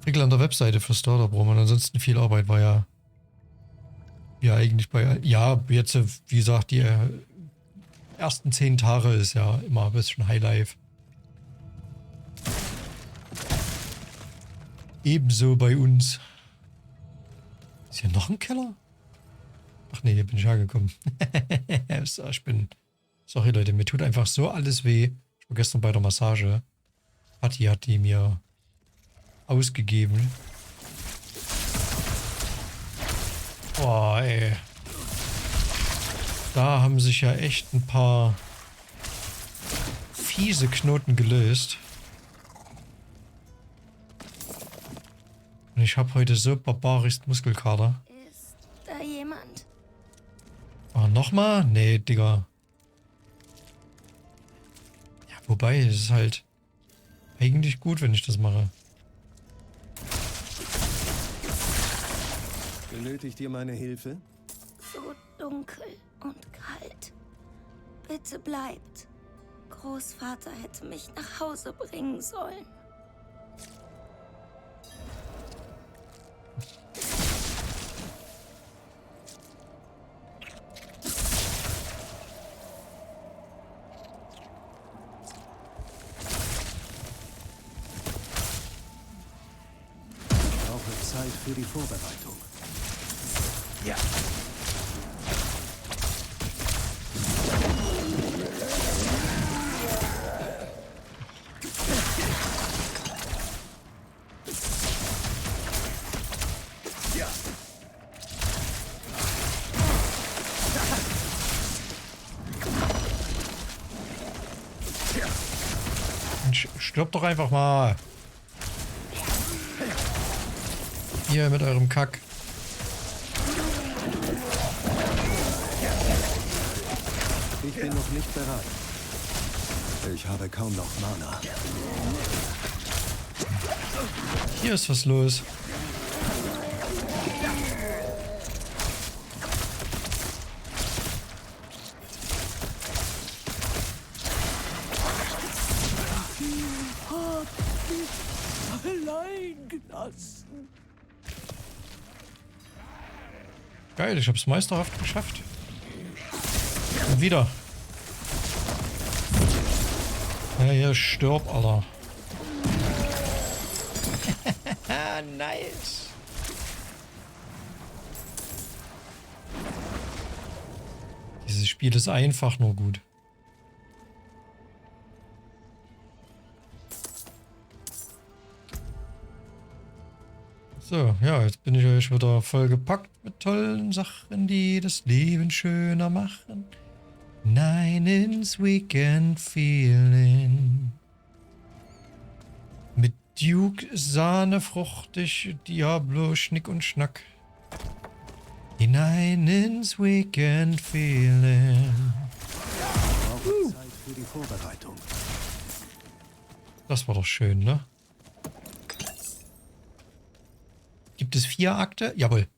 Frickel an der Webseite für Startup rum und ansonsten viel Arbeit war ja eigentlich bei, ja, jetzt, wie gesagt, die ersten 10 Tage ist ja immer ein bisschen Highlife. Ebenso bei uns. Ist hier noch ein Keller? Ach nee, hier bin ich hergekommen. So, ich bin... Sorry Leute, mir tut einfach so alles weh. Ich war gestern bei der Massage. Patti hat die mir ausgegeben. Boah, ey. Da haben sich ja echt ein paar fiese Knoten gelöst. Und ich habe heute so barbarisch Muskelkater. Ist da jemand? Oh, nochmal? Nee, Digga. Ja, wobei, es ist halt eigentlich gut, wenn ich das mache. Benötigt ihr meine Hilfe? So dunkel und kalt. Bitte bleibt. Großvater hätte mich nach Hause bringen sollen. Ich brauche Zeit für die Vorbereitung. Mensch, stirbt doch einfach mal. Hier mit eurem Kack. Ich bin noch nicht bereit. Ich habe kaum noch Mana. Hier ist was los. Allein gelassen. Geil, ich hab's meisterhaft geschafft. Und wieder. Ja, hier stirb, Alter. Nice. Dieses Spiel ist einfach nur gut. So, ja, jetzt bin ich euch wieder voll gepackt mit tollen Sachen, die das Leben schöner machen. Nein ins Weekend Feeling. Mit Duke, Sahne, fruchtig, Diablo, Schnick und Schnack. Hinein ins Weekend Feeling. Zeit für die Vorbereitung. Das war doch schön, ne? Gibt es 4 Akte? Jawohl.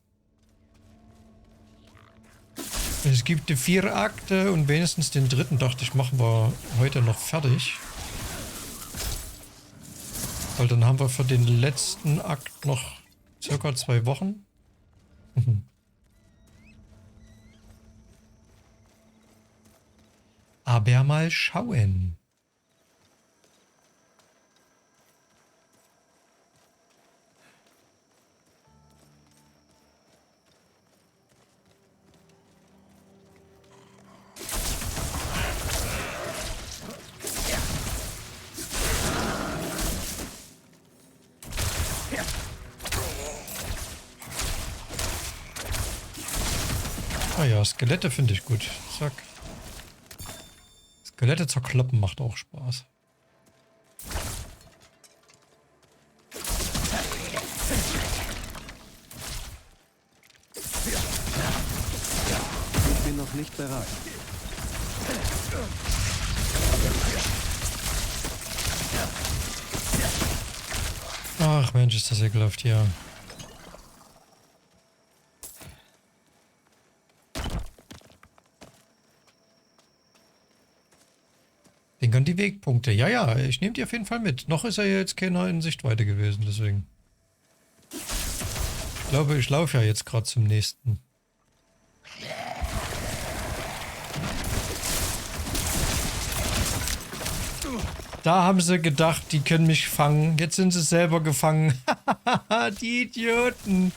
Es gibt 4 Akte und wenigstens den 3. dachte ich, machen wir heute noch fertig. Weil dann haben wir für den letzten Akt noch circa 2 Wochen. Aber mal schauen. Ah ja, Skelette finde ich gut. Zack. Skelette zerkloppen macht auch Spaß. Ich bin noch nicht bereit. Ach Mensch, ist das ekelhaft hier. Denk an die Wegpunkte. Ja, ja, ich nehme die auf jeden Fall mit. Noch ist er ja jetzt keiner in Sichtweite gewesen, deswegen. Ich glaube, ich laufe ja jetzt gerade zum nächsten. Da haben sie gedacht, die können mich fangen. Jetzt sind sie selber gefangen. Die Idioten.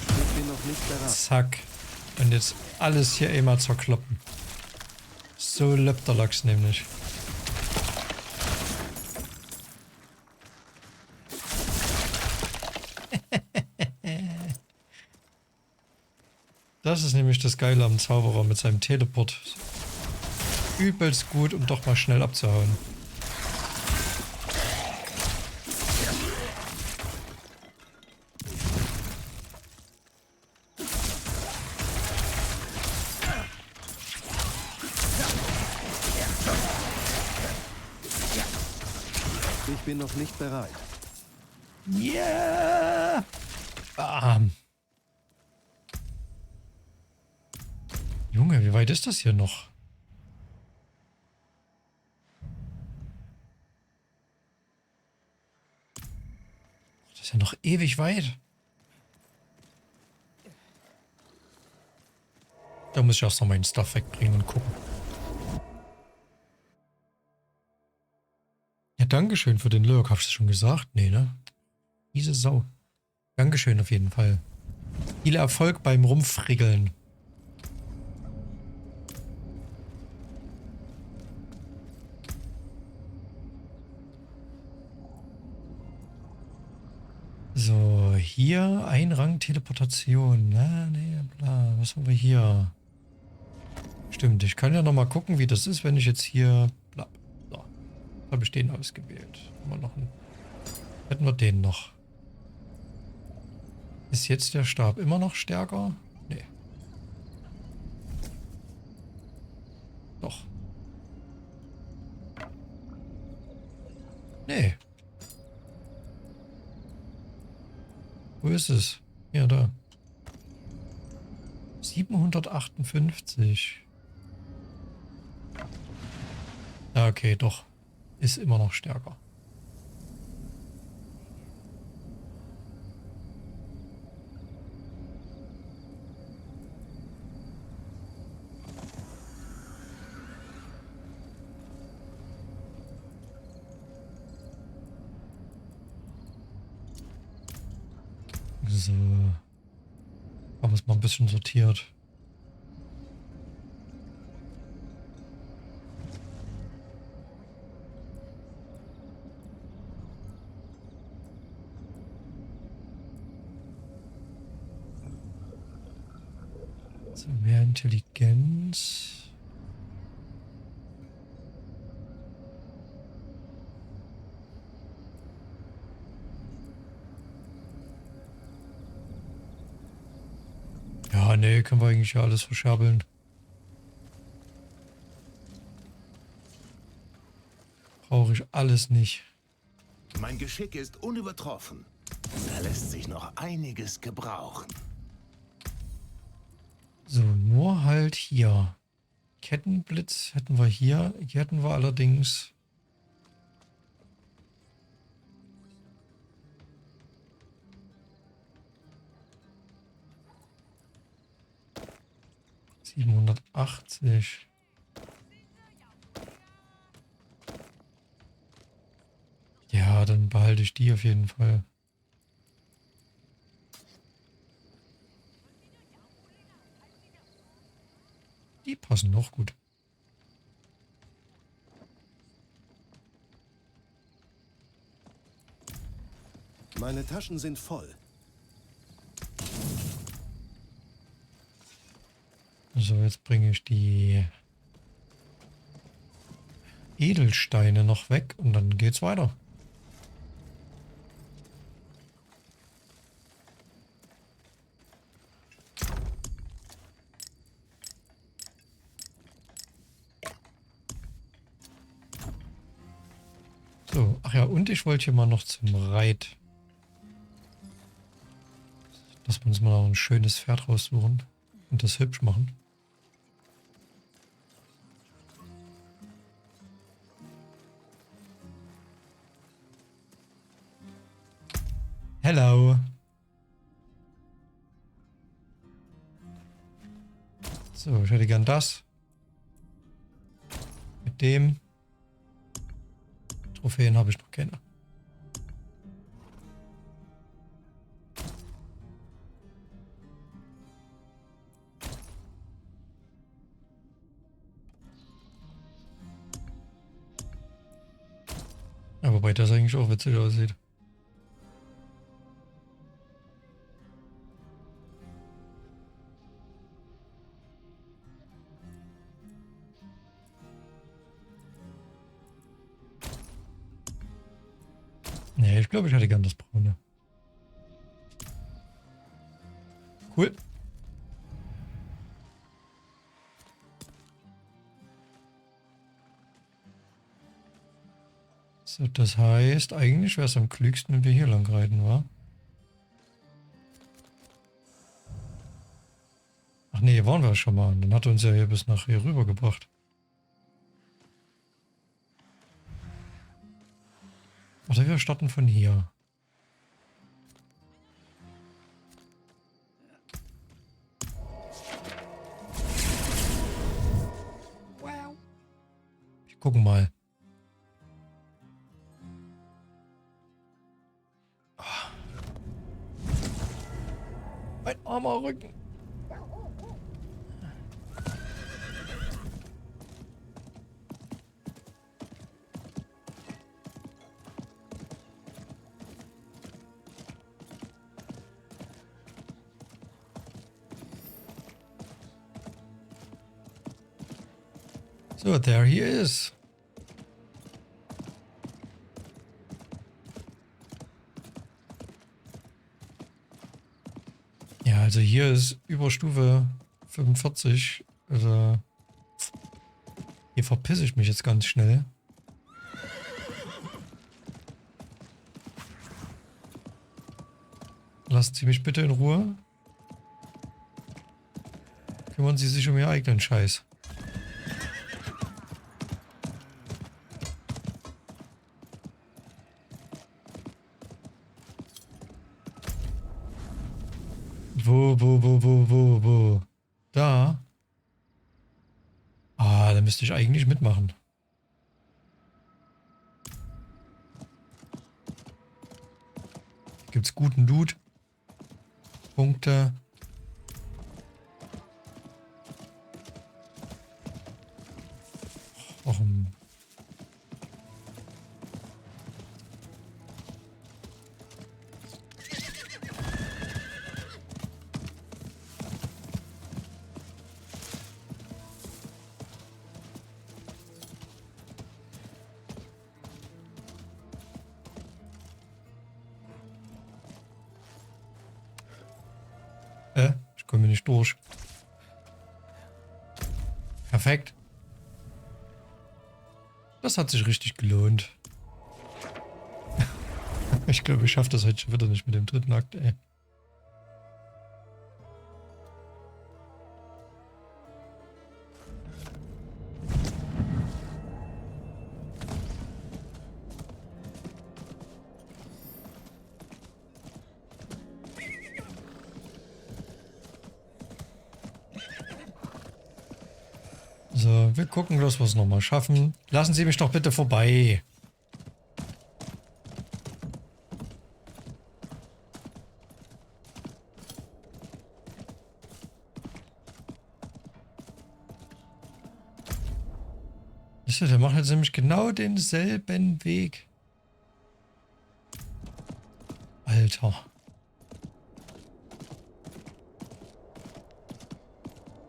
Ich bin noch nicht bereit. Zack. Und jetzt alles hier immer zerkloppen. So läuft der Lachs nämlich. Das ist nämlich das Geile am Zauberer mit seinem Teleport. Übelst gut, um doch mal schnell abzuhauen. Ich bin noch nicht bereit. Yeah! Bam. Junge, wie weit ist das hier noch? Das ist ja noch ewig weit. Da muss ich erst noch meinen Stuff wegbringen und gucken. Ja, Dankeschön für den Lurk. Hast du schon gesagt? Nee, ne? Diese Sau. Dankeschön auf jeden Fall. Viel Erfolg beim Rumfrickeln. So, hier ein Rang Teleportation. Na, nee, bla. Was haben wir hier? Stimmt, ich kann ja nochmal gucken, wie das ist, wenn ich jetzt hier... Bla. So, habe ich den ausgewählt. Haben wir noch einen... Hätten wir den noch. Ist jetzt der Stab immer noch stärker? Nee. Doch. Nee. Wo ist es? Ja, da. 758. Ja, okay, doch. Ist immer noch stärker. So. Haben wir es mal ein bisschen sortiert. So, mehr Intelligenz. Ja, nee, können wir eigentlich ja alles verscherbeln. Brauche ich alles nicht. Mein Geschick ist unübertroffen. Da lässt sich noch einiges gebrauchen. So, nur halt hier. Kettenblitz hätten wir hier. Hier hätten wir allerdings... ...780. Ja, dann behalte ich die auf jeden Fall. Die passen noch gut. Meine Taschen sind voll. So, jetzt bringe ich die Edelsteine noch weg und dann geht's weiter. So, ach ja, und ich wollte hier mal noch zum Reit. Dass wir uns mal noch ein schönes Pferd raussuchen und das hübsch machen. Hello. So, ich hätte gern das. Mit dem. Trophäen habe ich noch keine. Ja, wobei das eigentlich auch witzig aussieht. Nee, ich glaube, ich hätte gern das Braune. Cool. So, das heißt, eigentlich wäre es am klügsten, wenn wir hier lang reiten, wa? Ach nee, hier waren wir schon mal. Dann hat er uns ja hier bis nach hier rüber gebracht. Oder wir starten von hier. Wir gucken mal. Mein Arm. armer Rücken. So, there he is. Ja, also hier ist über Stufe 45. Also hier verpisse ich mich jetzt ganz schnell. Lassen Sie mich bitte in Ruhe. Kümmern Sie sich um Ihren eigenen Scheiß. Wo? Da? Ah, da müsste ich eigentlich mitmachen. Gibt's guten Loot? Punkte. Och, ich komme nicht durch. Perfekt. Das hat sich richtig gelohnt. Ich glaube, ich schaffe das heute schon wieder nicht mit dem dritten Akt, ey. So, wir gucken, dass wir es nochmal schaffen. Lassen Sie mich doch bitte vorbei. Der macht jetzt nämlich genau denselben Weg. Alter.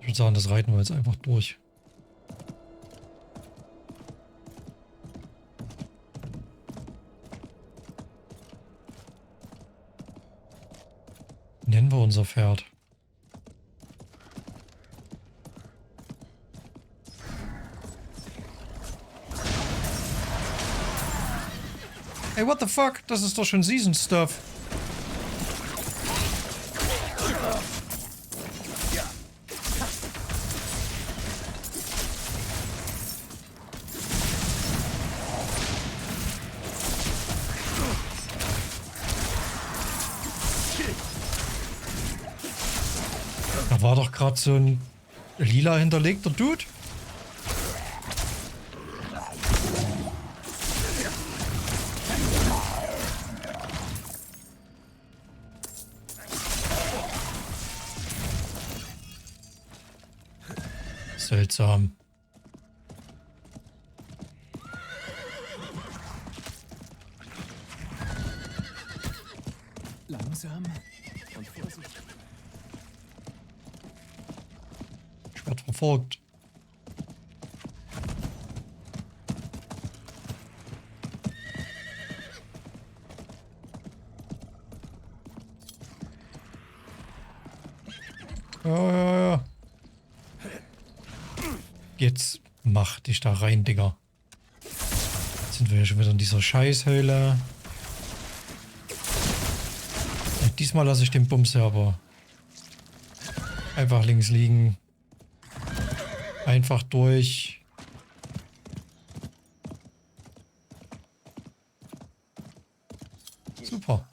Ich würde sagen, das reiten wir jetzt einfach durch. Nennen wir unser Pferd. Hey, what the fuck? Das ist doch schon Season Stuff. Da war doch gerade so ein lila hinterlegter Dude. Seltsam. Langsam und vorsichtig. Ich werde verfolgt. Ja. Jetzt mach dich da rein, Digga. Jetzt sind wir ja schon wieder in dieser Scheißhöhle. Ja, diesmal lasse ich den Bums aber einfach links liegen. Einfach durch. Super.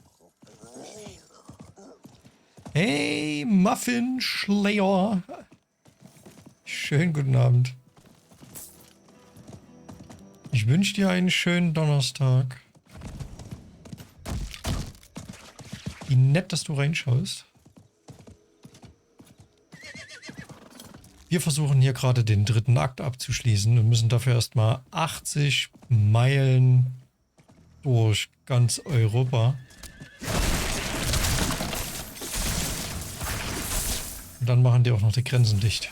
Hey, Muffin Slayer. Schönen guten Abend. Ich wünsche dir einen schönen Donnerstag. Wie nett, dass du reinschaust. Wir versuchen hier gerade den 3. Akt abzuschließen und müssen dafür erstmal 80 Meilen durch ganz Europa. Und dann machen die auch noch die Grenzen dicht.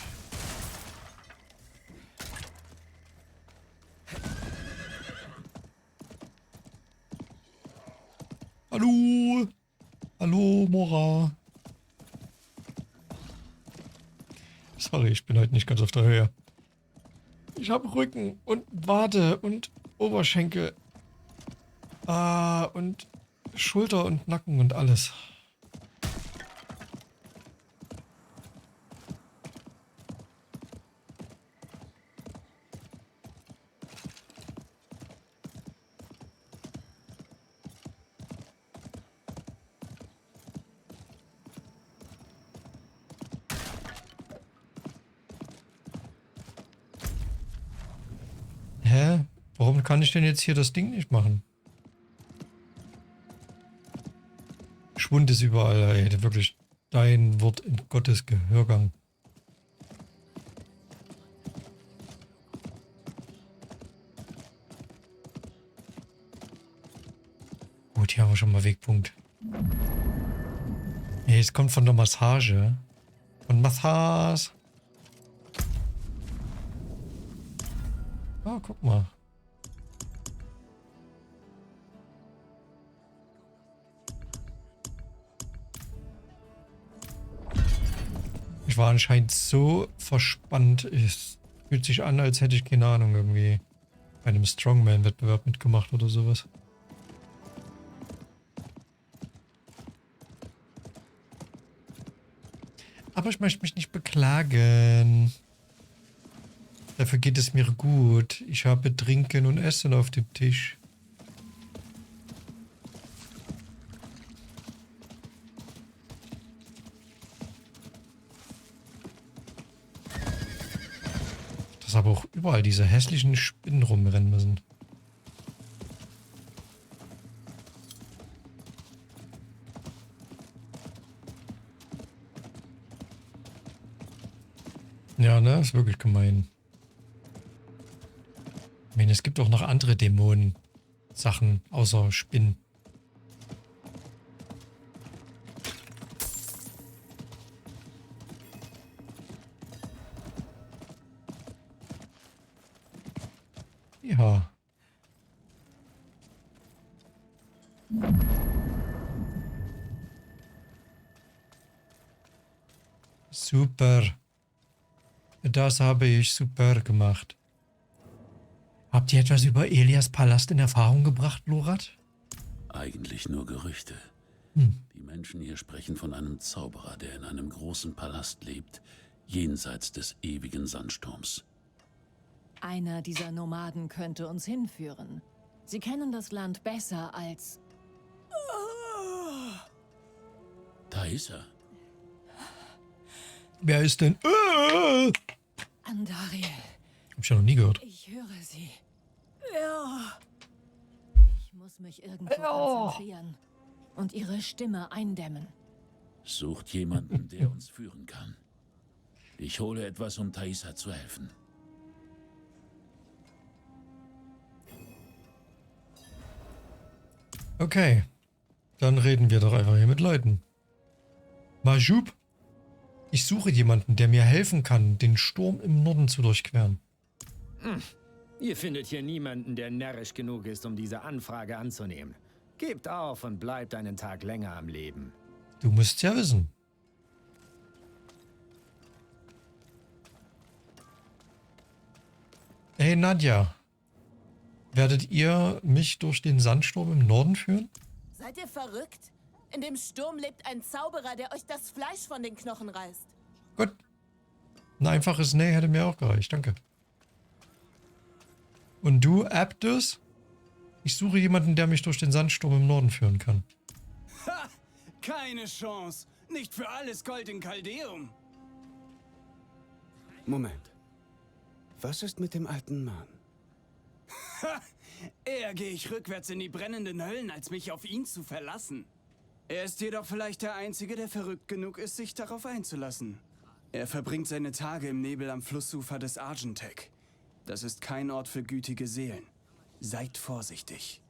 Hallo! Hallo, Mora! Sorry, ich bin heute nicht ganz auf der Höhe. Ich habe Rücken und Wade und Oberschenkel. Und Schulter und Nacken und alles. Hä? Warum kann ich denn jetzt hier das Ding nicht machen? Schwund ist überall, ey. Wirklich dein Wort in Gottes Gehörgang. Gut, hier haben wir schon mal Wegpunkt. Nee, es kommt von der Massage. Von Massage. Ah, guck mal. Ich war anscheinend so verspannt. Es fühlt sich an, als hätte ich keine Ahnung irgendwie bei einem Strongman-Wettbewerb mitgemacht oder sowas. Aber ich möchte mich nicht beklagen. Dafür geht es mir gut. Ich habe Trinken und Essen auf dem Tisch. Dass aber auch überall diese hässlichen Spinnen rumrennen müssen. Ja, ne? Ist wirklich gemein. Ich meine, es gibt auch noch andere Dämonen-Sachen außer Spinnen. Ja. Super. Das habe ich super gemacht. Habt ihr etwas über Elias Palast in Erfahrung gebracht, Lorat? Eigentlich nur Gerüchte. Hm. Die Menschen hier sprechen von einem Zauberer, der in einem großen Palast lebt, jenseits des ewigen Sandsturms. Einer dieser Nomaden könnte uns hinführen. Sie kennen das Land besser als... Da ist er. Wer ist denn? Andariel. Hab ich ja noch nie gehört. Ich höre sie. Ja. Ich muss mich irgendwo konzentrieren und ihre Stimme eindämmen. Sucht jemanden, der uns führen kann. Ich hole etwas, um Thaisa zu helfen. Okay. Dann reden wir doch einfach hier mit Leuten. Majub, ich suche jemanden, der mir helfen kann, den Sturm im Norden zu durchqueren. Ihr findet hier niemanden, der närrisch genug ist, um diese Anfrage anzunehmen. Gebt auf und bleibt einen Tag länger am Leben. Du musst ja wissen. Hey Nadja, werdet ihr mich durch den Sandsturm im Norden führen? Seid ihr verrückt? In dem Sturm lebt ein Zauberer, der euch das Fleisch von den Knochen reißt. Gut. Ein einfaches Nee hätte mir auch gereicht, danke. Und du, Abdus? Ich suche jemanden, der mich durch den Sandsturm im Norden führen kann. Ha! Keine Chance. Nicht für alles Gold in Kaldeum. Moment. Was ist mit dem alten Mann? Ha! Eher gehe ich rückwärts in die brennenden Höllen, als mich auf ihn zu verlassen. Er ist jedoch vielleicht der Einzige, der verrückt genug ist, sich darauf einzulassen. Er verbringt seine Tage im Nebel am Flussufer des Argentec. Das ist kein Ort für gütige Seelen. Seid vorsichtig.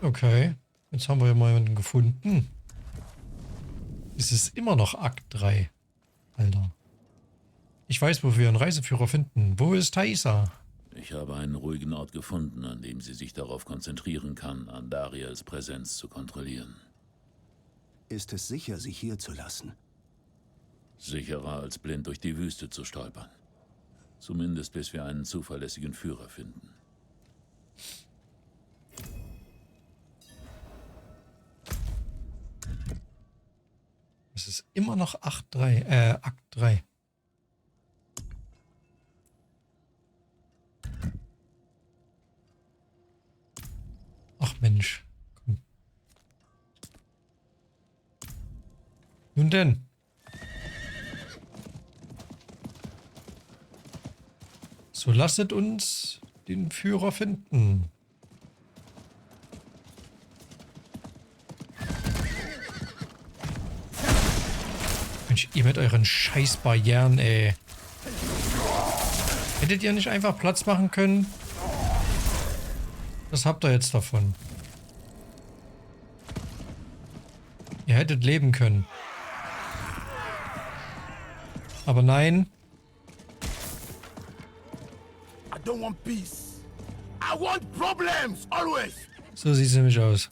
Okay, jetzt haben wir ja mal jemanden gefunden. Es ist immer noch Akt 3. Alter. Ich weiß, wo wir einen Reiseführer finden. Wo ist Thaisa? Ich habe einen ruhigen Ort gefunden, an dem sie sich darauf konzentrieren kann, Andariels Präsenz zu kontrollieren. Ist es sicher, sie hier zu lassen? Sicherer als blind durch die Wüste zu stolpern. Zumindest bis wir einen zuverlässigen Führer finden. Es ist immer noch Akt 3. Ach Mensch. Komm. Nun denn. So lasset uns den Führer finden. Mensch, ihr mit euren scheiß Barrieren, ey. Hättet ihr nicht einfach Platz machen können? Was habt ihr jetzt davon? Ihr hättet leben können. Aber nein. I don't want peace. I want problems, always. So sieht es nämlich aus.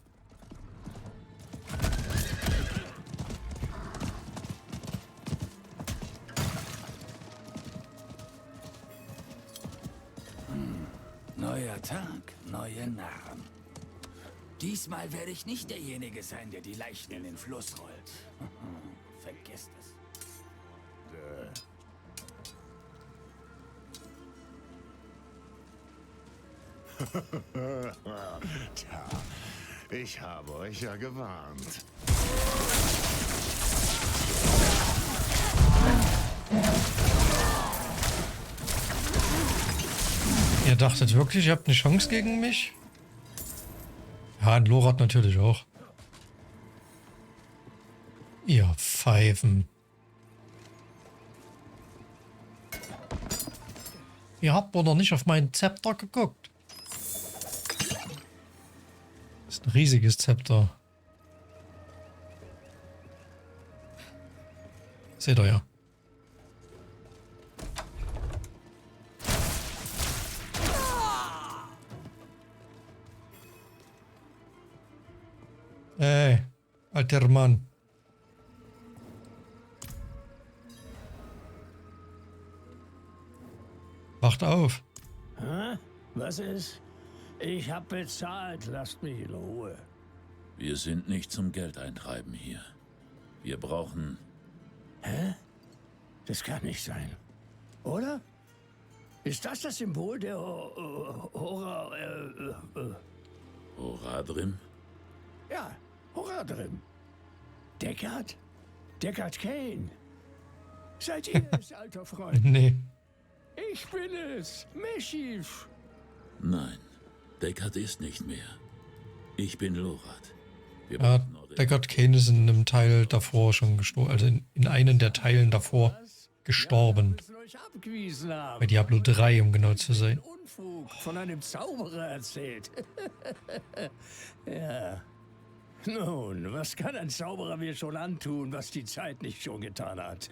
Neuer Tag, neue Narren. Diesmal werde ich nicht derjenige sein, der die Leichen in den Fluss rollt. Vergesst es. Tja, ich habe euch ja gewarnt. Ihr dachtet wirklich, ihr habt eine Chance gegen mich? Ja, und Lorat natürlich auch. Ihr Pfeifen. Ihr habt wohl noch nicht auf meinen Zepter geguckt. Das ist ein riesiges Zepter. Seht ihr ja. Ey, alter Mann. Wacht auf. Hä? Was ist? Ich hab bezahlt, lasst mich in Ruhe. Wir sind nicht zum Geldeintreiben hier. Wir brauchen... Hä? Das kann nicht sein. Oder? Ist das das Symbol der Horadrim? Ja, Horadrim. Deckard? Deckard Kane. Seid ihr es, alter Freund? Nee. Ich bin es, Meschiv. Nein, Deckard ist nicht mehr. Ich bin Lorat. Ja, Deckard Kane ist in einem Teil davor schon gestorben, also in einem der Teilen davor gestorben. Bei Diablo 3, um genau zu sein. Unfug von einem Zauberer erzählt. Ja. Nun, was kann ein Zauberer mir schon antun, was die Zeit nicht schon getan hat?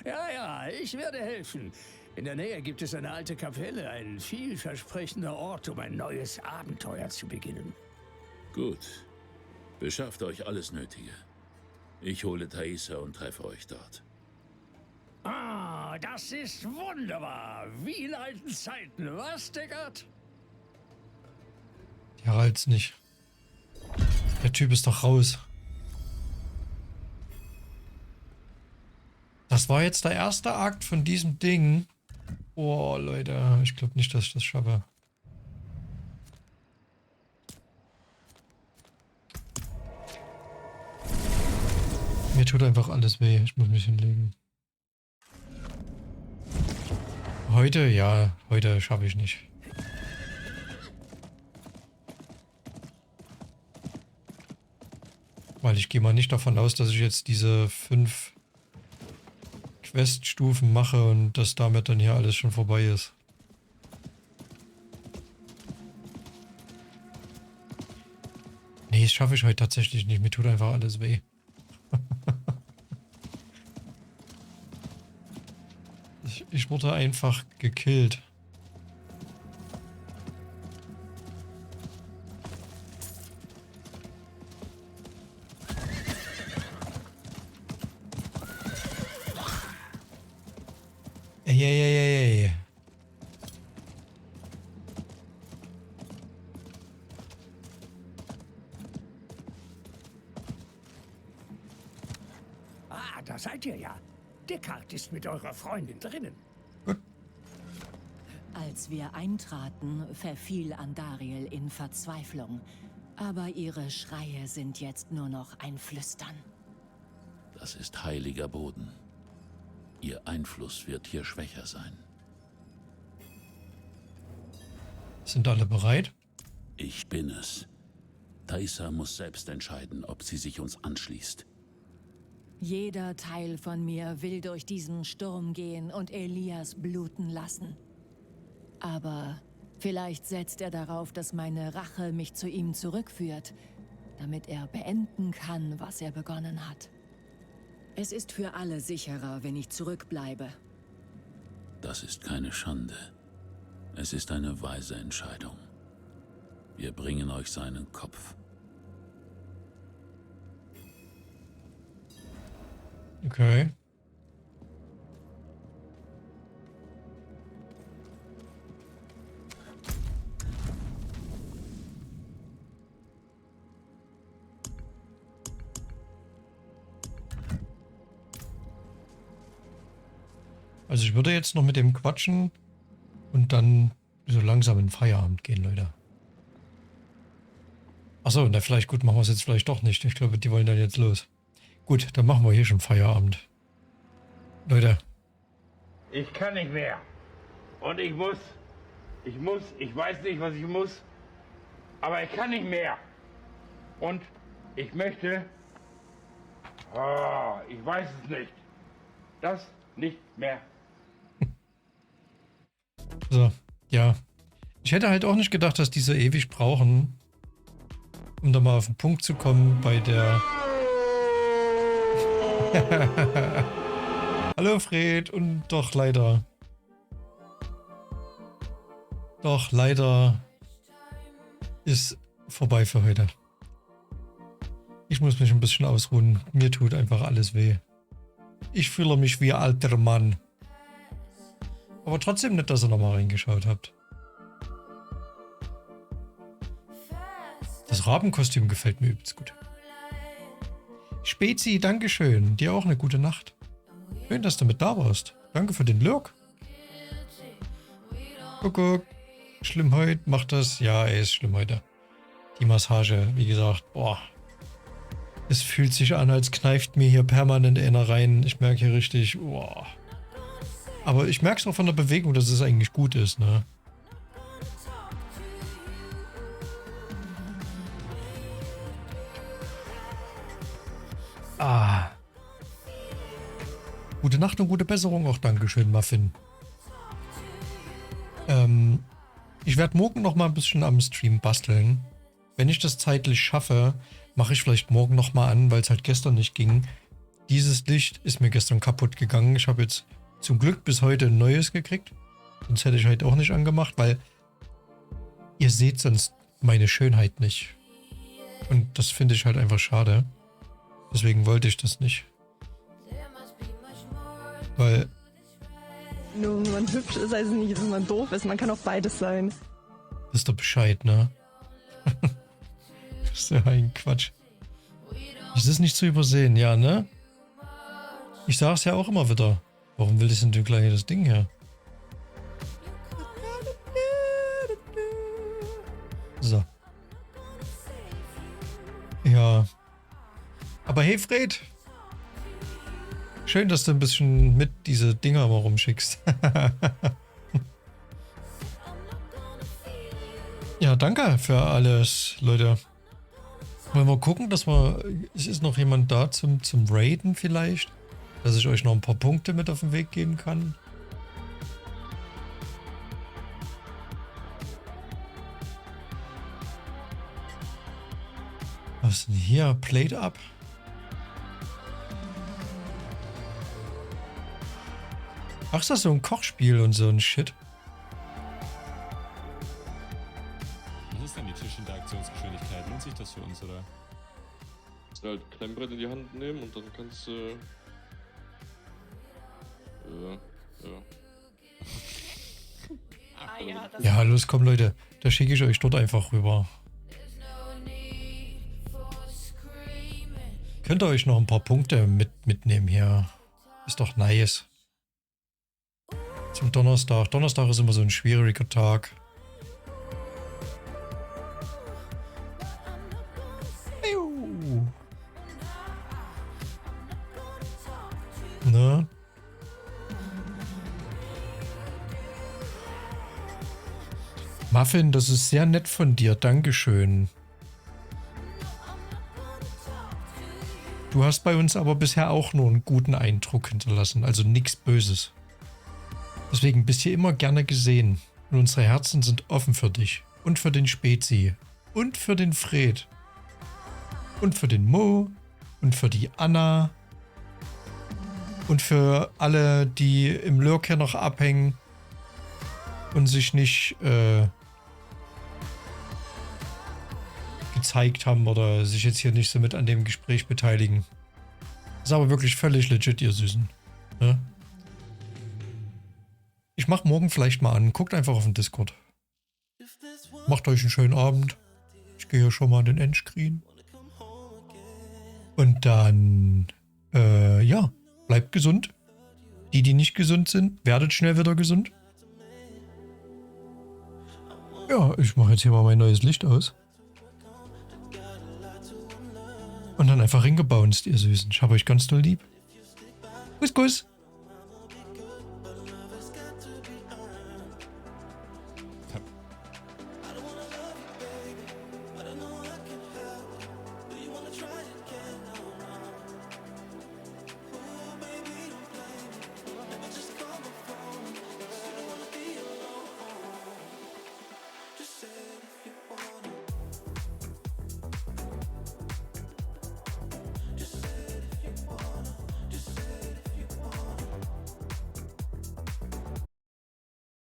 Ja, ich werde helfen. In der Nähe gibt es eine alte Kapelle, ein vielversprechender Ort, um ein neues Abenteuer zu beginnen. Gut. Beschafft euch alles Nötige. Ich hole Thaisa und treffe euch dort. Ah, das ist wunderbar. Wie in alten Zeiten, was, Deckard? Ja, halt's nicht. Der Typ ist doch raus. Das war jetzt der erste Akt von diesem Ding. Oh, Leute, ich glaube nicht, dass ich das schaffe. Mir tut einfach alles weh. Ich muss mich hinlegen. Heute? Ja, heute schaffe ich nicht. Weil ich gehe mal nicht davon aus, dass ich jetzt diese 5 Queststufen mache und dass damit dann hier alles schon vorbei ist. Nee, das schaffe ich heute tatsächlich nicht. Mir tut einfach alles weh. Ich wurde einfach gekillt. Ey. Ah, da seid ihr ja. Descartes ist mit eurer Freundin drinnen. Als wir eintraten, verfiel Andariel in Verzweiflung. Aber ihre Schreie sind jetzt nur noch ein Flüstern. Das ist heiliger Boden. Ihr Einfluss wird hier schwächer sein. Sind alle bereit? Ich bin es. Thaisa muss selbst entscheiden, ob sie sich uns anschließt. Jeder Teil von mir will durch diesen Sturm gehen und Elias bluten lassen. Aber vielleicht setzt er darauf, dass meine Rache mich zu ihm zurückführt, damit er beenden kann, was er begonnen hat. Es ist für alle sicherer, wenn ich zurückbleibe. Das ist keine Schande. Es ist eine weise Entscheidung. Wir bringen euch seinen Kopf. Okay. Also ich würde jetzt noch mit dem quatschen und dann so langsam in den Feierabend gehen, Leute. Achso, na vielleicht, gut, machen wir es jetzt vielleicht doch nicht. Ich glaube, die wollen dann jetzt los. Gut, dann machen wir hier schon Feierabend. Leute. Ich kann nicht mehr. Und ich weiß nicht, was ich muss, aber ich kann nicht mehr. Und ich möchte, ich weiß es nicht, das nicht mehr. So, ja. Ich hätte halt auch nicht gedacht, dass die so ewig brauchen, um da mal auf den Punkt zu kommen bei der... Hallo Fred, und doch leider ist vorbei für heute. Ich muss mich ein bisschen ausruhen. Mir tut einfach alles weh. Ich fühle mich wie ein alter Mann. Aber trotzdem nett, dass ihr nochmal reingeschaut habt. Das Rabenkostüm gefällt mir übelst gut. Spezi, dankeschön. Dir auch eine gute Nacht. Schön, dass du mit da warst. Danke für den Lurk. Guck. Schlimm heute. Macht das. Ja, ist schlimm heute. Die Massage, wie gesagt, boah. Es fühlt sich an, als kneift mir hier permanent einer rein. Ich merke hier richtig, boah. Aber ich merke es auch von der Bewegung, dass es eigentlich gut ist, ne? Ah. Gute Nacht und gute Besserung auch, Dankeschön, Muffin. Ich werde morgen noch mal ein bisschen am Stream basteln. Wenn ich das zeitlich schaffe, mache ich vielleicht morgen noch mal an, weil es halt gestern nicht ging. Dieses Licht ist mir gestern kaputt gegangen. Ich habe jetzt zum Glück bis heute ein neues gekriegt. Sonst hätte ich halt auch nicht angemacht, weil ihr seht sonst meine Schönheit nicht. Und das finde ich halt einfach schade. Deswegen wollte ich das nicht. Weil... Nur wenn man hübsch ist, heißt es nicht, dass man doof ist. Man kann auch beides sein. Wisst ihr Bescheid, ne? Das ist ja ein Quatsch. Das ist nicht zu übersehen, ja, ne? Ich sag's ja auch immer wieder. Warum will das denn gleich das Ding her? So. Ja. Aber hey Fred. Schön, dass du ein bisschen mit diese Dinger mal rumschickst. Ja, danke für alles, Leute. Wollen wir gucken, dass wir... Ist noch jemand da zum Raiden vielleicht? Dass ich euch noch ein paar Punkte mit auf den Weg geben kann? Was ist denn hier? Plate up? Ach, ist das so ein Kochspiel und so ein Shit? Was ist denn die Tischinteraktionsgeschwindigkeit? Lohnt sich das für uns, oder? Du halt Klemmbrett in die Hand nehmen und dann kannst du... Ja, los, komm Leute. Da schicke ich euch dort einfach rüber. Könnt ihr euch noch ein paar Punkte mitnehmen hier? Ist doch nice. Zum Donnerstag. Donnerstag ist immer so ein schwieriger Tag. Ne? Muffin, das ist sehr nett von dir. Dankeschön. Du hast bei uns aber bisher auch nur einen guten Eindruck hinterlassen. Also nichts Böses. Deswegen bist hier immer gerne gesehen. Und unsere Herzen sind offen für dich. Und für den Spezi. Und für den Fred. Und für den Mo. Und für die Anna. Und für alle, die im Lurker noch abhängen. Und sich nicht gezeigt haben oder sich jetzt hier nicht so mit an dem Gespräch beteiligen. Ist aber wirklich völlig legit, ihr Süßen. Ne? Ich mach morgen vielleicht mal an. Guckt einfach auf den Discord. Macht euch einen schönen Abend. Ich gehe hier schon mal in den Endscreen. Und dann, ja, bleibt gesund. Die nicht gesund sind, werdet schnell wieder gesund. Ja, ich mache jetzt hier mal mein neues Licht aus. Und dann einfach hingebounced, ihr Süßen. Ich habe euch ganz doll lieb. Kuss, Kuss. Just said if you want